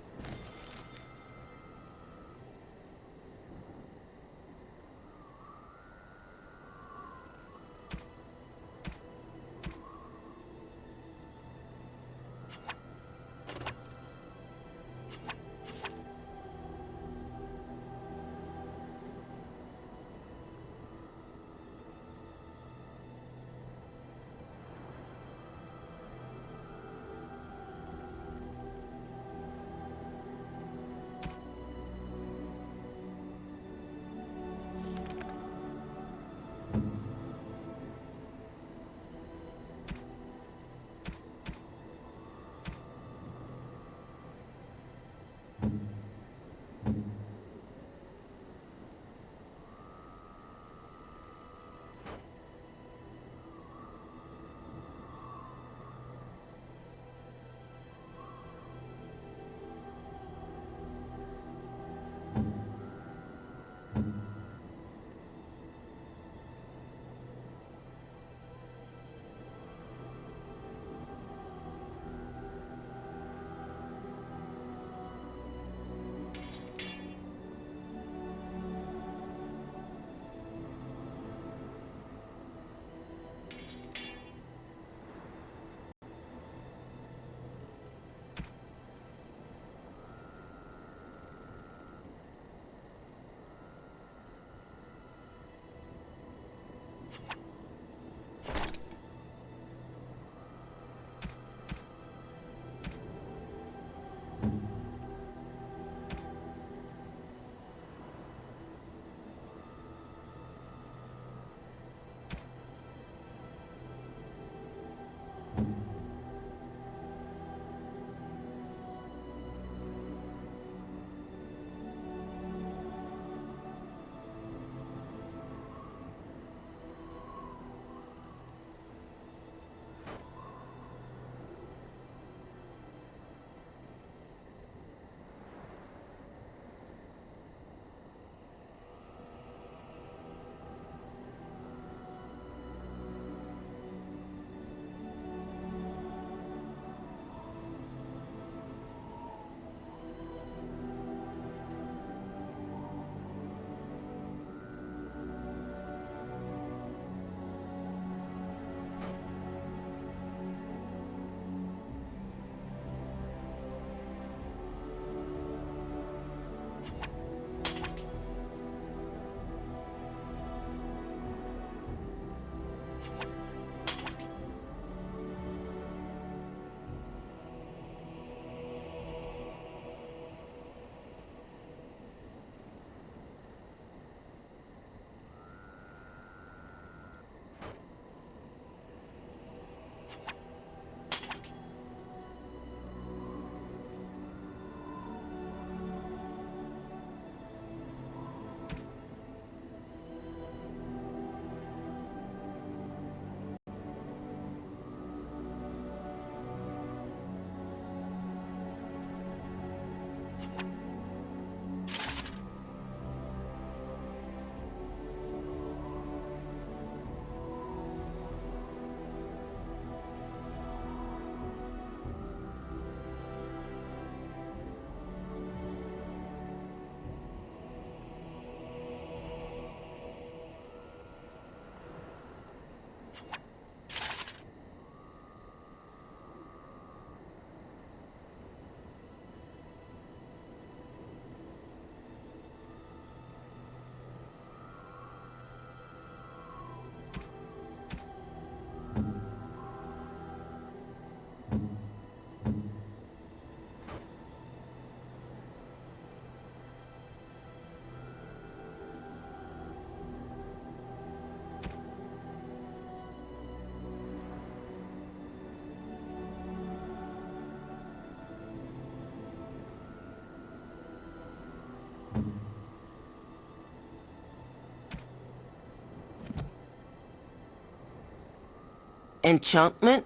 Enchantment?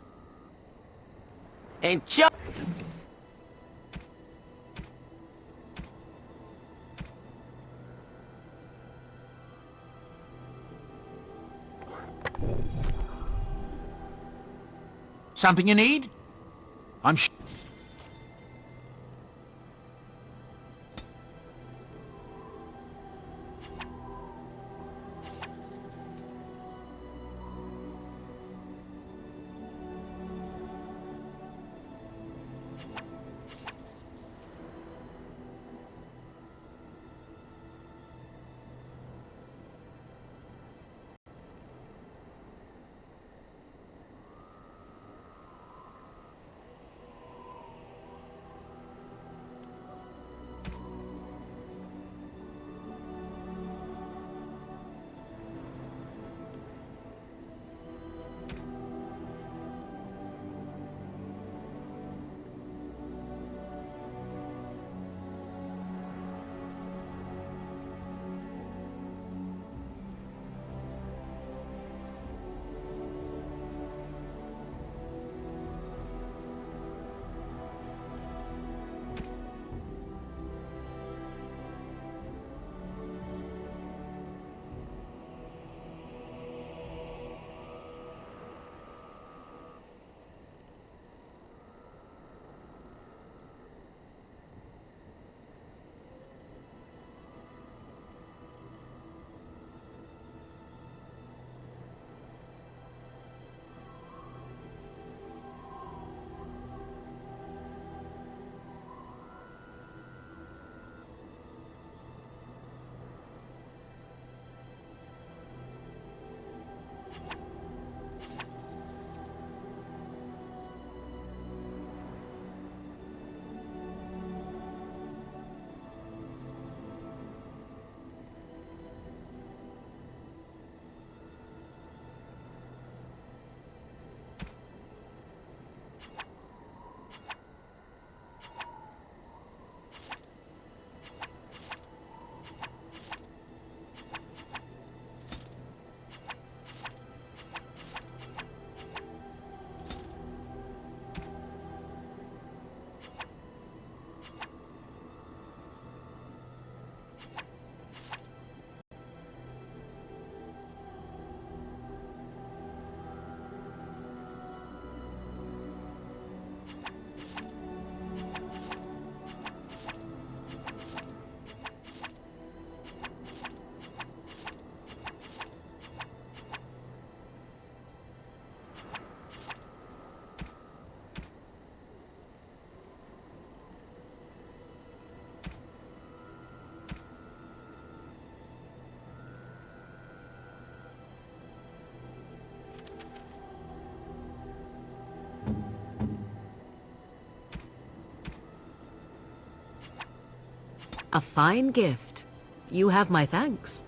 Something you need? I'm A fine gift. You have my thanks.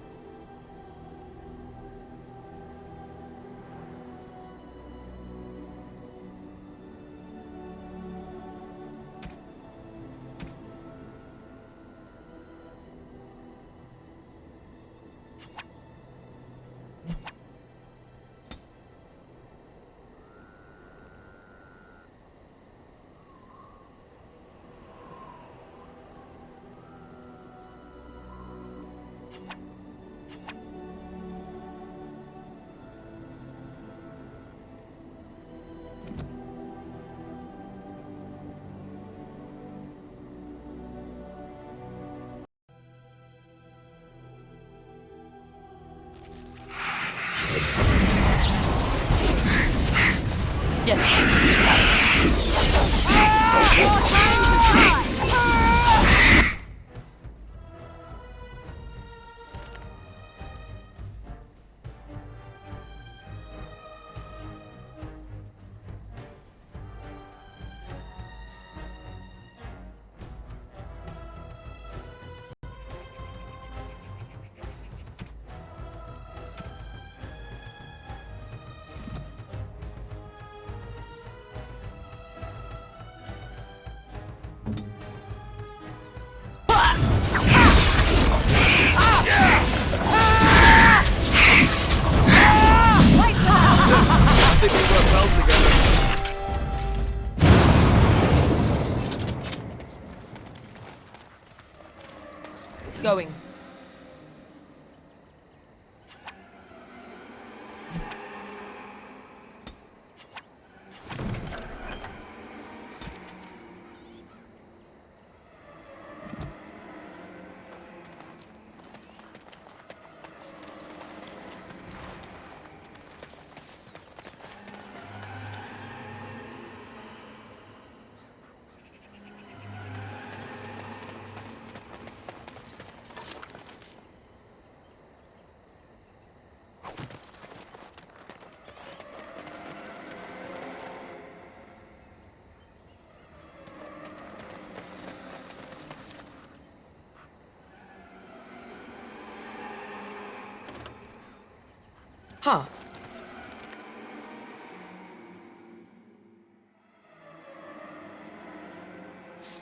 Huh.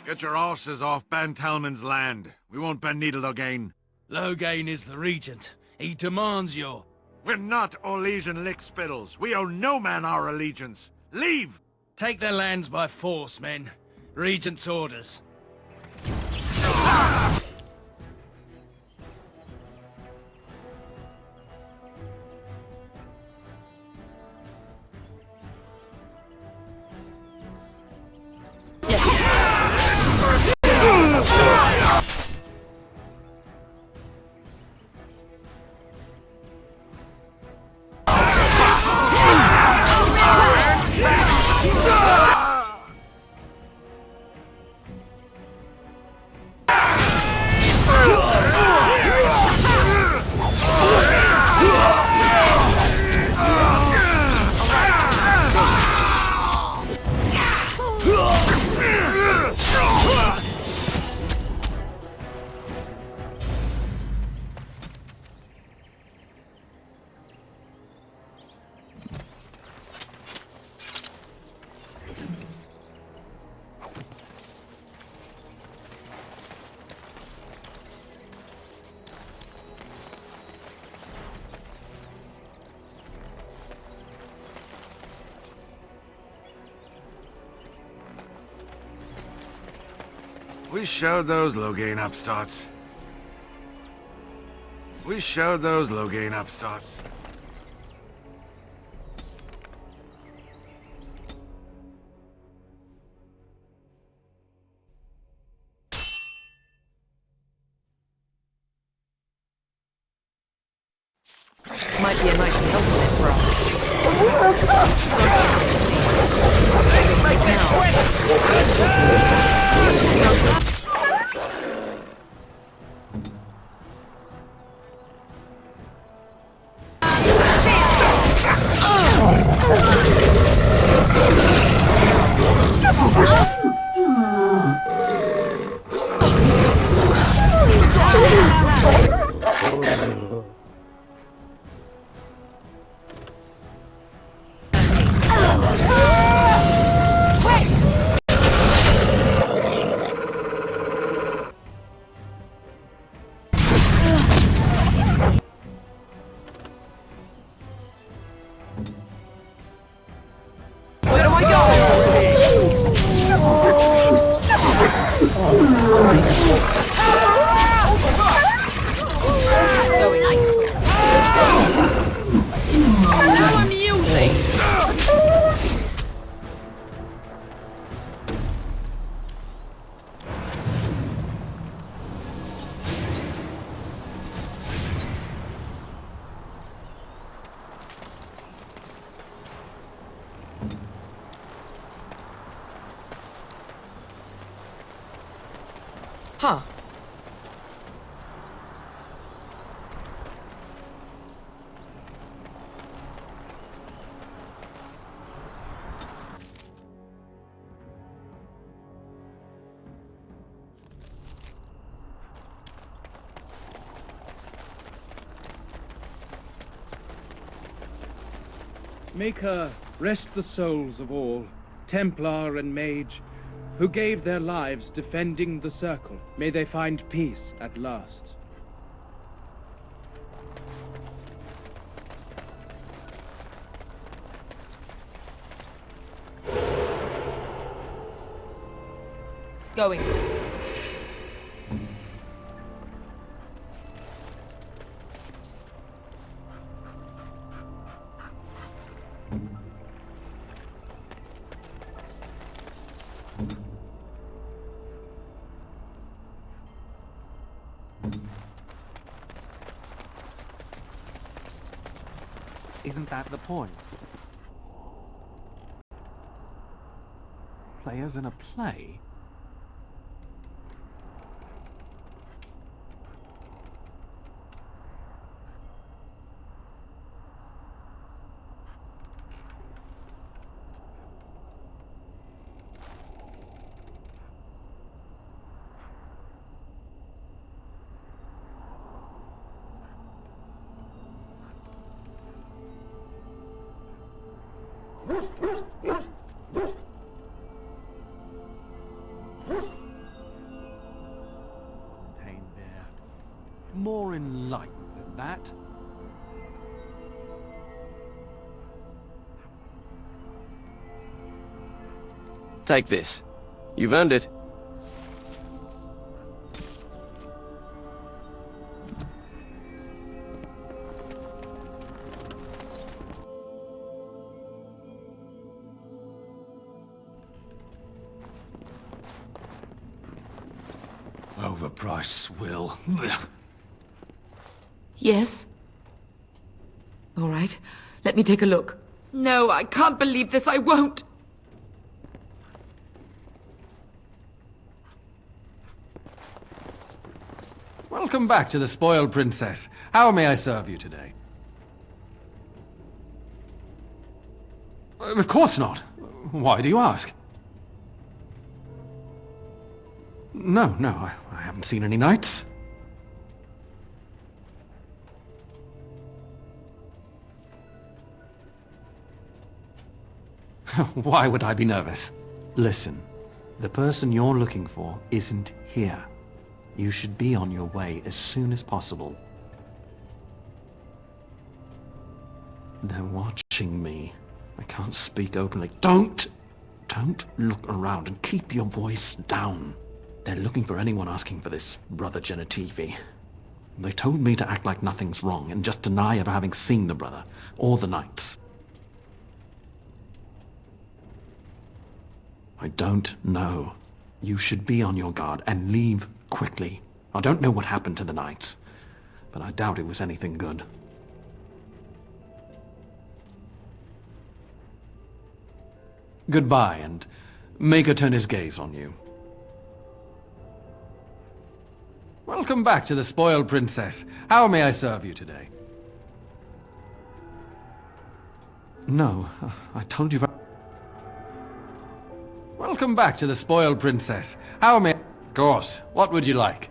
Get your arses off Ben Talman's land. We won't bend needle again. Loghain is the regent. He demands your... We're not Orlesian lickspittles. We owe no man our allegiance. Leave! Take their lands by force, men. Regent's orders. We showed those Loghain upstarts. We showed those Loghain upstarts. Might be a nice help for us. Huh. Make her rest the souls of all, Templar and Mage, who gave their lives defending the Circle. May they find peace at last. Going. Isn't that the point? Players in a play? Contained there. More enlightened than that. Take this. You've earned it. Overpriced swill. Yes? All right. Let me take a look. No, I can't believe this. I won't. Welcome back to the Spoiled Princess. How may I serve you today? Of course not. Why do you ask? No, I haven't seen any knights. Why would I be nervous? Listen, the person you're looking for isn't here. You should be on your way as soon as possible. They're watching me. I can't speak openly. Don't look around and keep your voice down. They're looking for anyone asking for this brother Genitivi. They told me to act like nothing's wrong and just deny ever having seen the brother or the knights. I don't know. You should be on your guard and leave quickly. I don't know what happened to the knights, but I doubt it was anything good. Goodbye, and Maker turn his gaze on you. Welcome back to the Spoiled Princess. How may I serve you today? No, I told you... Welcome back to the Spoiled Princess. How may... Of course. What would you like?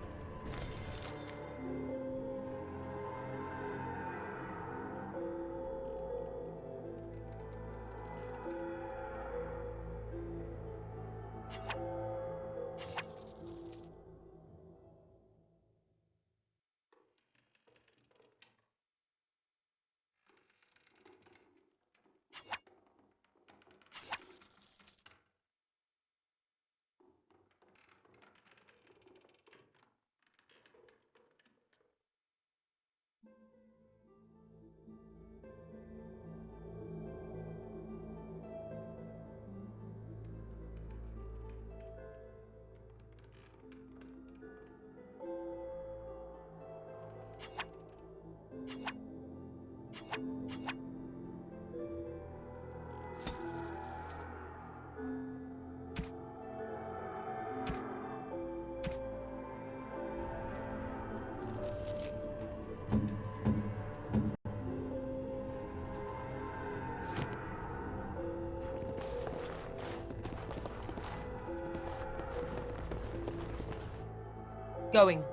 Going.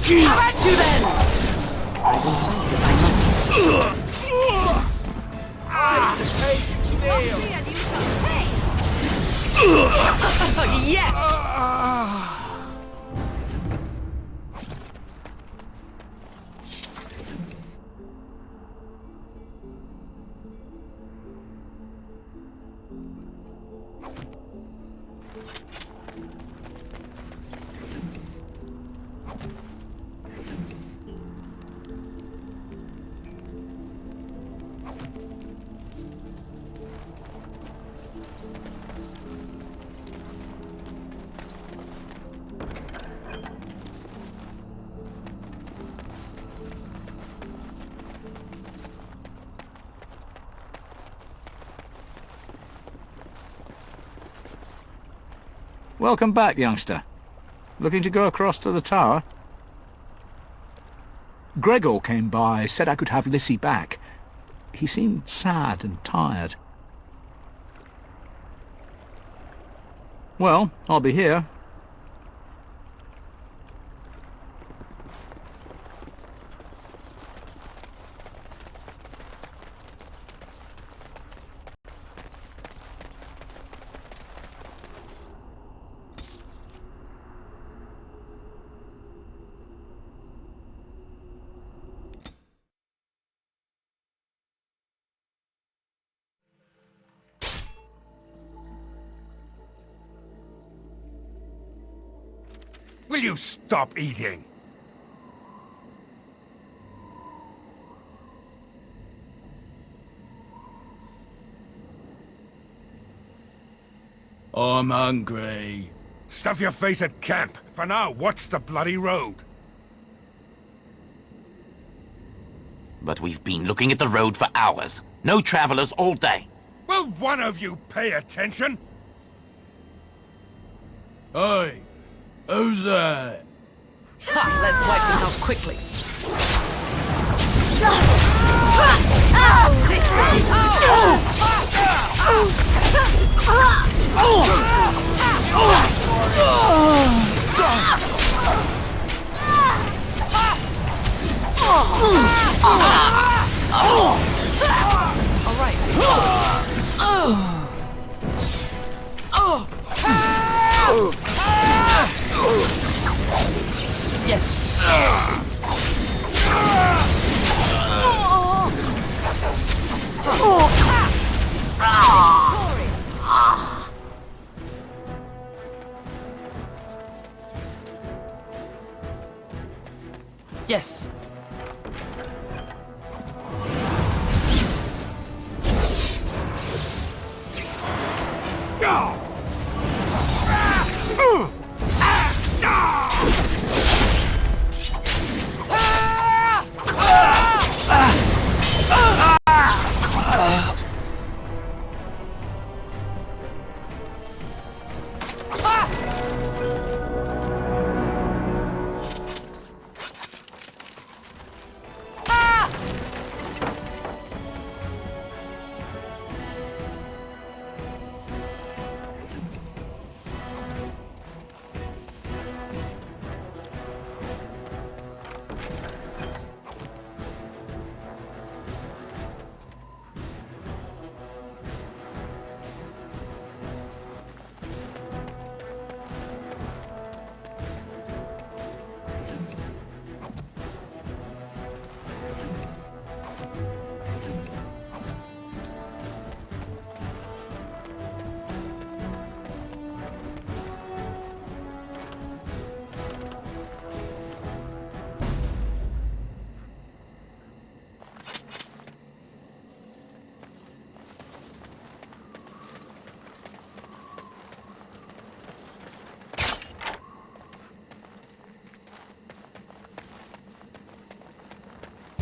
How about you then? Yes! Welcome back, youngster. Looking to go across to the tower? Gregor came by, said I could have Lissy back. He seemed sad and tired. Well, I'll be here. Will you stop eating? I'm hungry. Stuff your face at camp. For now, watch the bloody road. But we've been looking at the road for hours. No travelers all day. Will one of you pay attention? Hey, who's that? Ha! Let's wipe them out quickly. All right. Yes. Yes.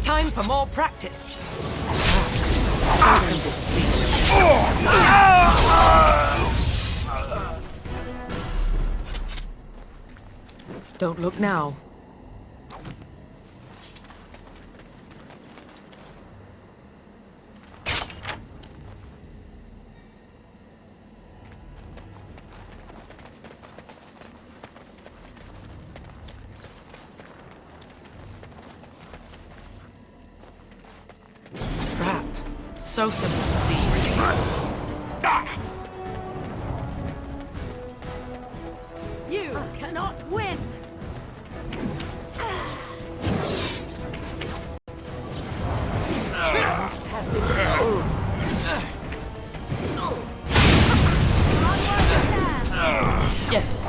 Time for more practice. Don't look now. So simple to see. You cannot win! Yes.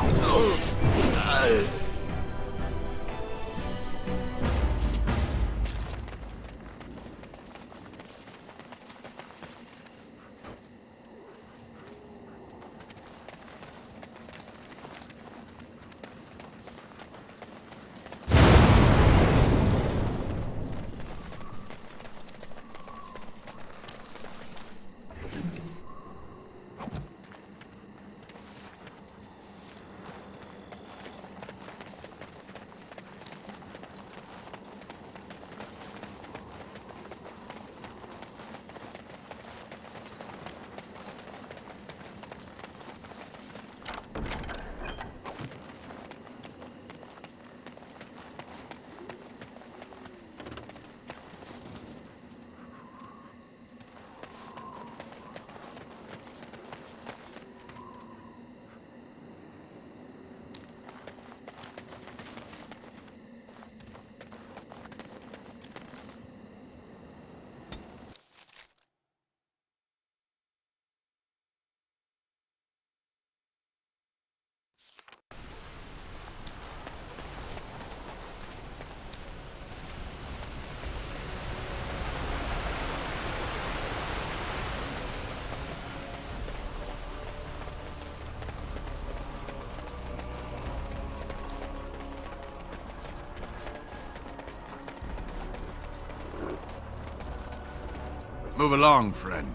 Move along, friend.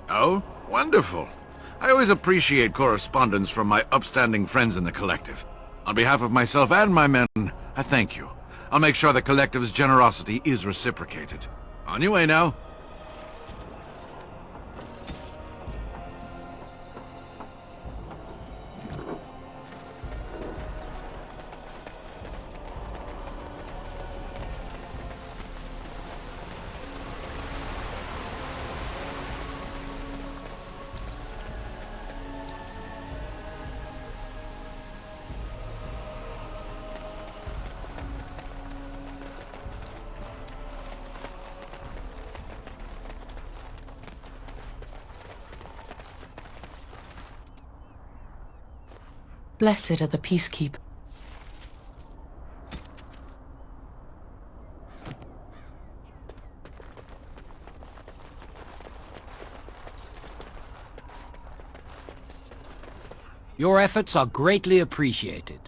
Oh, wonderful. I always appreciate correspondence from my upstanding friends in the Collective. On behalf of myself and my men, I thank you. I'll make sure the Collective's generosity is reciprocated. On your way now. Blessed are the peacekeepers. Your efforts are greatly appreciated.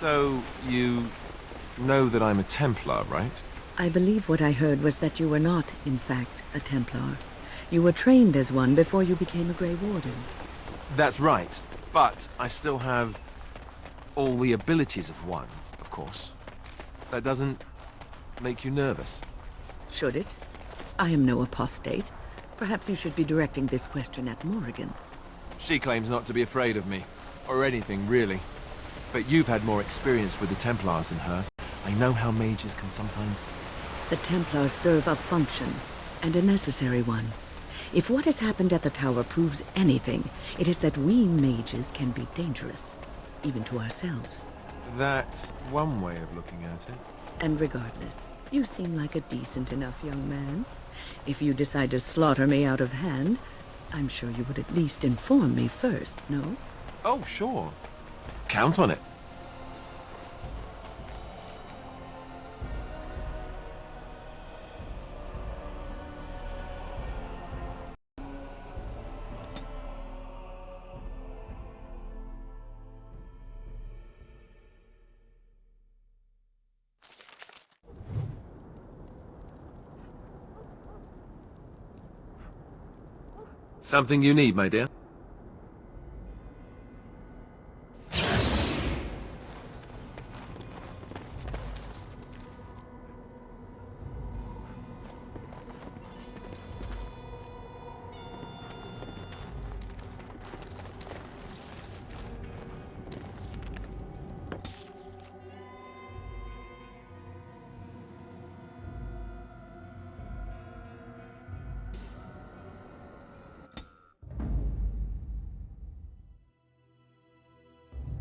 So, you know that I'm a Templar, right? I believe what I heard was that you were not, in fact, a Templar. You were trained as one before you became a Grey Warden. That's right, but I still have all the abilities of one, of course. That doesn't make you nervous. Should it? I am no apostate. Perhaps you should be directing this question at Morrigan. She claims not to be afraid of me, or anything, really. But you've had more experience with the Templars than her. I know how mages can sometimes... The Templars serve a function, and a necessary one. If what has happened at the tower proves anything, it is that we mages can be dangerous, even to ourselves. That's one way of looking at it. And regardless, you seem like a decent enough young man. If you decide to slaughter me out of hand, I'm sure you would at least inform me first, no? Oh, sure. Count on it. Something you need, my dear?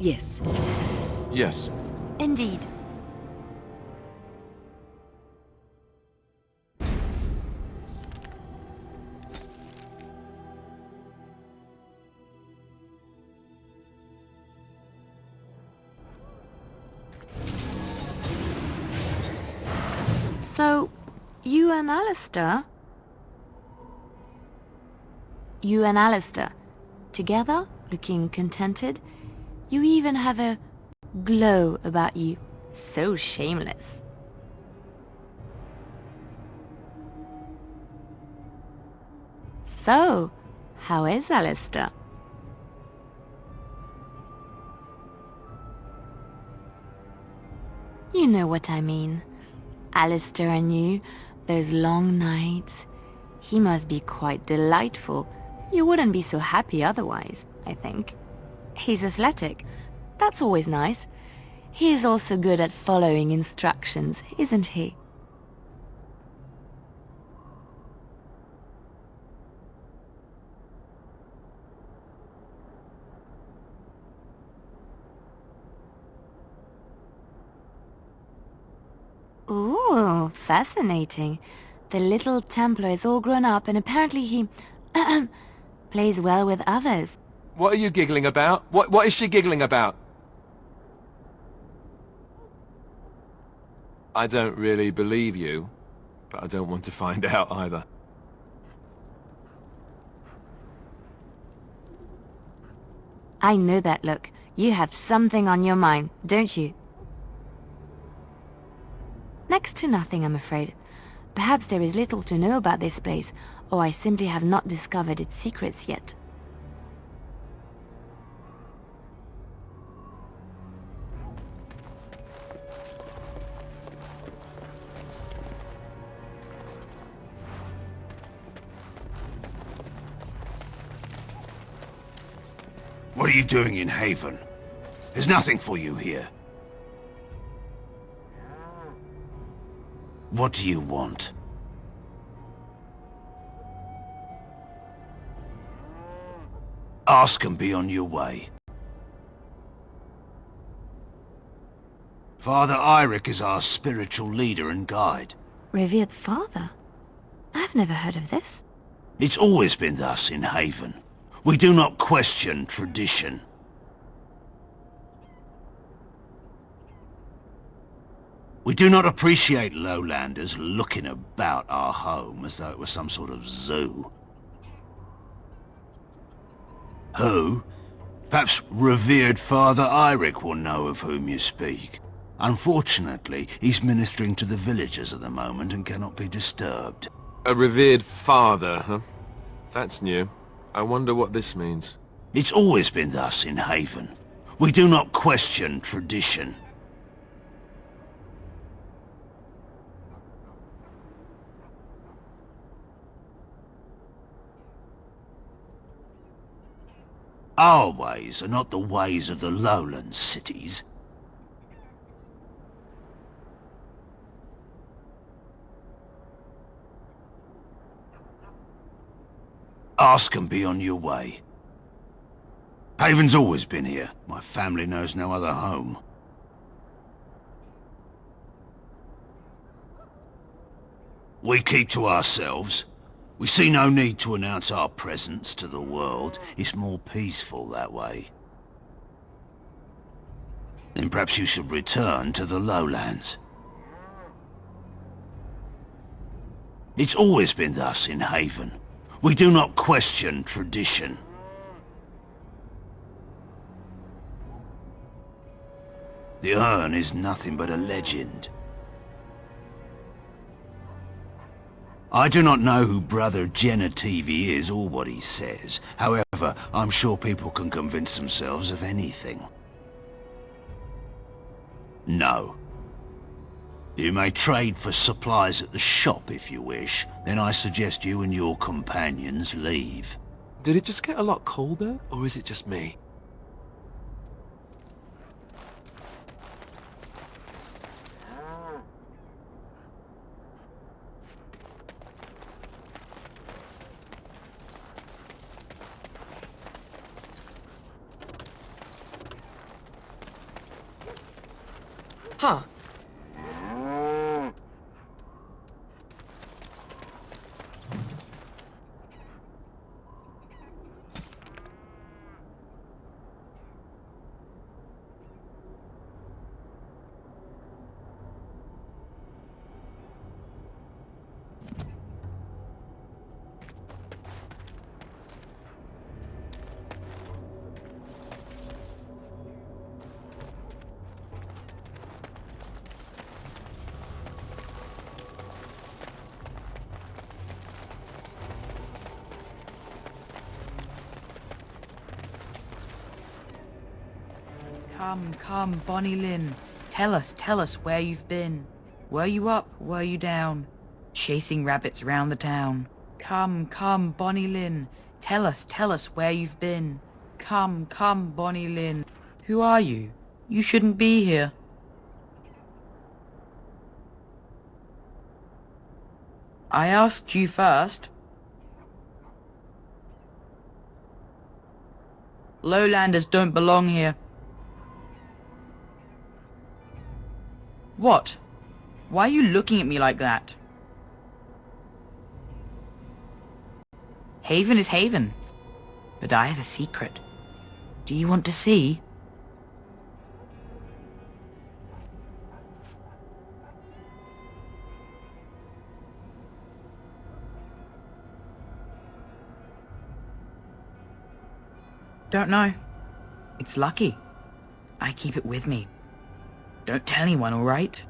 Yes. Yes. Indeed. So, you and Alistair? You and Alistair, together, looking contented? You even have a glow about you. So shameless. So, how is Alistair? You know what I mean. Alistair and you, those long nights. He must be quite delightful. You wouldn't be so happy otherwise, I think. He's athletic. That's always nice. He is also good at following instructions, isn't he? Ooh, fascinating. The little Templar is all grown up and apparently he... plays well with others. What are you giggling about? What is she giggling about? I don't really believe you, but I don't want to find out either. I know that look. You have something on your mind, don't you? Next to nothing, I'm afraid. Perhaps there is little to know about this place, or I simply have not discovered its secrets yet. What are you doing in Haven? There's nothing for you here. What do you want? Ask and be on your way. Father Eirik is our spiritual leader and guide. Revered father? I've never heard of this. It's always been thus in Haven. We do not question tradition. We do not appreciate lowlanders looking about our home as though it was some sort of zoo. Who? Perhaps revered Father Eirik will know of whom you speak. Unfortunately, he's ministering to the villagers at the moment and cannot be disturbed. A revered father, huh? That's new. I wonder what this means. It's always been thus in Haven. We do not question tradition. Our ways are not the ways of the lowland cities. Ask and be on your way. Haven's always been here. My family knows no other home. We keep to ourselves. We see no need to announce our presence to the world. It's more peaceful that way. Then perhaps you should return to the lowlands. It's always been thus in Haven. We do not question tradition. The urn is nothing but a legend. I do not know who Brother Genetivi is or what he says. However, I'm sure people can convince themselves of anything. No. You may trade for supplies at the shop if you wish. Then I suggest you and your companions leave. Did it just get a lot colder, or is it just me? Huh. Come, Bonnie Lynn. Tell us where you've been. Were you up, were you down? Chasing rabbits round the town. Come, Bonnie Lynn. Tell us where you've been. Come, Bonnie Lynn. Who are you? You shouldn't be here. I asked you first. Lowlanders don't belong here. What? Why are you looking at me like that? Haven is Haven. But I have a secret. Do you want to see? Don't know. It's lucky. I keep it with me. Don't tell anyone, all right?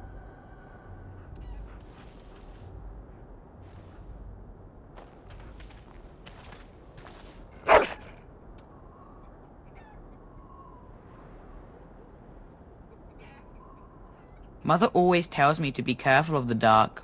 Mother always tells me to be careful of the dark.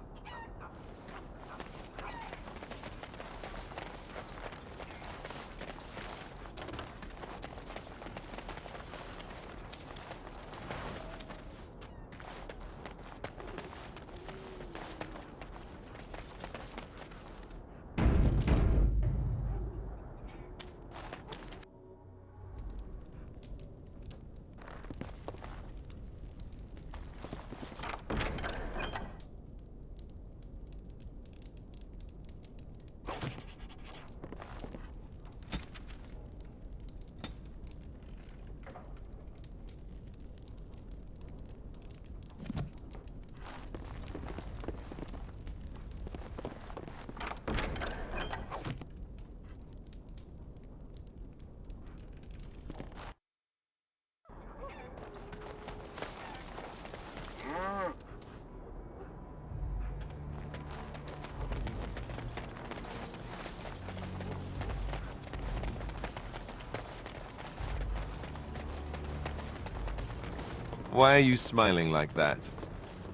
Why are you smiling like that?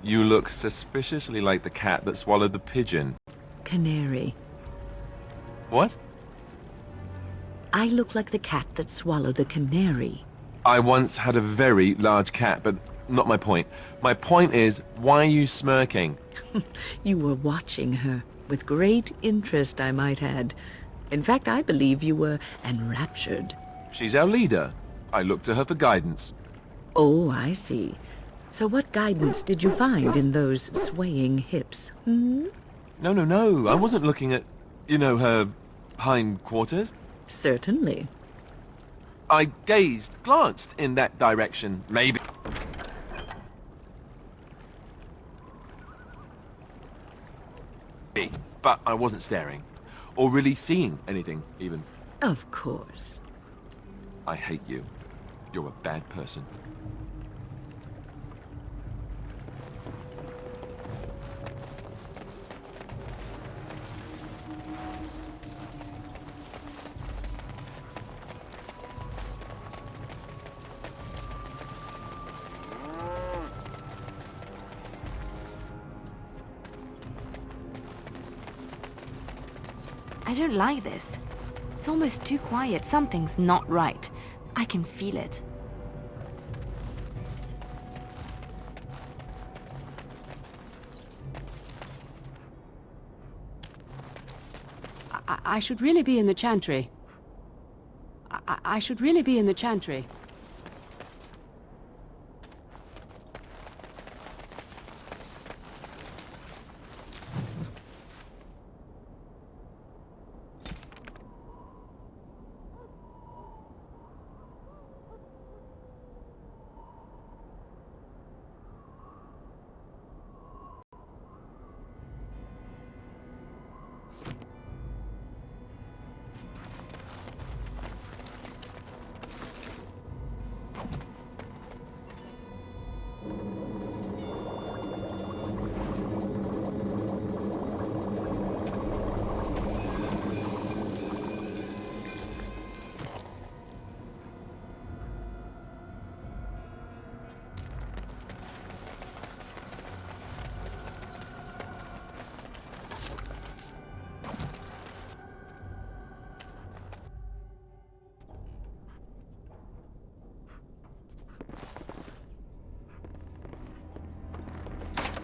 You look suspiciously like the cat that swallowed the pigeon. Canary. What? I look like the cat that swallowed the canary. I once had a very large cat, but not my point. My point is, why are you smirking? You were watching her, with great interest, I might add. In fact, I believe you were enraptured. She's our leader. I look to her for guidance. Oh, I see. So what guidance did you find in those swaying hips, hmm? No. I wasn't looking at, her hindquarters. Certainly. I glanced in that direction, maybe. But I wasn't staring. Or really seeing anything, even. Of course. I hate you. You're a bad person. I don't like this. It's almost too quiet. Something's not right. I can feel it. I should really be in the chantry. I should really be in the chantry.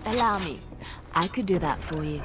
Allow me. I could do that for you.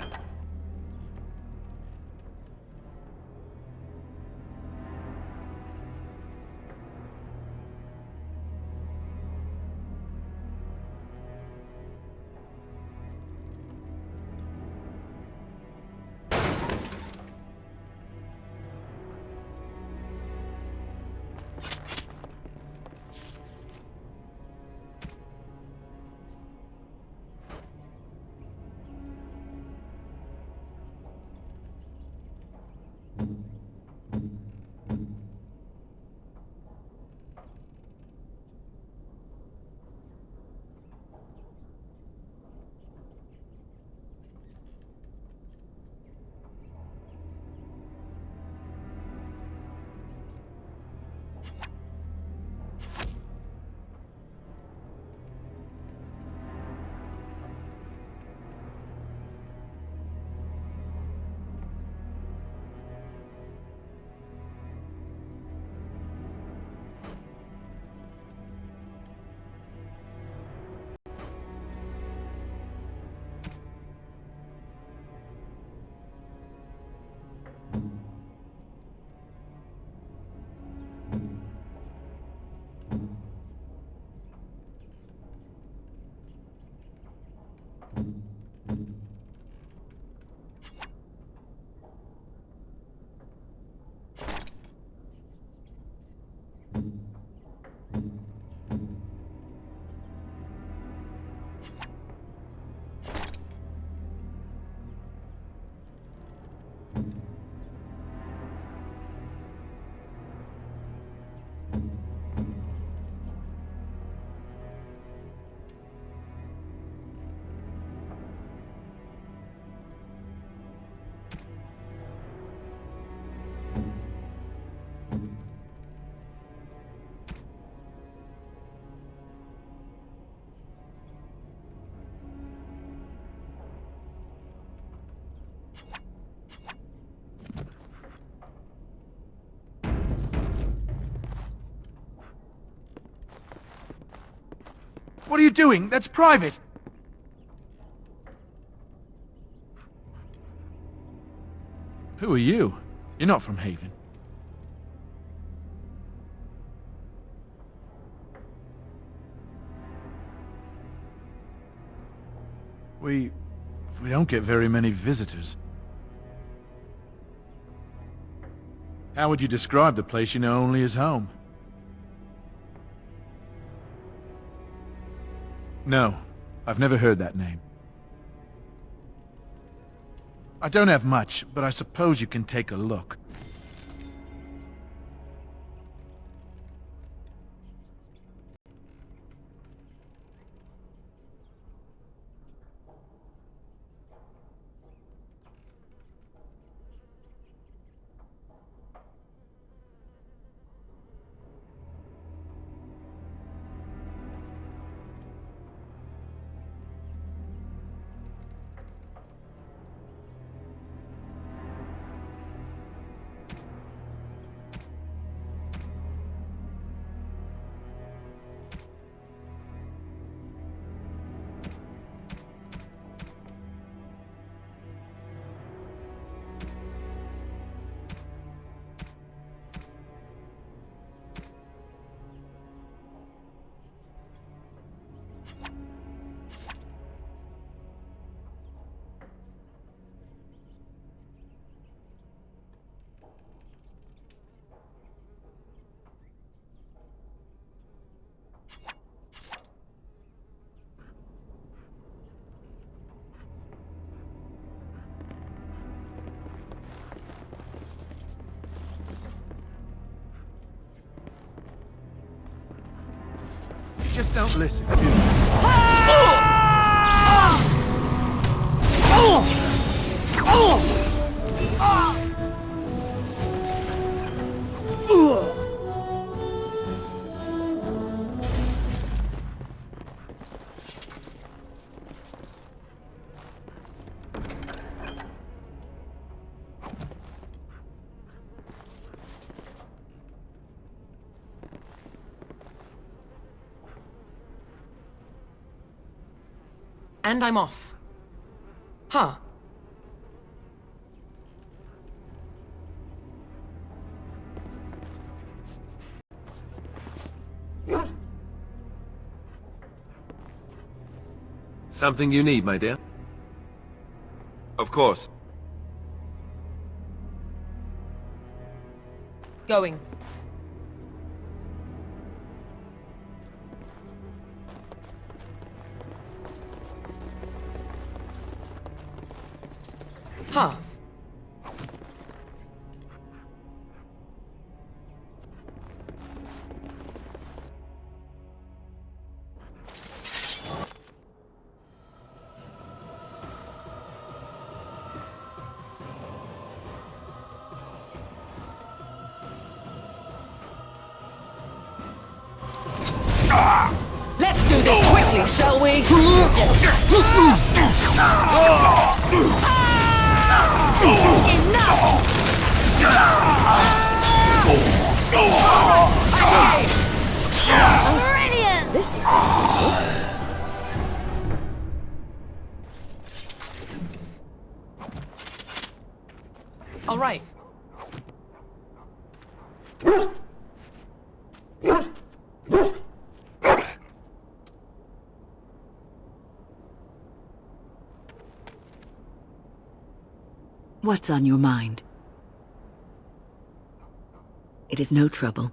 What are you doing? That's private! Who are you? You're not from Haven. We don't get very many visitors. How would you describe the place you know only as home? No, I've never heard that name. I don't have much, but I suppose you can take a look. Just don't listen, do you? And I'm off. Huh. Something you need, my dear? Of course. Going. Huh. Let's do this quickly, shall we? Brilliant! This is All right. What's on your mind? It is no trouble.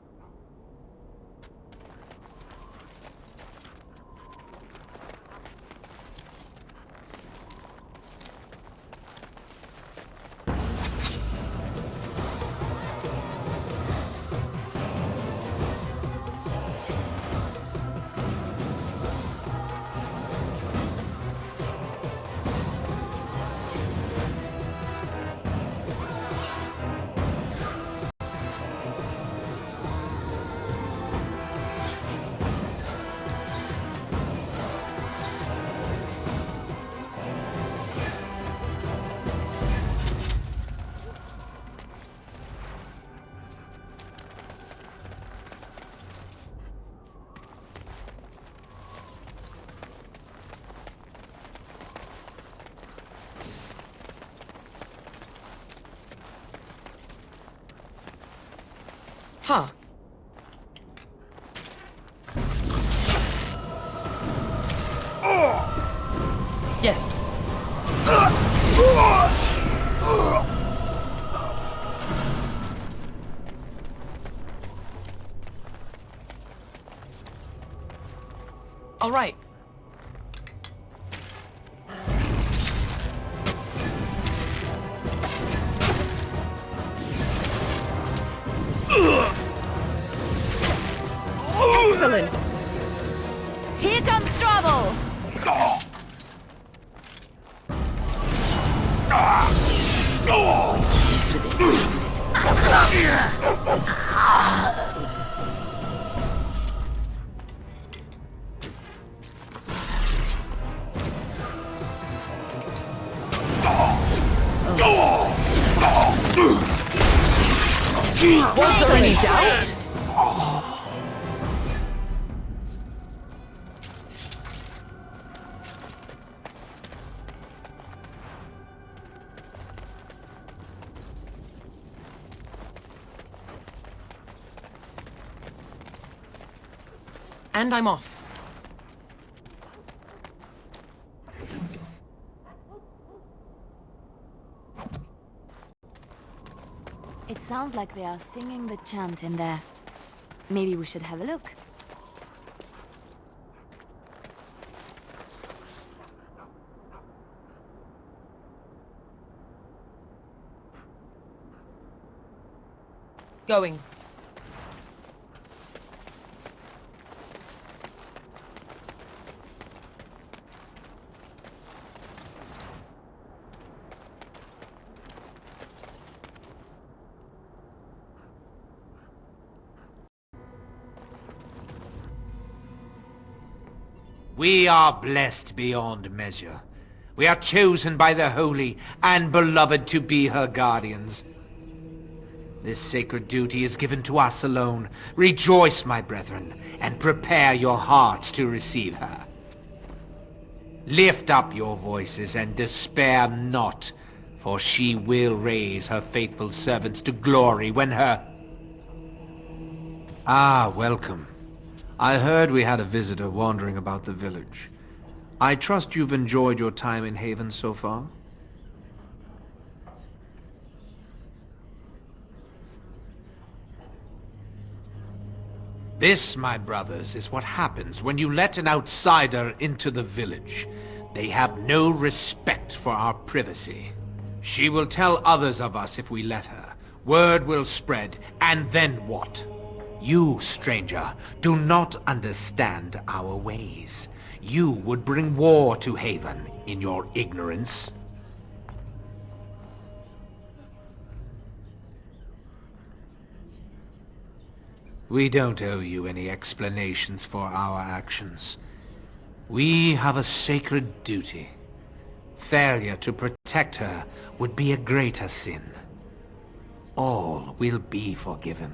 all right. Excellent. Here comes trouble! Was there any doubt? And I'm off. It sounds like they are singing the chant in there. Maybe we should have a look. Going. We are blessed beyond measure. We are chosen by the Holy and Beloved to be her guardians. This sacred duty is given to us alone. Rejoice, my brethren, and prepare your hearts to receive her. Lift up your voices and despair not, for she will raise her faithful servants to glory when her... Ah, welcome. I heard we had a visitor wandering about the village. I trust you've enjoyed your time in Haven so far? This, my brothers, is what happens when you let an outsider into the village. They have no respect for our privacy. She will tell others of us if we let her. Word will spread, and then what? You, stranger, do not understand our ways. You would bring war to Haven in your ignorance. We don't owe you any explanations for our actions. We have a sacred duty. Failure to protect her would be a greater sin. All will be forgiven.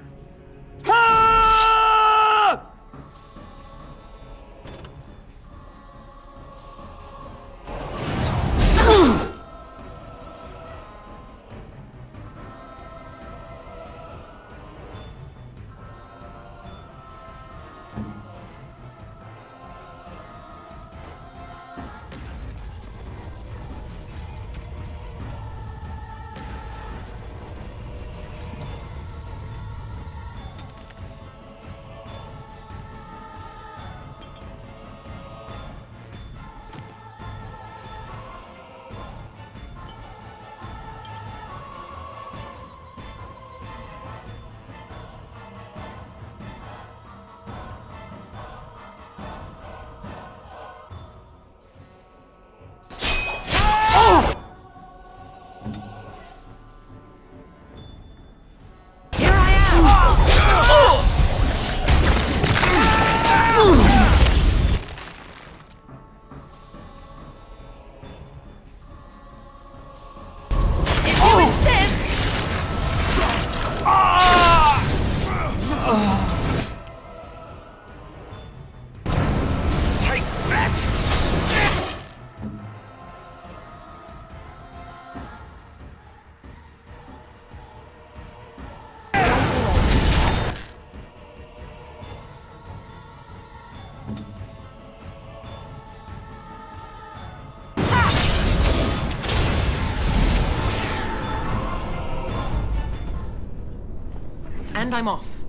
And I'm off.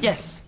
Yes.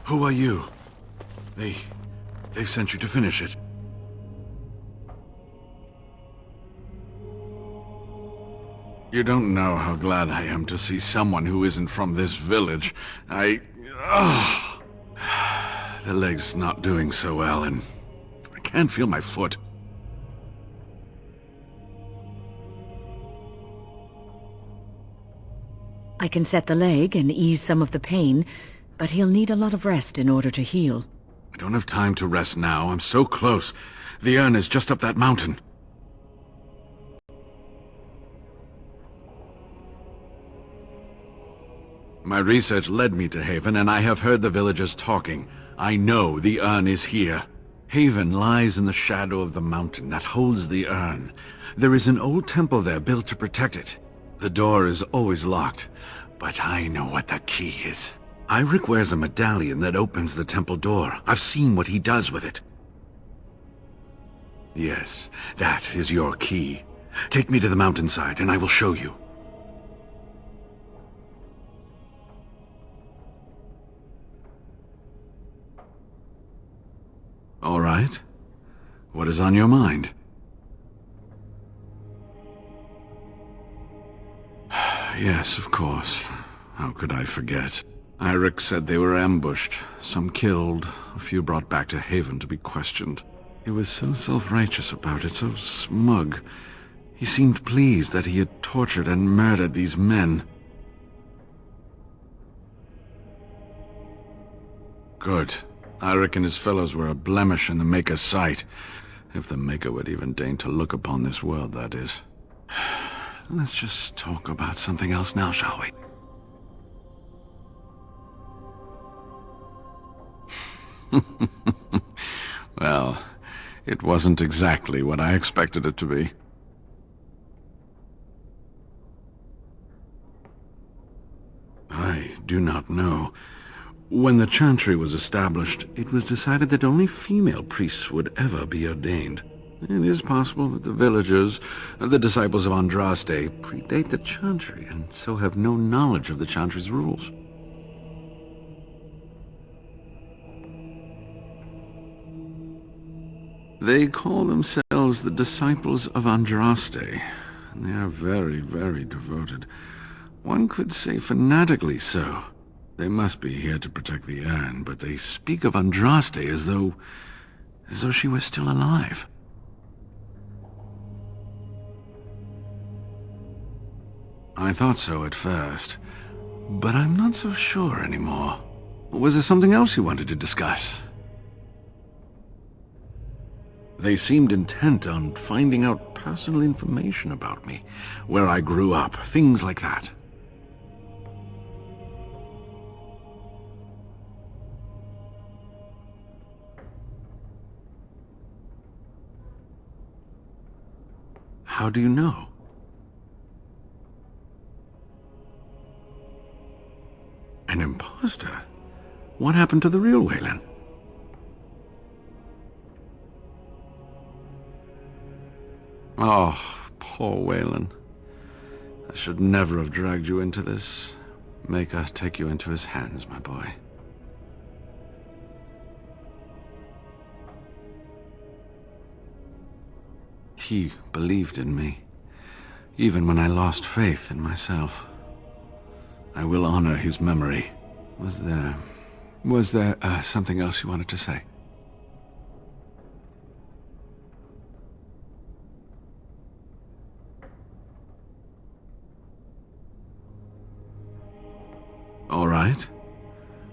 Who are you? They sent you to finish it. You don't know how glad I am to see someone who isn't from this village. The leg's not doing so well, and I can't feel my foot. I can set the leg and ease some of the pain, but he'll need a lot of rest in order to heal. I don't have time to rest now. I'm so close. The urn is just up that mountain. My research led me to Haven, and I have heard the villagers talking. I know the urn is here. Haven lies in the shadow of the mountain that holds the urn. There is an old temple there built to protect it. The door is always locked, but I know what the key is. Eirik wears a medallion that opens the temple door. I've seen what he does with it. Yes, that is your key. Take me to the mountainside, and I will show you. All right. What is on your mind? Yes, of course. How could I forget? Eirik said they were ambushed, some killed, a few brought back to Haven to be questioned. He was so self-righteous about it, so smug. He seemed pleased that he had tortured and murdered these men. Good. Eirik and his fellows were a blemish in the Maker's sight. If the Maker would even deign to look upon this world, that is. Let's just talk about something else now, shall we? Well, it wasn't exactly what I expected it to be. do not know. When the chantry was established, it was decided that only female priests would ever be ordained. It is possible that the villagers, the disciples of Andraste, predate the chantry and so have no knowledge of the chantry's rules. They call themselves the disciples of Andraste, and they are very, very devoted. One could say fanatically so. They must be here to protect the urn, but they speak of Andraste as though she were still alive. I thought so at first, but I'm not so sure anymore. Was there something else you wanted to discuss? They seemed intent on finding out personal information about me, where I grew up, things like that. How do you know? An imposter? What happened to the real Waylon? Oh, poor Waylon. I should never have dragged you into this. Maker, take you into his hands, my boy. He believed in me, even when I lost faith in myself. I will honor his memory. Was there something else you wanted to say? All right.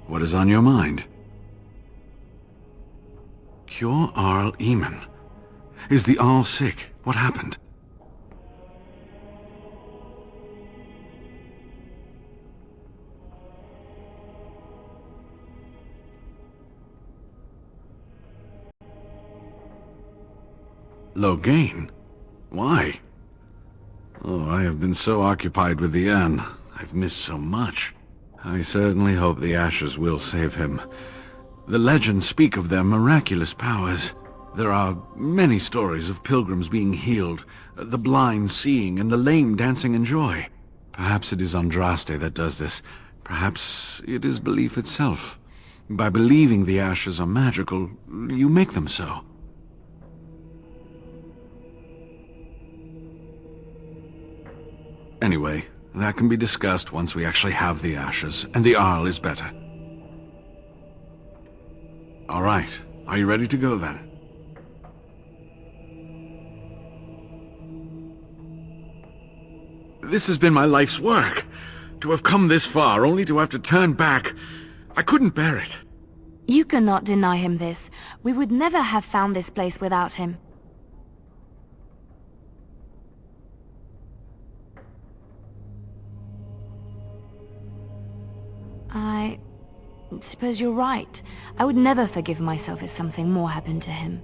What is on your mind? Cure Arl Eamon. Is the Arl sick? What happened? Loghain? Why? Oh, I have been so occupied with the urn. I've missed so much. I certainly hope the ashes will save him. The legends speak of their miraculous powers. There are many stories of pilgrims being healed, the blind seeing, and the lame dancing in joy. Perhaps it is Andraste that does this. Perhaps it is belief itself. By believing the ashes are magical, you make them so. Anyway, that can be discussed once we actually have the ashes, and the Arl is better. All right, are you ready to go then? This has been my life's work. To have come this far, only to have to turn back. I couldn't bear it. You cannot deny him this. We would never have found this place without him. I suppose you're right. I would never forgive myself if something more happened to him.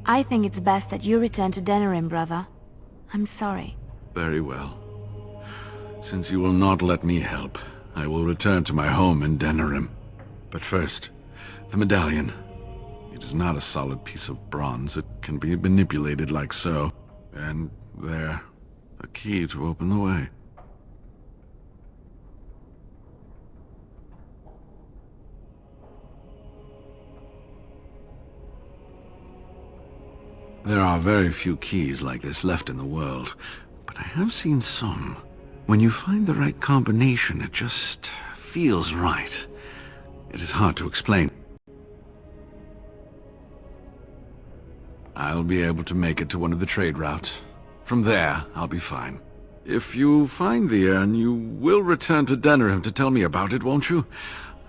I think it's best that you return to Denerim, brother. I'm sorry. Very well. Since you will not let me help, I will return to my home in Denerim. But first, the medallion. It is not a solid piece of bronze. It can be manipulated like so. And there, a key to open the way. There are very few keys like this left in the world, but I have seen some. When you find the right combination, it just feels right. It is hard to explain. I'll be able to make it to one of the trade routes. From there, I'll be fine. If you find the urn, you will return to Denerim to tell me about it, won't you?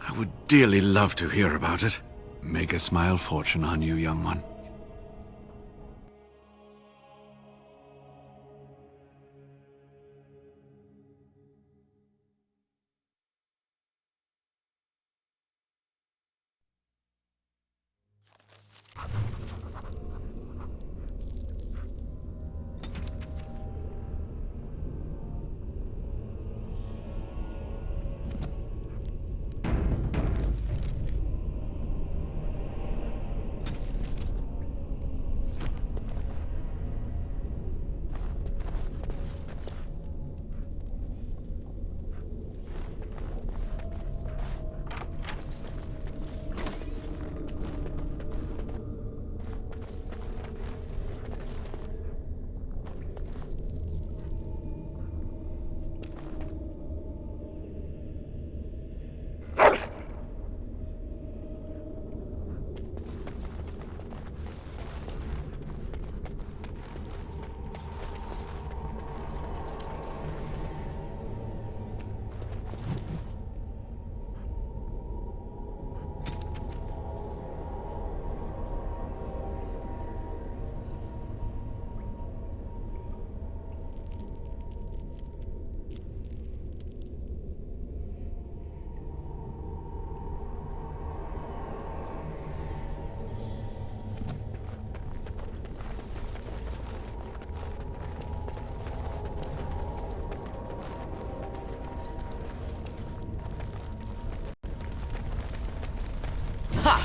I would dearly love to hear about it. Make a smile fortune on you, young one.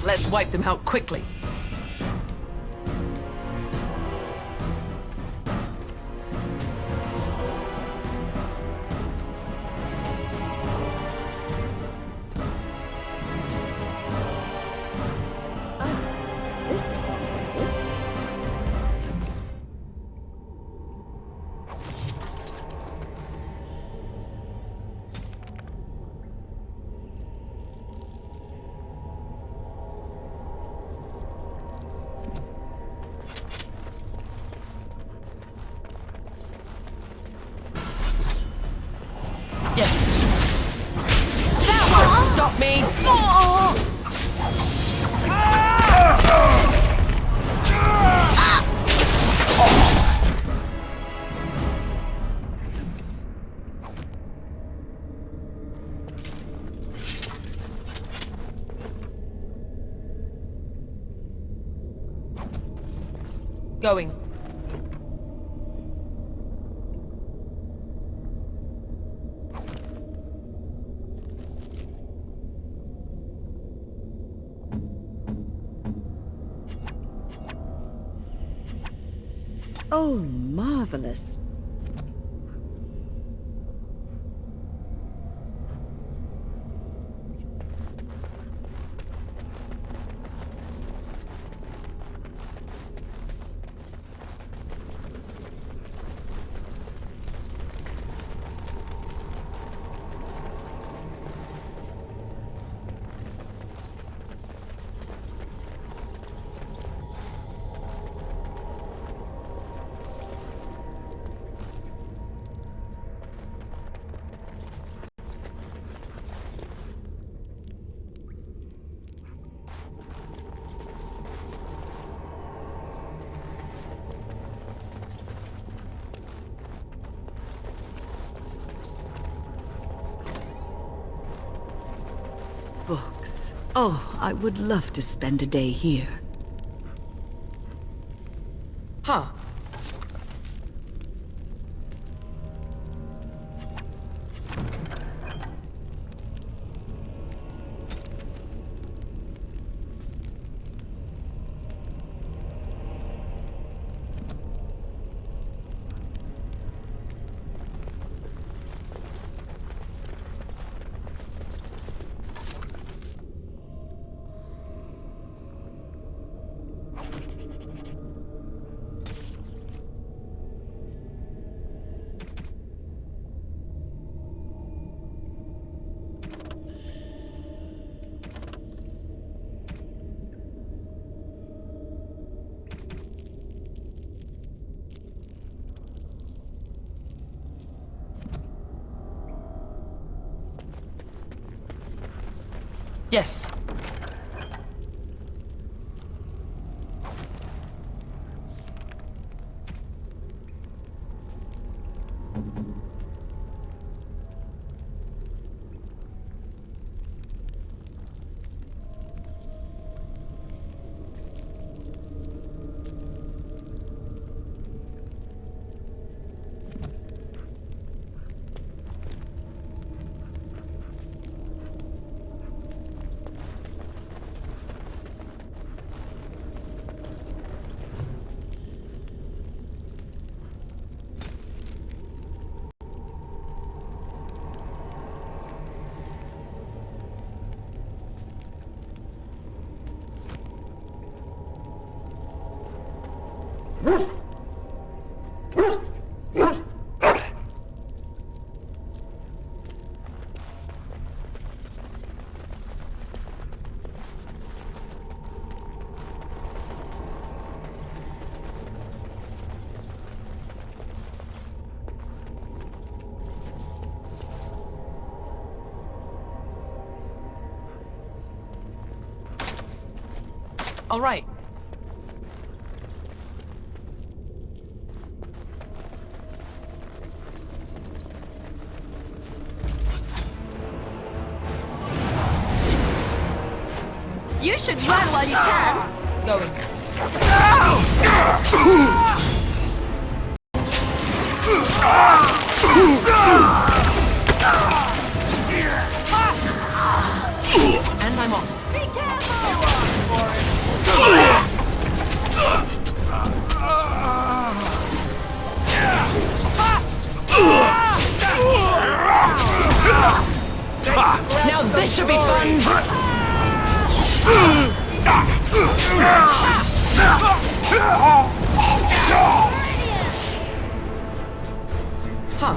Let's wipe them out quickly. Stop me! Going. Oh, marvelous. Books. Oh, I would love to spend a day here. Huh. Yes. All right. You should run while you can. Going. And I'm off. Be careful! This should be fun! Huh.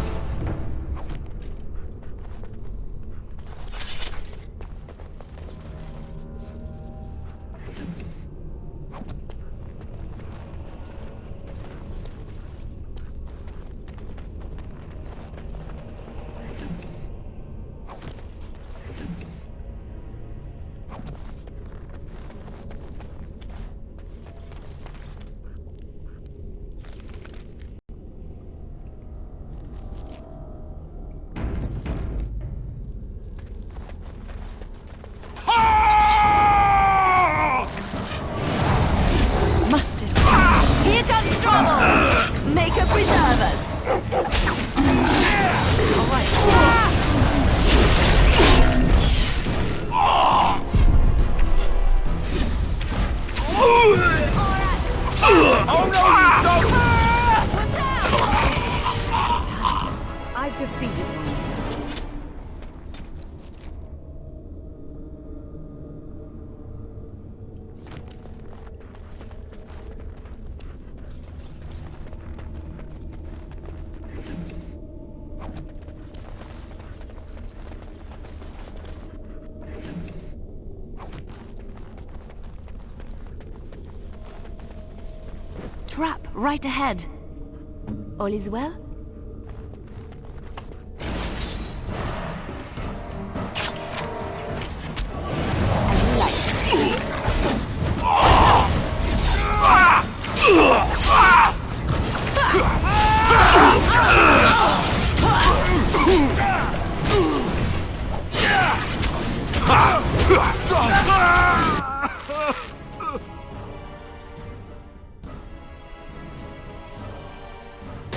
I've defeated one. Trap right ahead. All is well?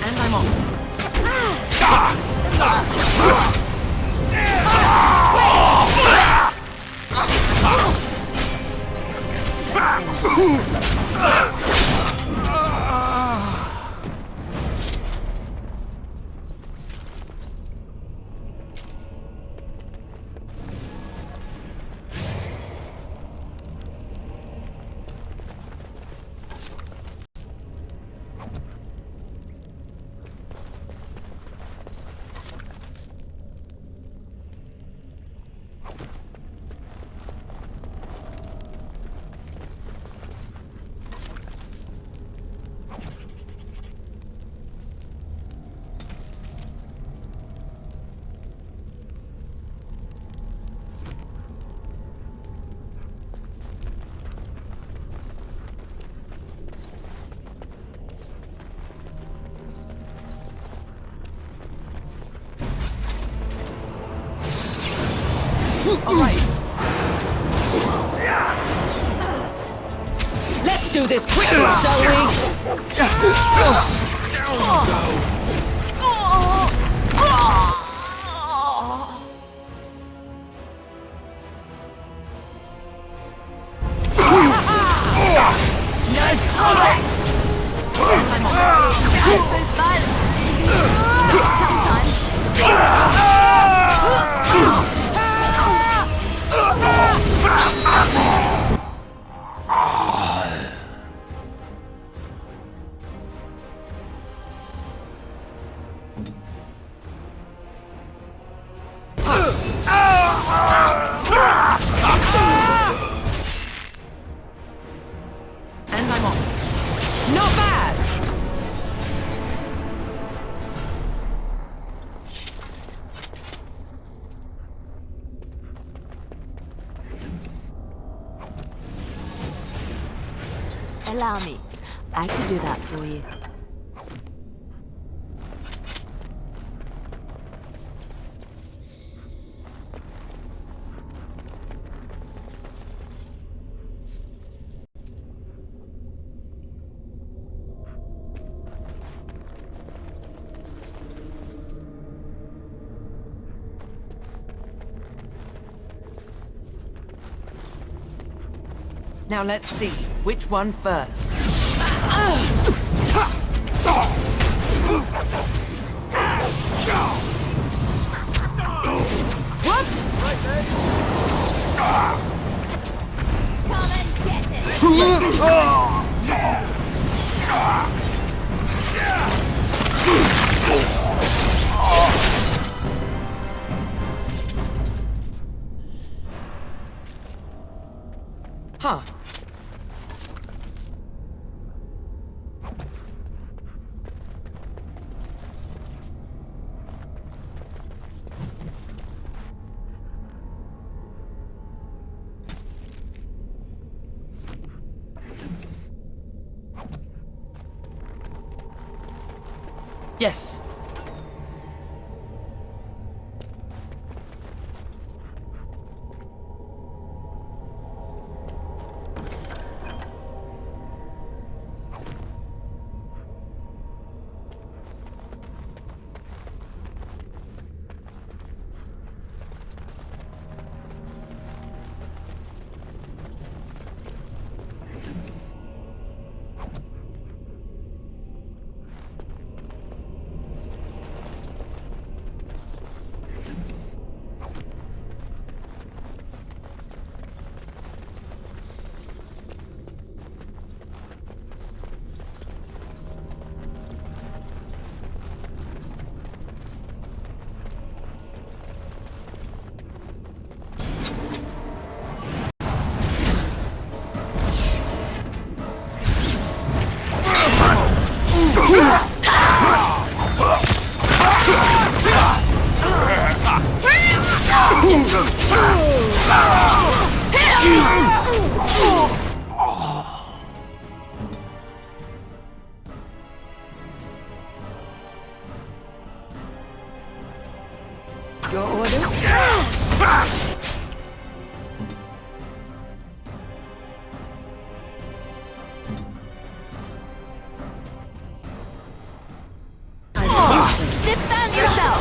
And I'm off. All right. Let's do this quickly, shall we? Down go. Nice contact. I'm on. This and I'm off. Not bad! Allow me. I can do that for you. Now let's see, which one first? Whoops! Huh. Yes. Your order? Defend yourself!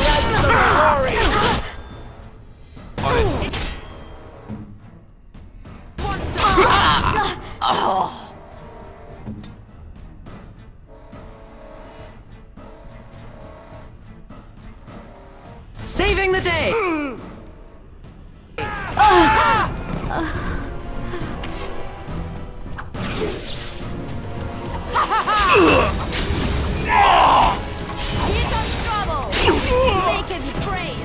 Saving the day! Here comes trouble! They can be praised!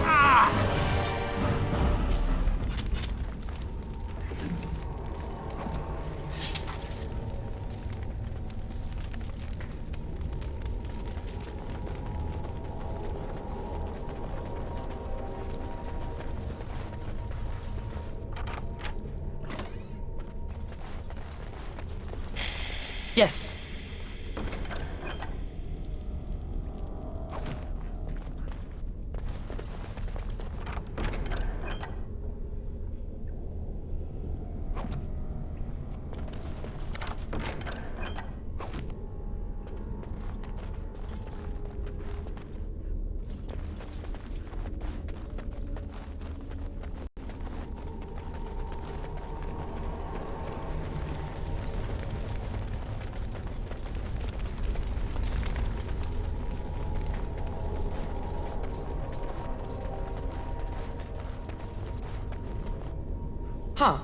Yes. Huh.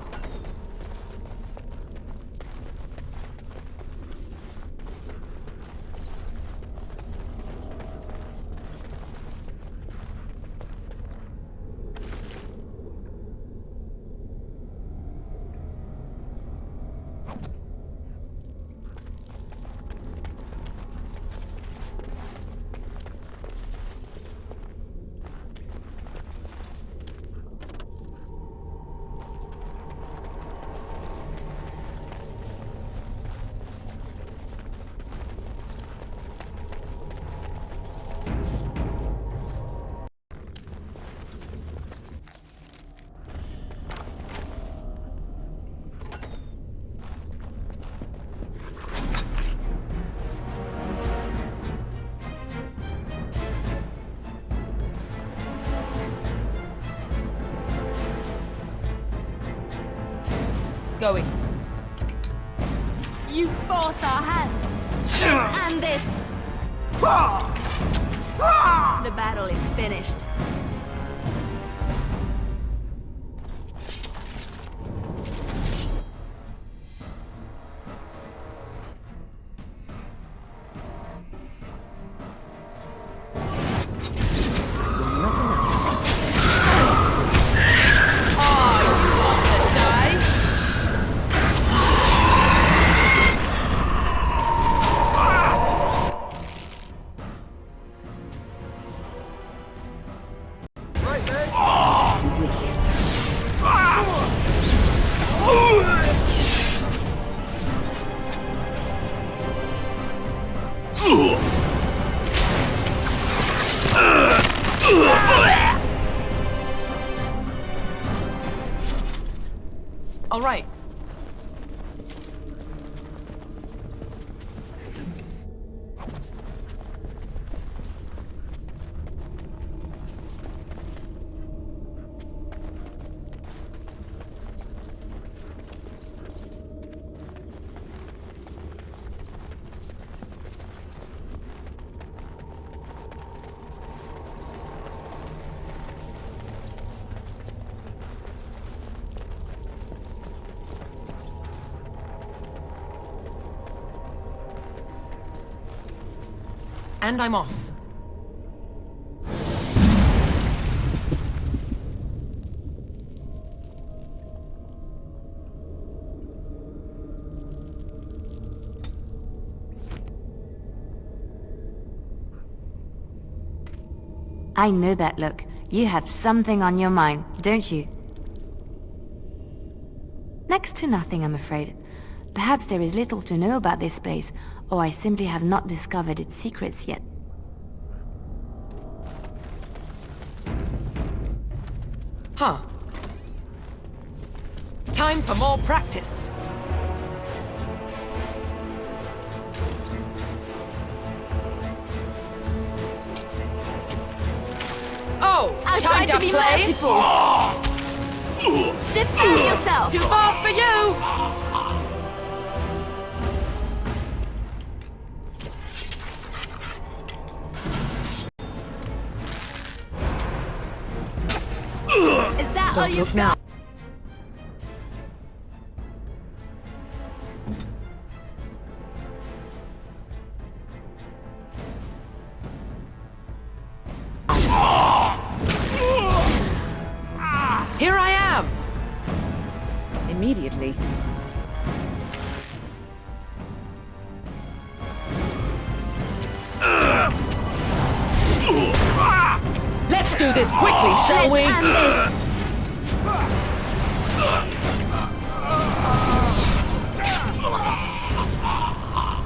Going. You forced our hand! And this! The battle is finished. All right. And I'm off. I know that look. You have something on your mind, don't you? Next to nothing, I'm afraid. Perhaps there is little to know about this place, or I simply have not discovered its secrets yet. Huh. Time for more practice. Oh, I time tried to be play? merciful. Defend yourself. Too fast for you. Is that all you've got? Here I am. Immediately. Let's do this quickly, shall we?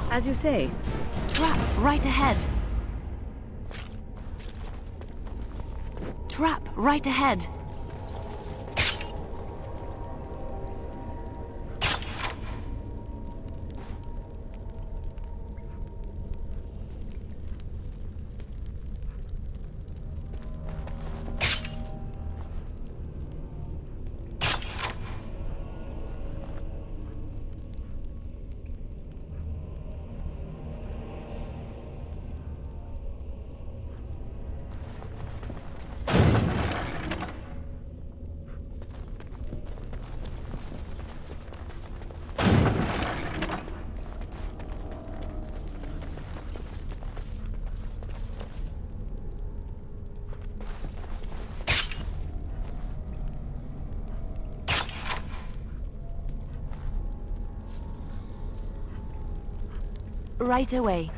As you say. Trap right ahead. Trap right ahead. Right away.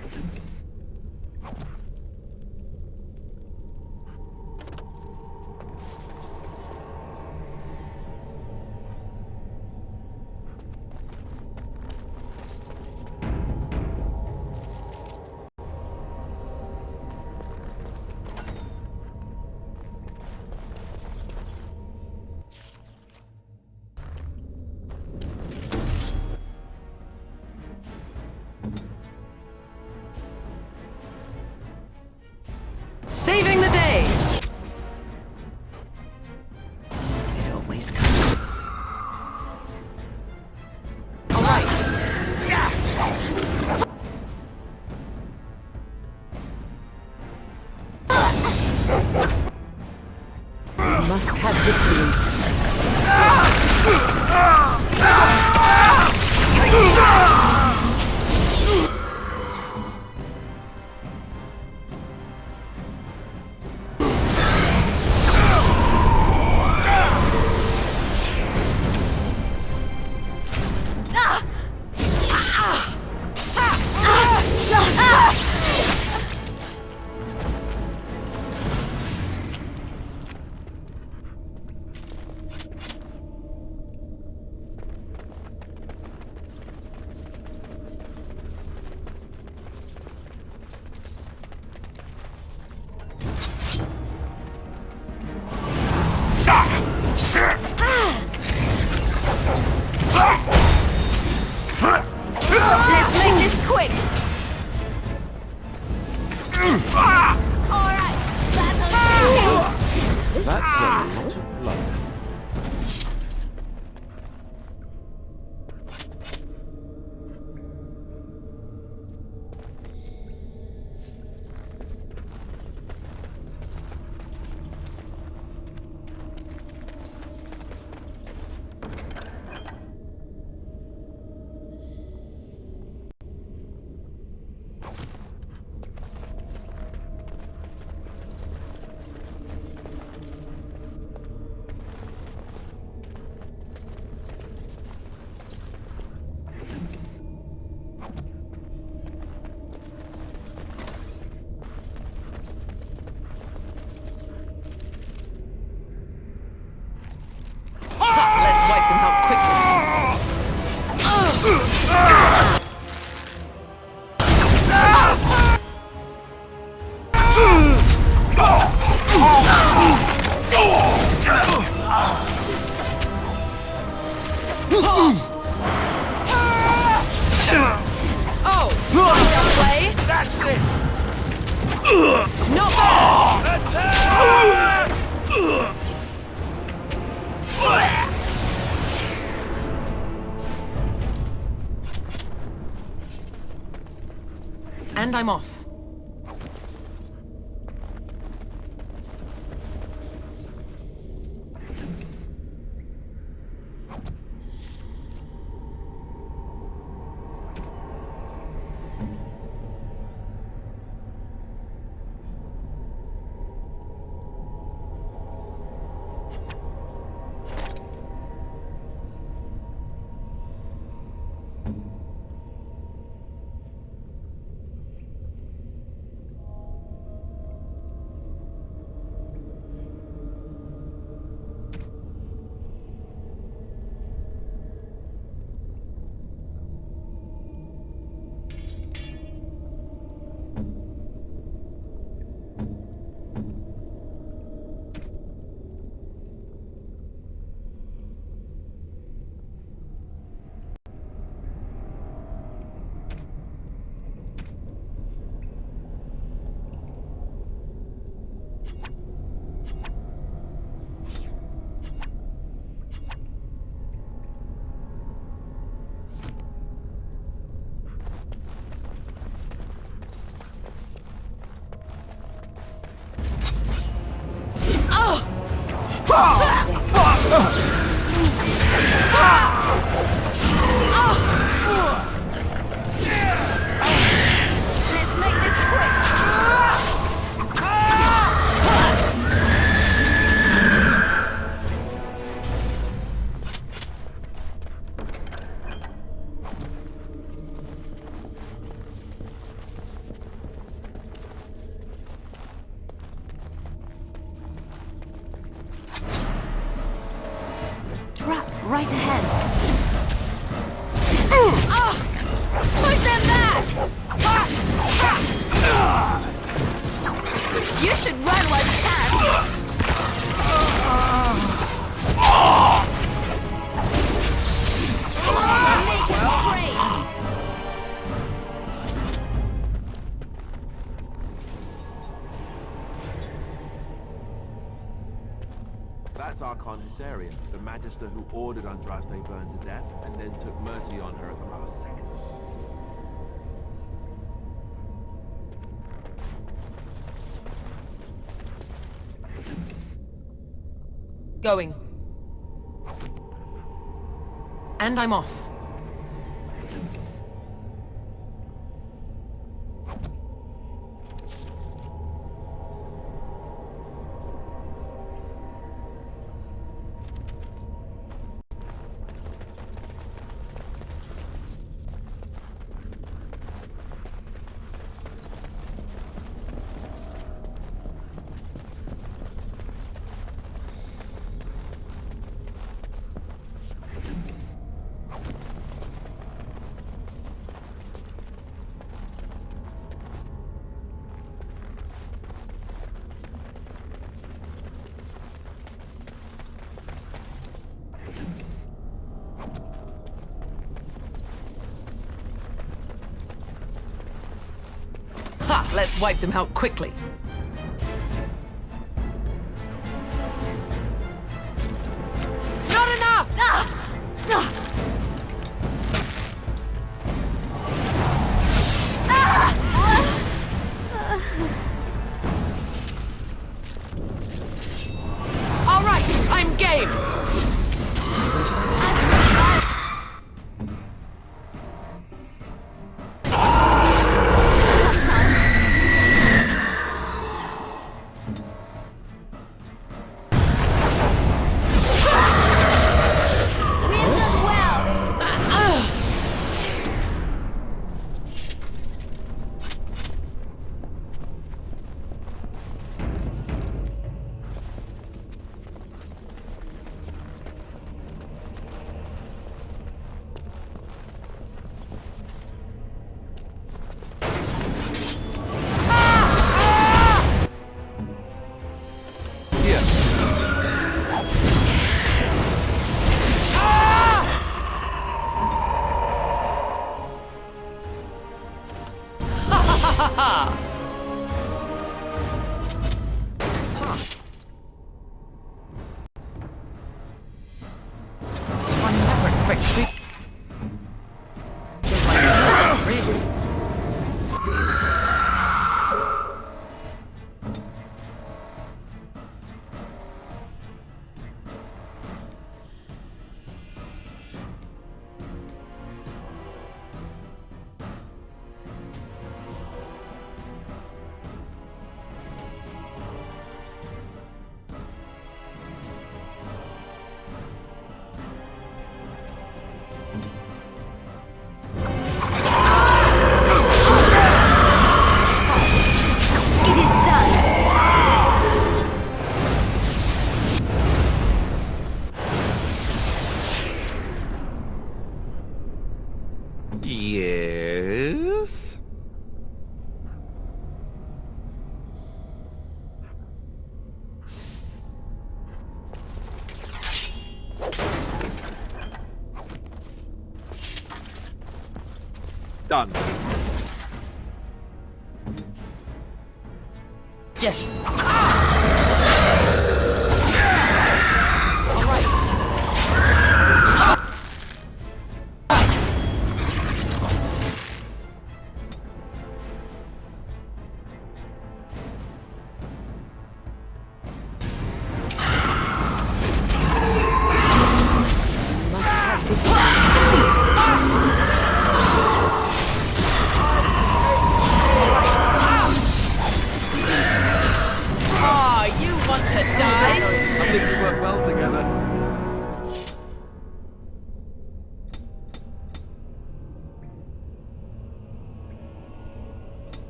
Saving the day! It always comes. All right. You must have victory. That's a lot of blood. Let's wipe them out quickly. Oh, play? That's it! Not bad! And I'm off. Right ahead. Push them back! You should run while you can. That's Archon Hysarian, the Magister who ordered Andraste burned to death, and then took mercy on her at the last second. Going. And I'm off. Ha! Let's wipe them out quickly. Yes? Done. Yes.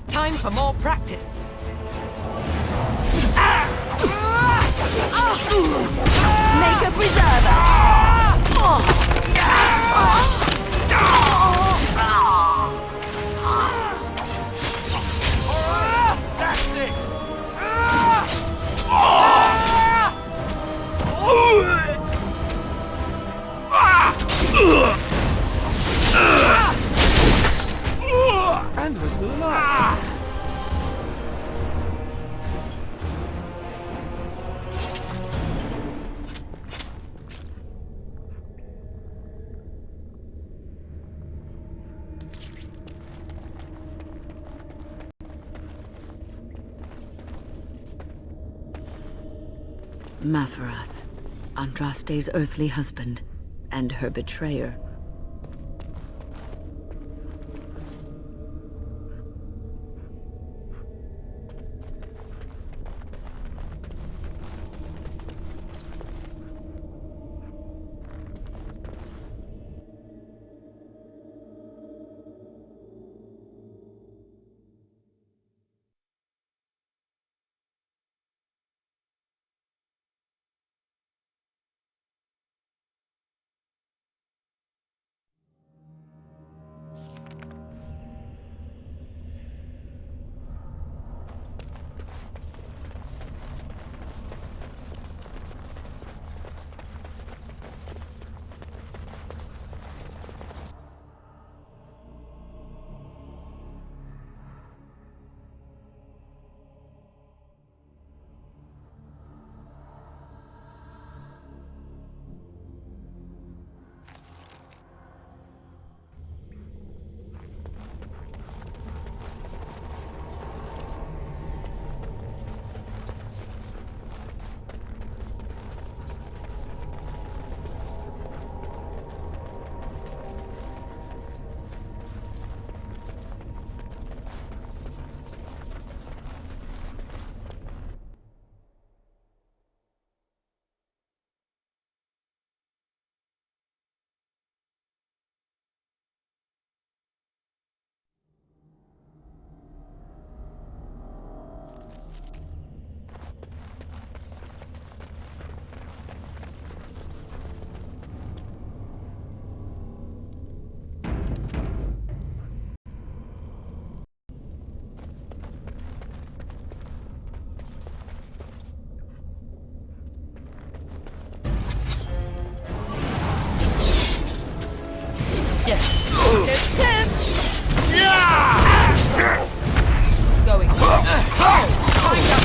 Time for more practice. Make a preserver! That's it! And we're still alive. Mafarath, Andraste's earthly husband, and her betrayer.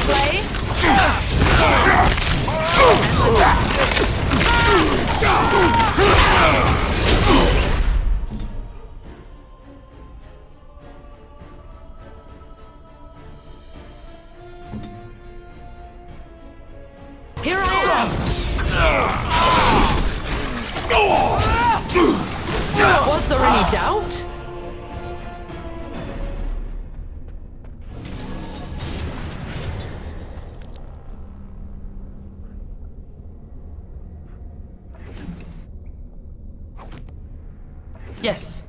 play? Here I am! Was there any doubt? Yes.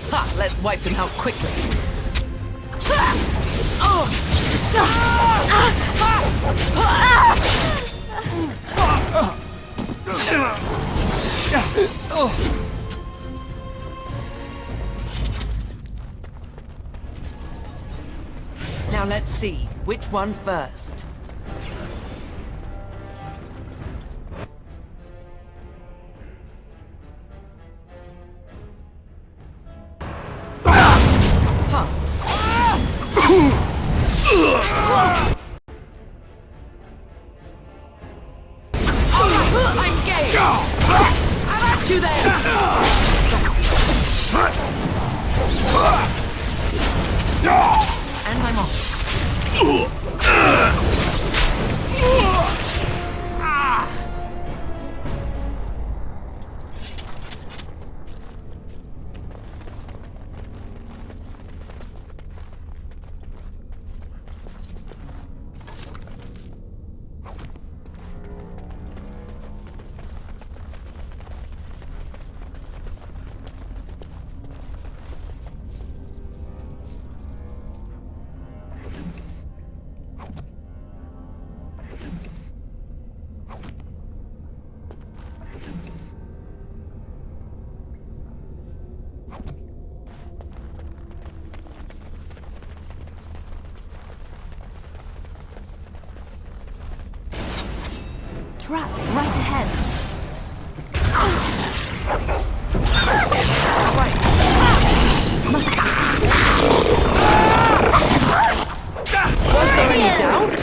Ha! Let's wipe them out quickly. Now let's see, which one first? I'm game! I'm at you there! And I'm off. Trap right ahead. Was there any doubt?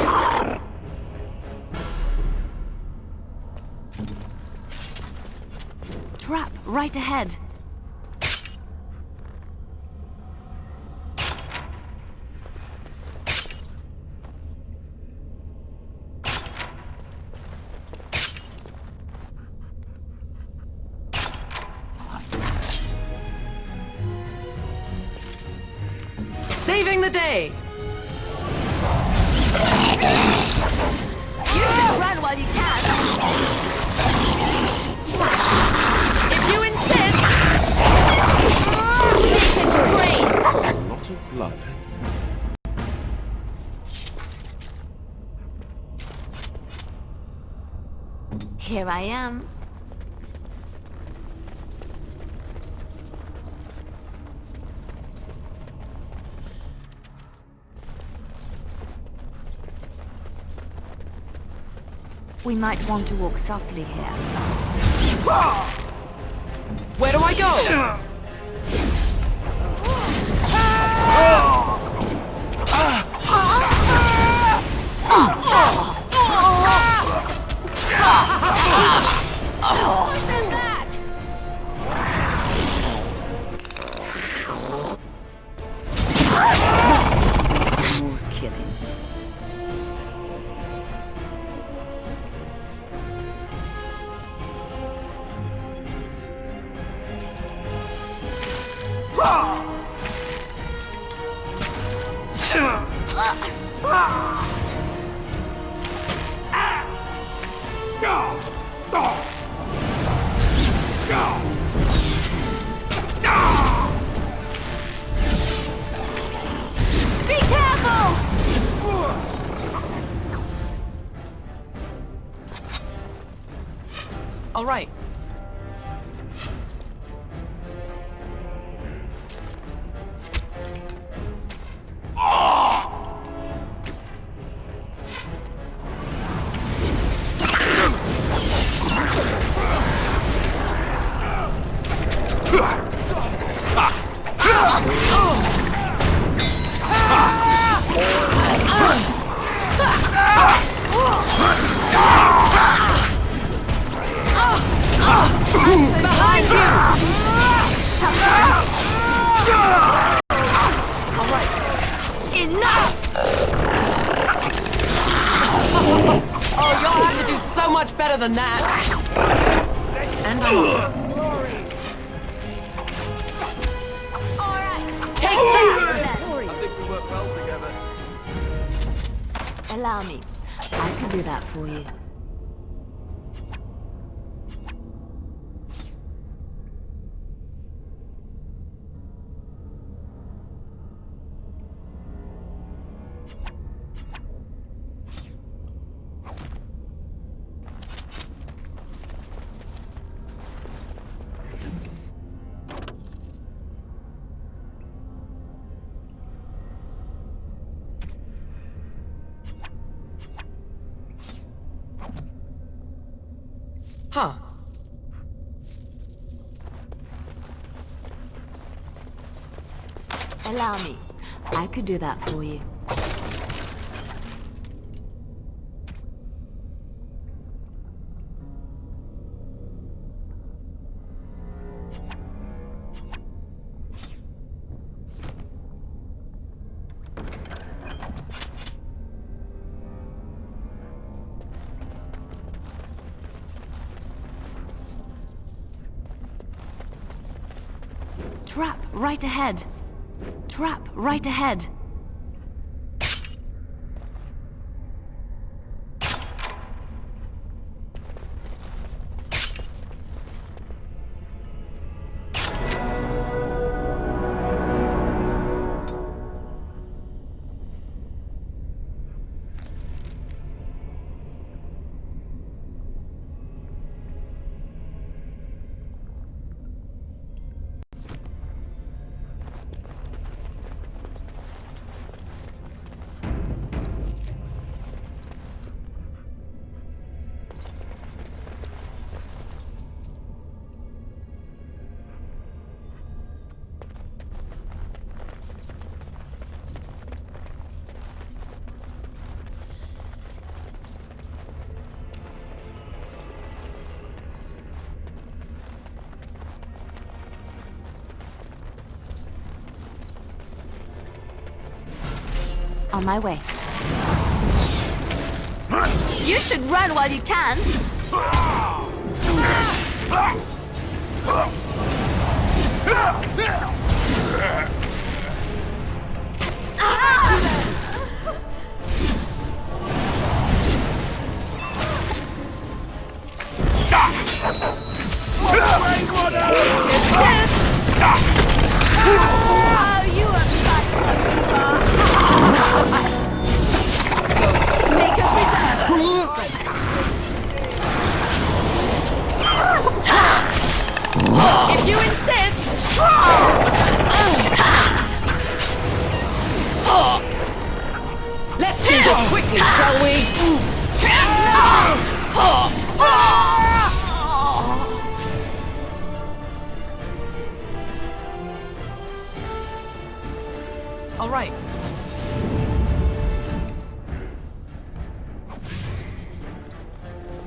Trap right ahead. Saving the day! You can run while you can. If you insist! Make it great! A lot of blood. Here I am. We might want to walk softly here. Where do I go? More killing. Be careful! All right. Behind you! All right. Enough! Oh, you'll have to do so much better than that. And take that! I think we work well together. Allow me. I could do that for you. Huh. Allow me. I could do that for you. Trap right ahead. Trap right ahead. On my way. You should run while you can. If you insist! Let's do this quickly, shall we? All right.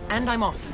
And I'm off.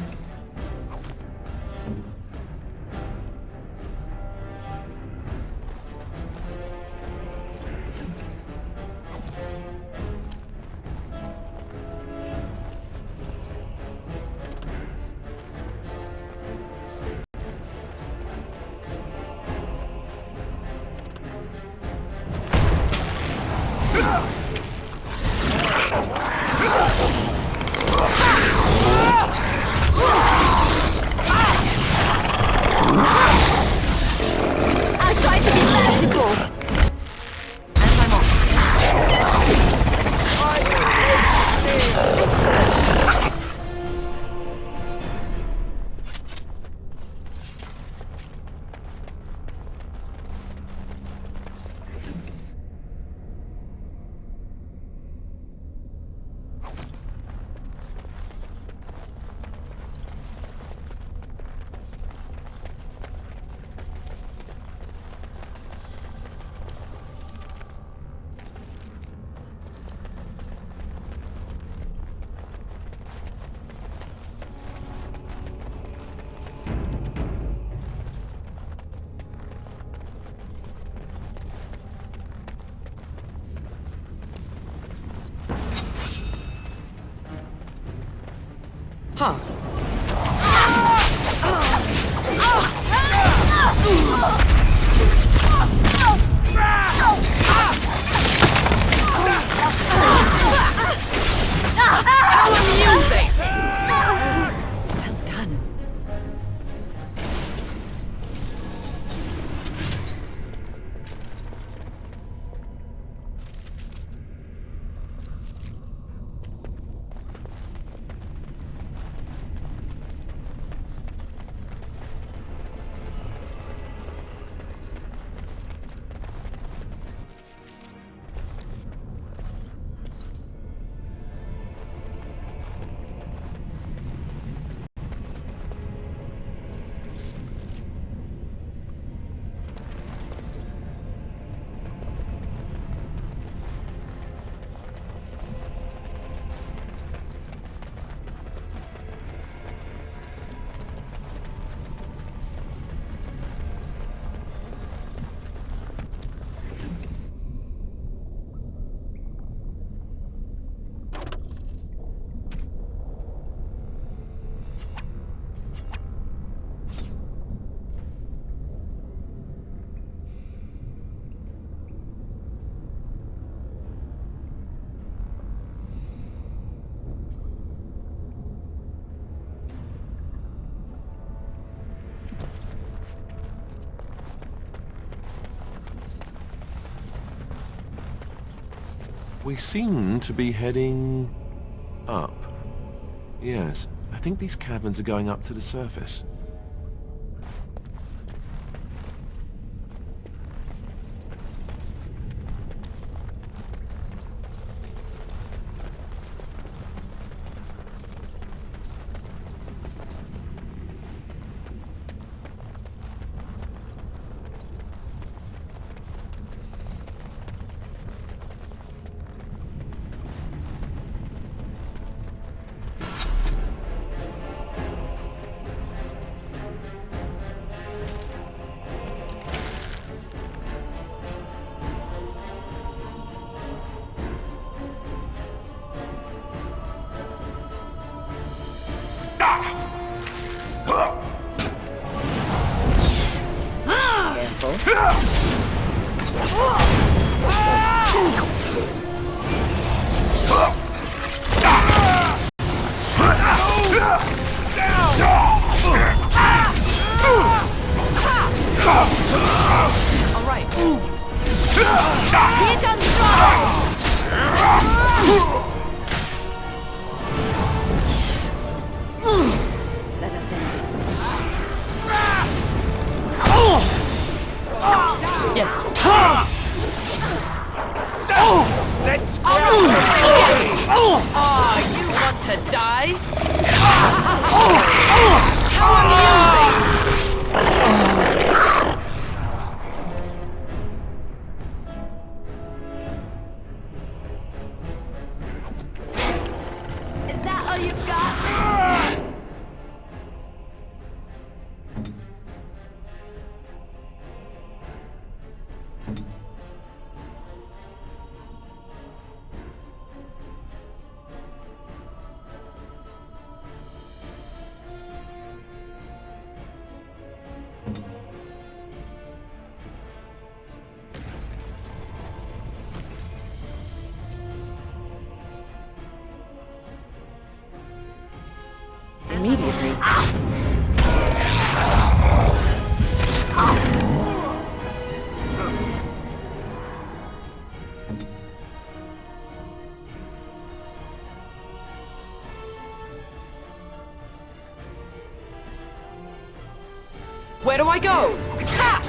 Huh. How amusing! Well done. We seem to be heading up. Yes, I think these caverns are going up to the surface. Immediately. Where do I go? Ha!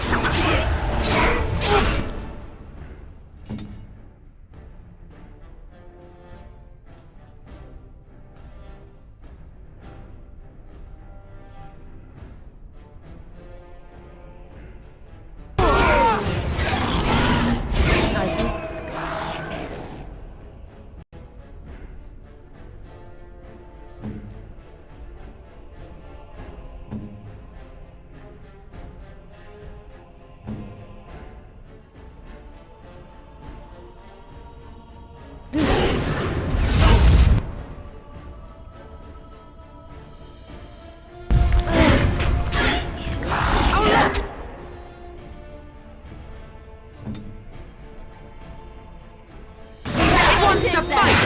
wants to fight?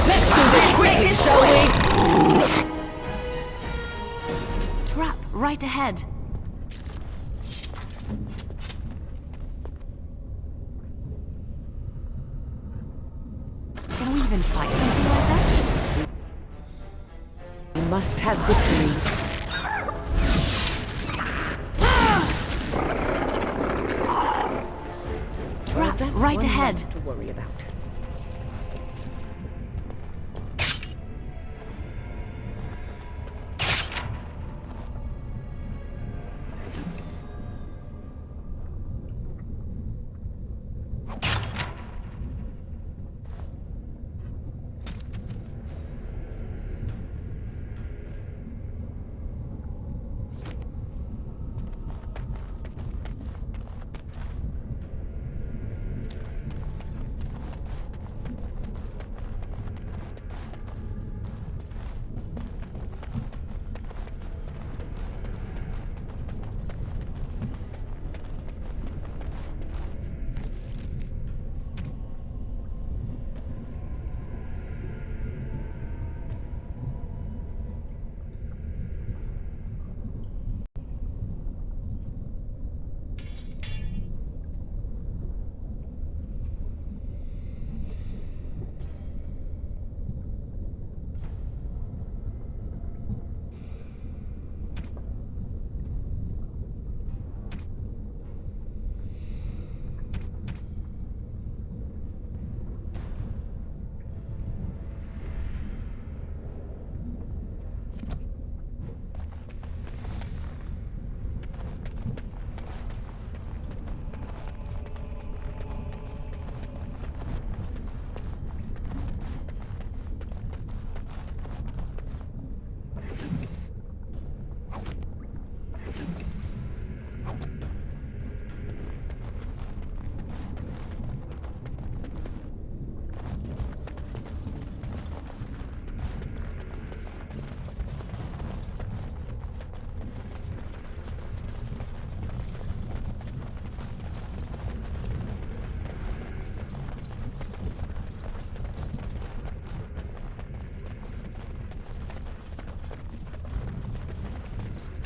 Let's do this quickly, shall we? Trap right ahead. Can we even fight something like that? We must have victory. Trap right ahead. To worry about.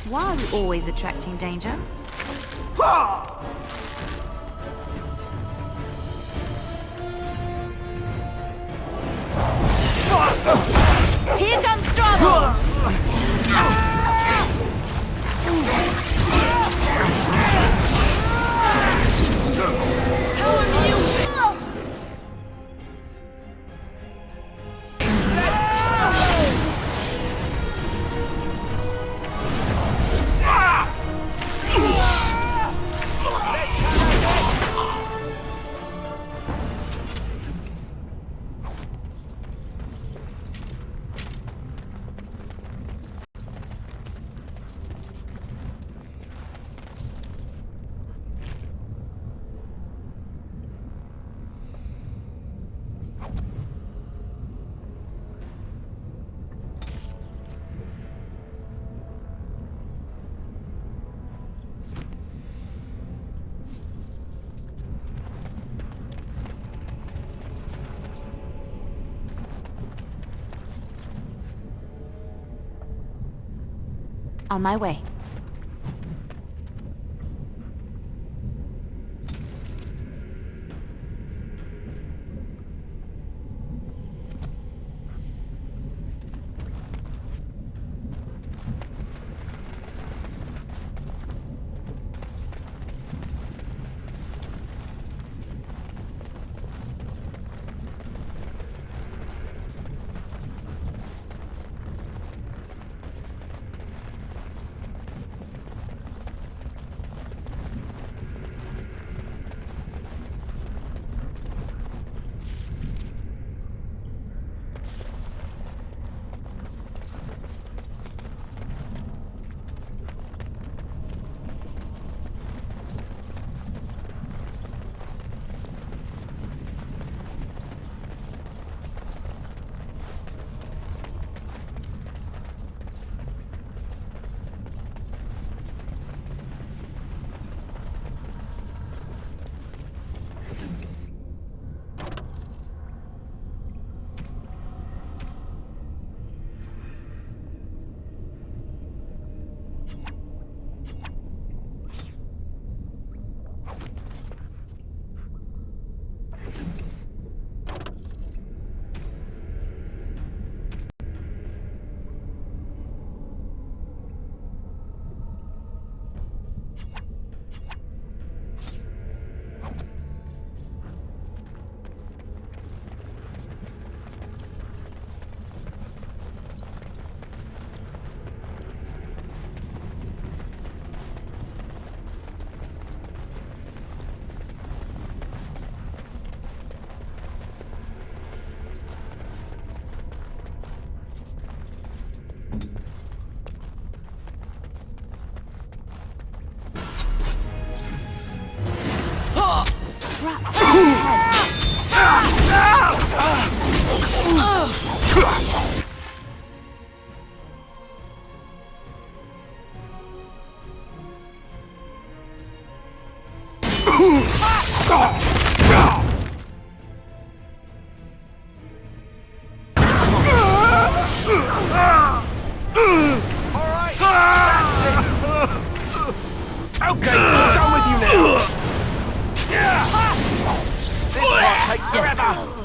Why are we always attracting danger? Here comes trouble! On my way. Okay, we're done with you now. This part takes forever.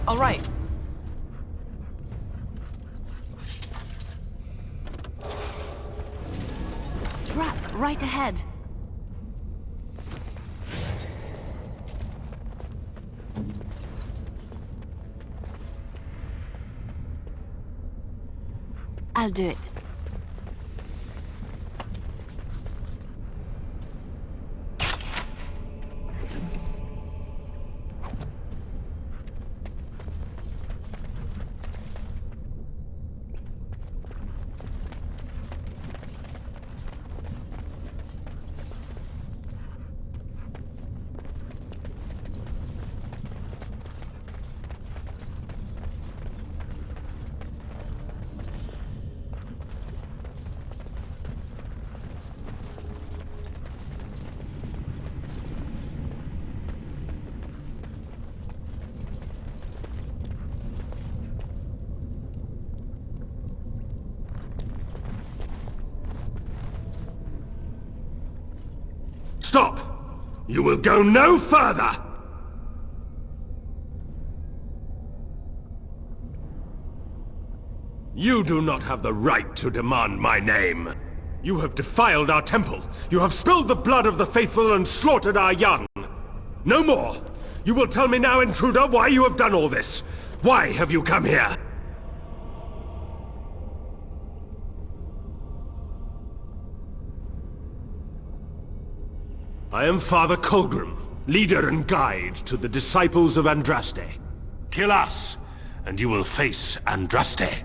All right. Trap right ahead. I'll do it. Stop! You will go no further! You do not have the right to demand my name. You have defiled our temple. You have spilled the blood of the faithful and slaughtered our young. No more! You will tell me now, intruder, why you have done all this. Why have you come here? I am Father Colgrim, leader and guide to the disciples of Andraste. Kill us, and you will face Andraste.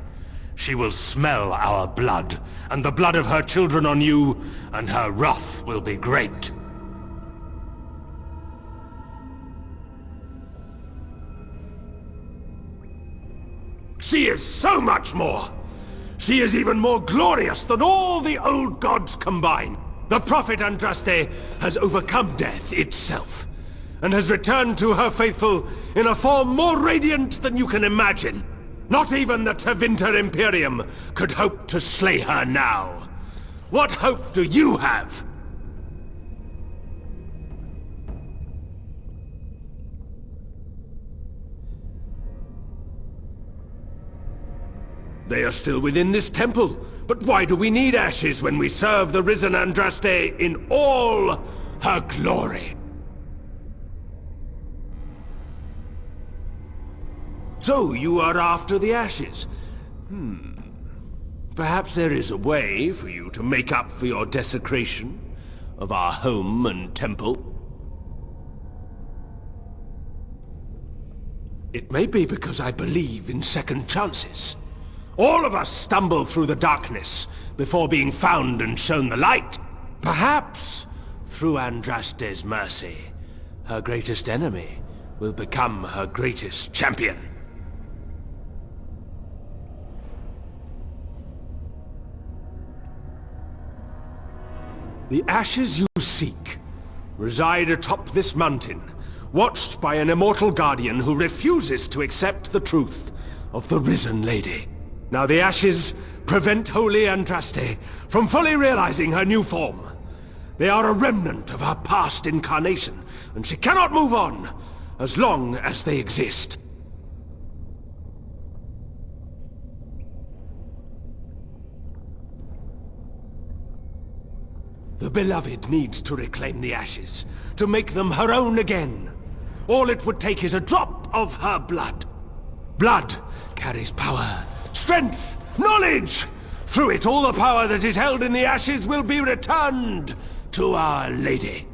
She will smell our blood, and the blood of her children on you, and her wrath will be great. She is so much more! She is even more glorious than all the old gods combined. The prophet Andraste has overcome death itself, and has returned to her faithful in a form more radiant than you can imagine. Not even the Tevinter Imperium could hope to slay her now. What hope do you have? They are still within this temple, but why do we need ashes when we serve the risen Andraste in all her glory? So you are after the ashes? Perhaps there is a way for you to make up for your desecration of our home and temple. It may be because I believe in second chances. All of us stumble through the darkness before being found and shown the light. Perhaps, through Andraste's mercy, her greatest enemy will become her greatest champion. The ashes you seek reside atop this mountain, watched by an immortal guardian who refuses to accept the truth of the risen lady. Now the ashes prevent Holy Andraste from fully realizing her new form. They are a remnant of her past incarnation, and she cannot move on as long as they exist. The Beloved needs to reclaim the ashes, to make them her own again. All it would take is a drop of her blood. Blood carries power, strength, knowledge! Through it, all the power that is held in the ashes will be returned to Our Lady.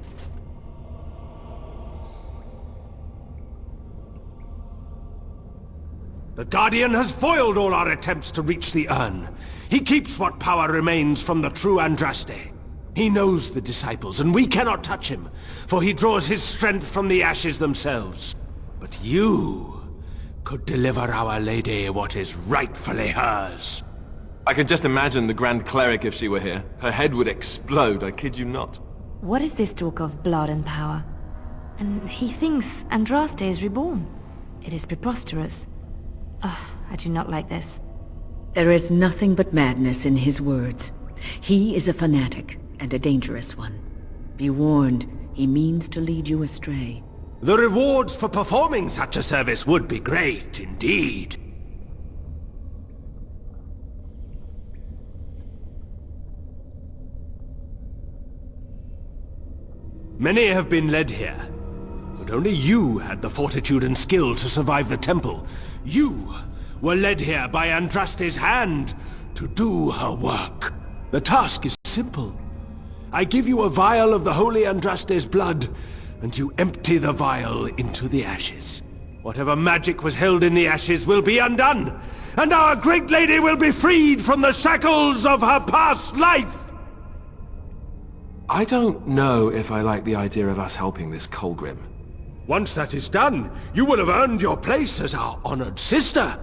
The Guardian has foiled all our attempts to reach the urn. He keeps what power remains from the true Andraste. He knows the disciples, and we cannot touch him, for he draws his strength from the ashes themselves. But you could deliver Our Lady what is rightfully hers. I could just imagine the Grand Cleric if she were here. Her head would explode, I kid you not. What is this talk of blood and power? And he thinks Andraste is reborn. It is preposterous. Ugh, I do not like this. There is nothing but madness in his words. He is a fanatic, and a dangerous one. Be warned, he means to lead you astray. The rewards for performing such a service would be great indeed. Many have been led here, but only you had the fortitude and skill to survive the temple. You were led here by Andraste's hand to do her work. The task is simple. I give you a vial of the holy Andraste's blood, and you empty the vial into the ashes. Whatever magic was held in the ashes will be undone, and our great lady will be freed from the shackles of her past life! I don't know if I like the idea of us helping this Colgrim. Once that is done, you will have earned your place as our honored sister.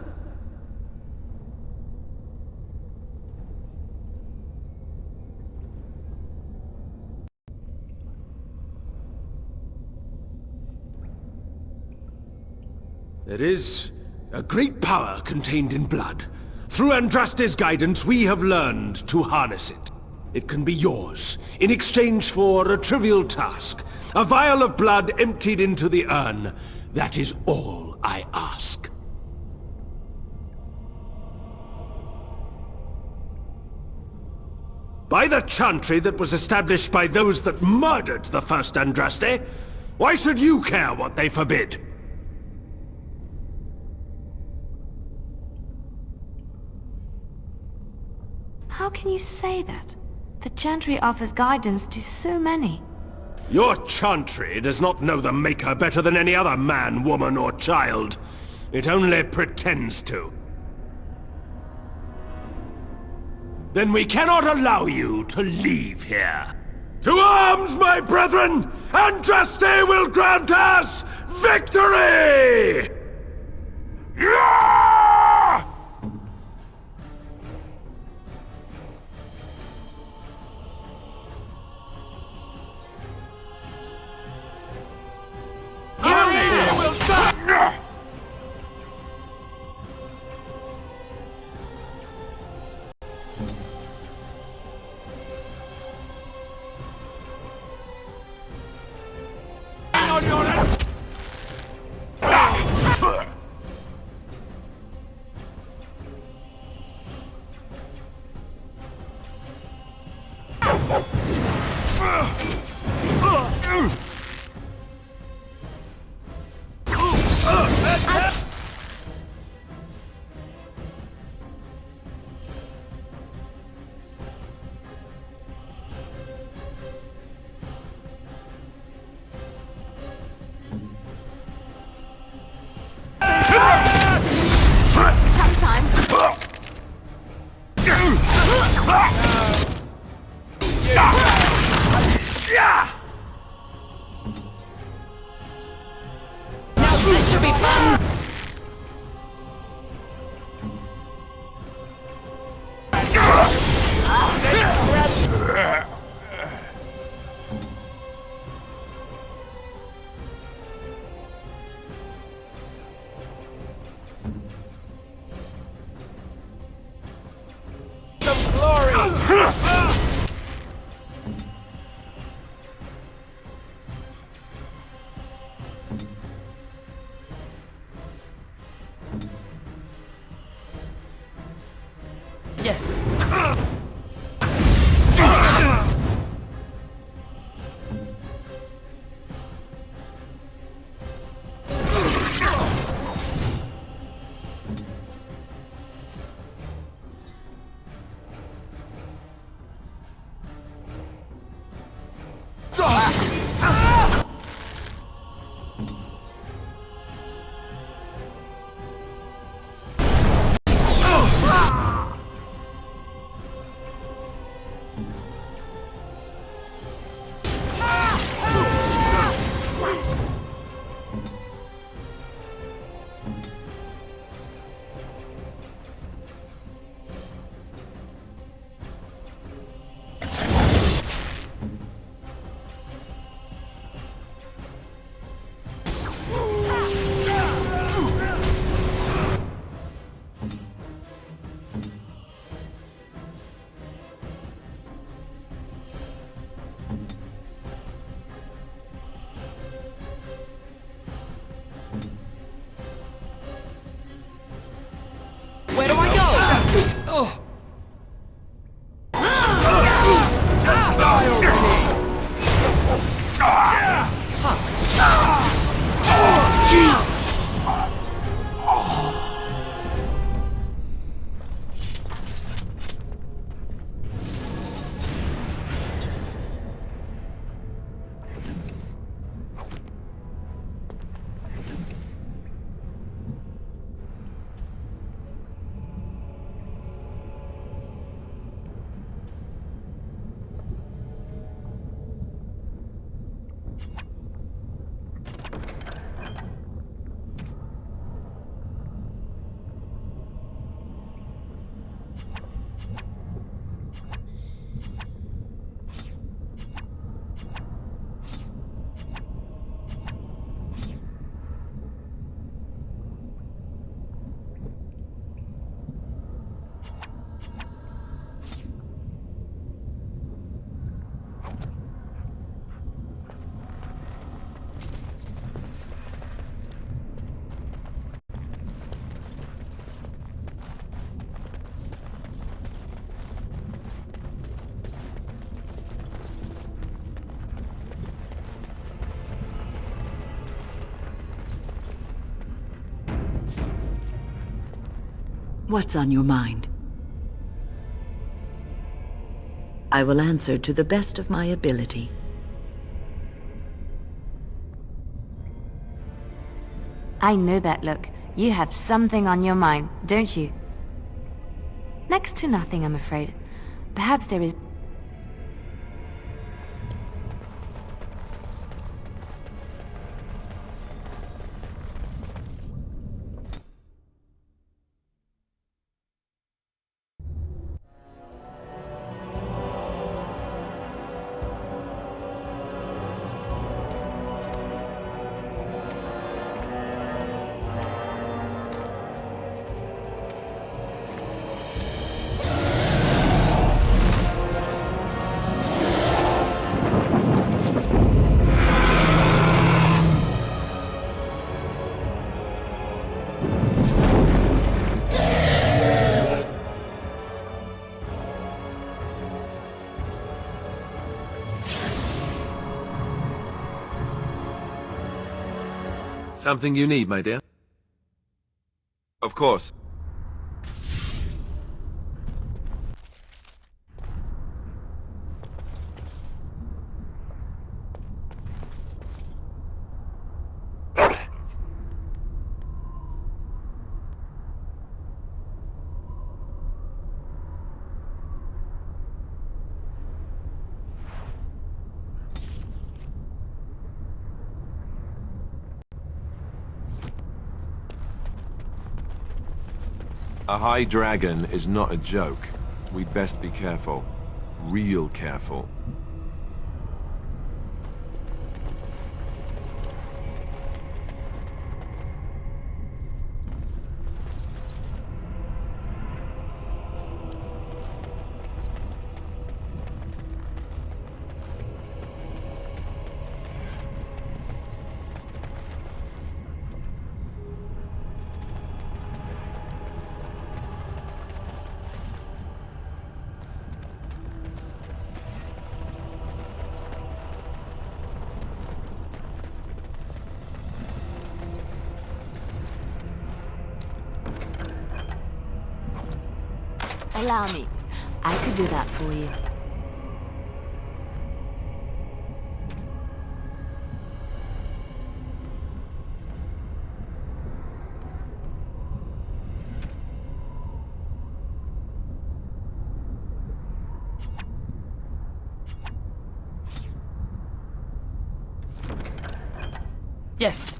There is a great power contained in blood. Through Andraste's guidance, we have learned to harness it. It can be yours, in exchange for a trivial task. A vial of blood emptied into the urn. That is all I ask. By the chantry that was established by those that murdered the first Andraste, why should you care what they forbid? How can you say that? The chantry offers guidance to so many. Your chantry does not know the Maker better than any other man, woman, or child. It only pretends to. Then we cannot allow you to leave here. To arms, my brethren! Andraste will grant us victory! Yeah! Where do I go? Oh. What's on your mind? I will answer to the best of my ability. I know that look. You have something on your mind, don't you? Next to nothing, I'm afraid. Perhaps there is... Something you need, my dear? Of course. A high dragon is not a joke. We'd best be careful. Real careful. Allow me. I could do that for you. Yes.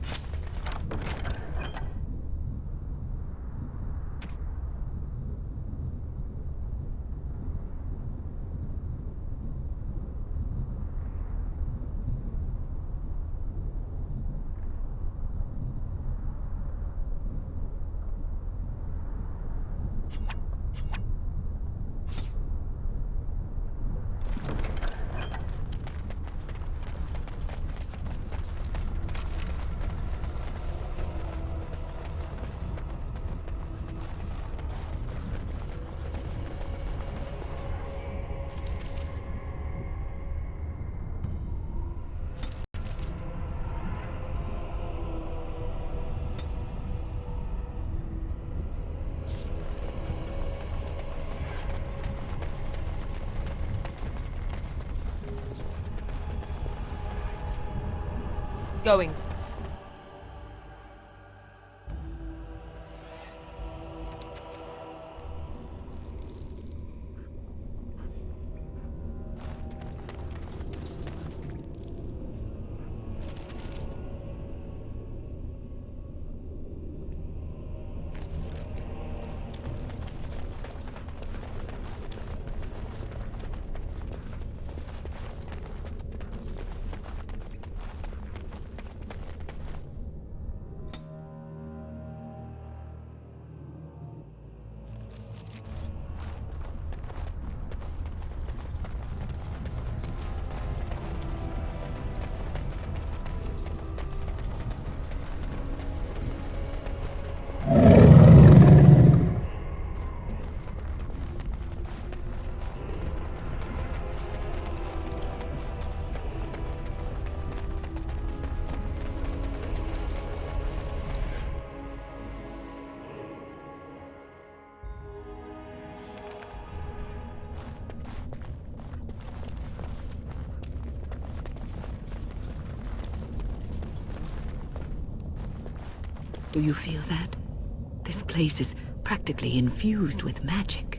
Going. Do you feel that? This place is practically infused with magic.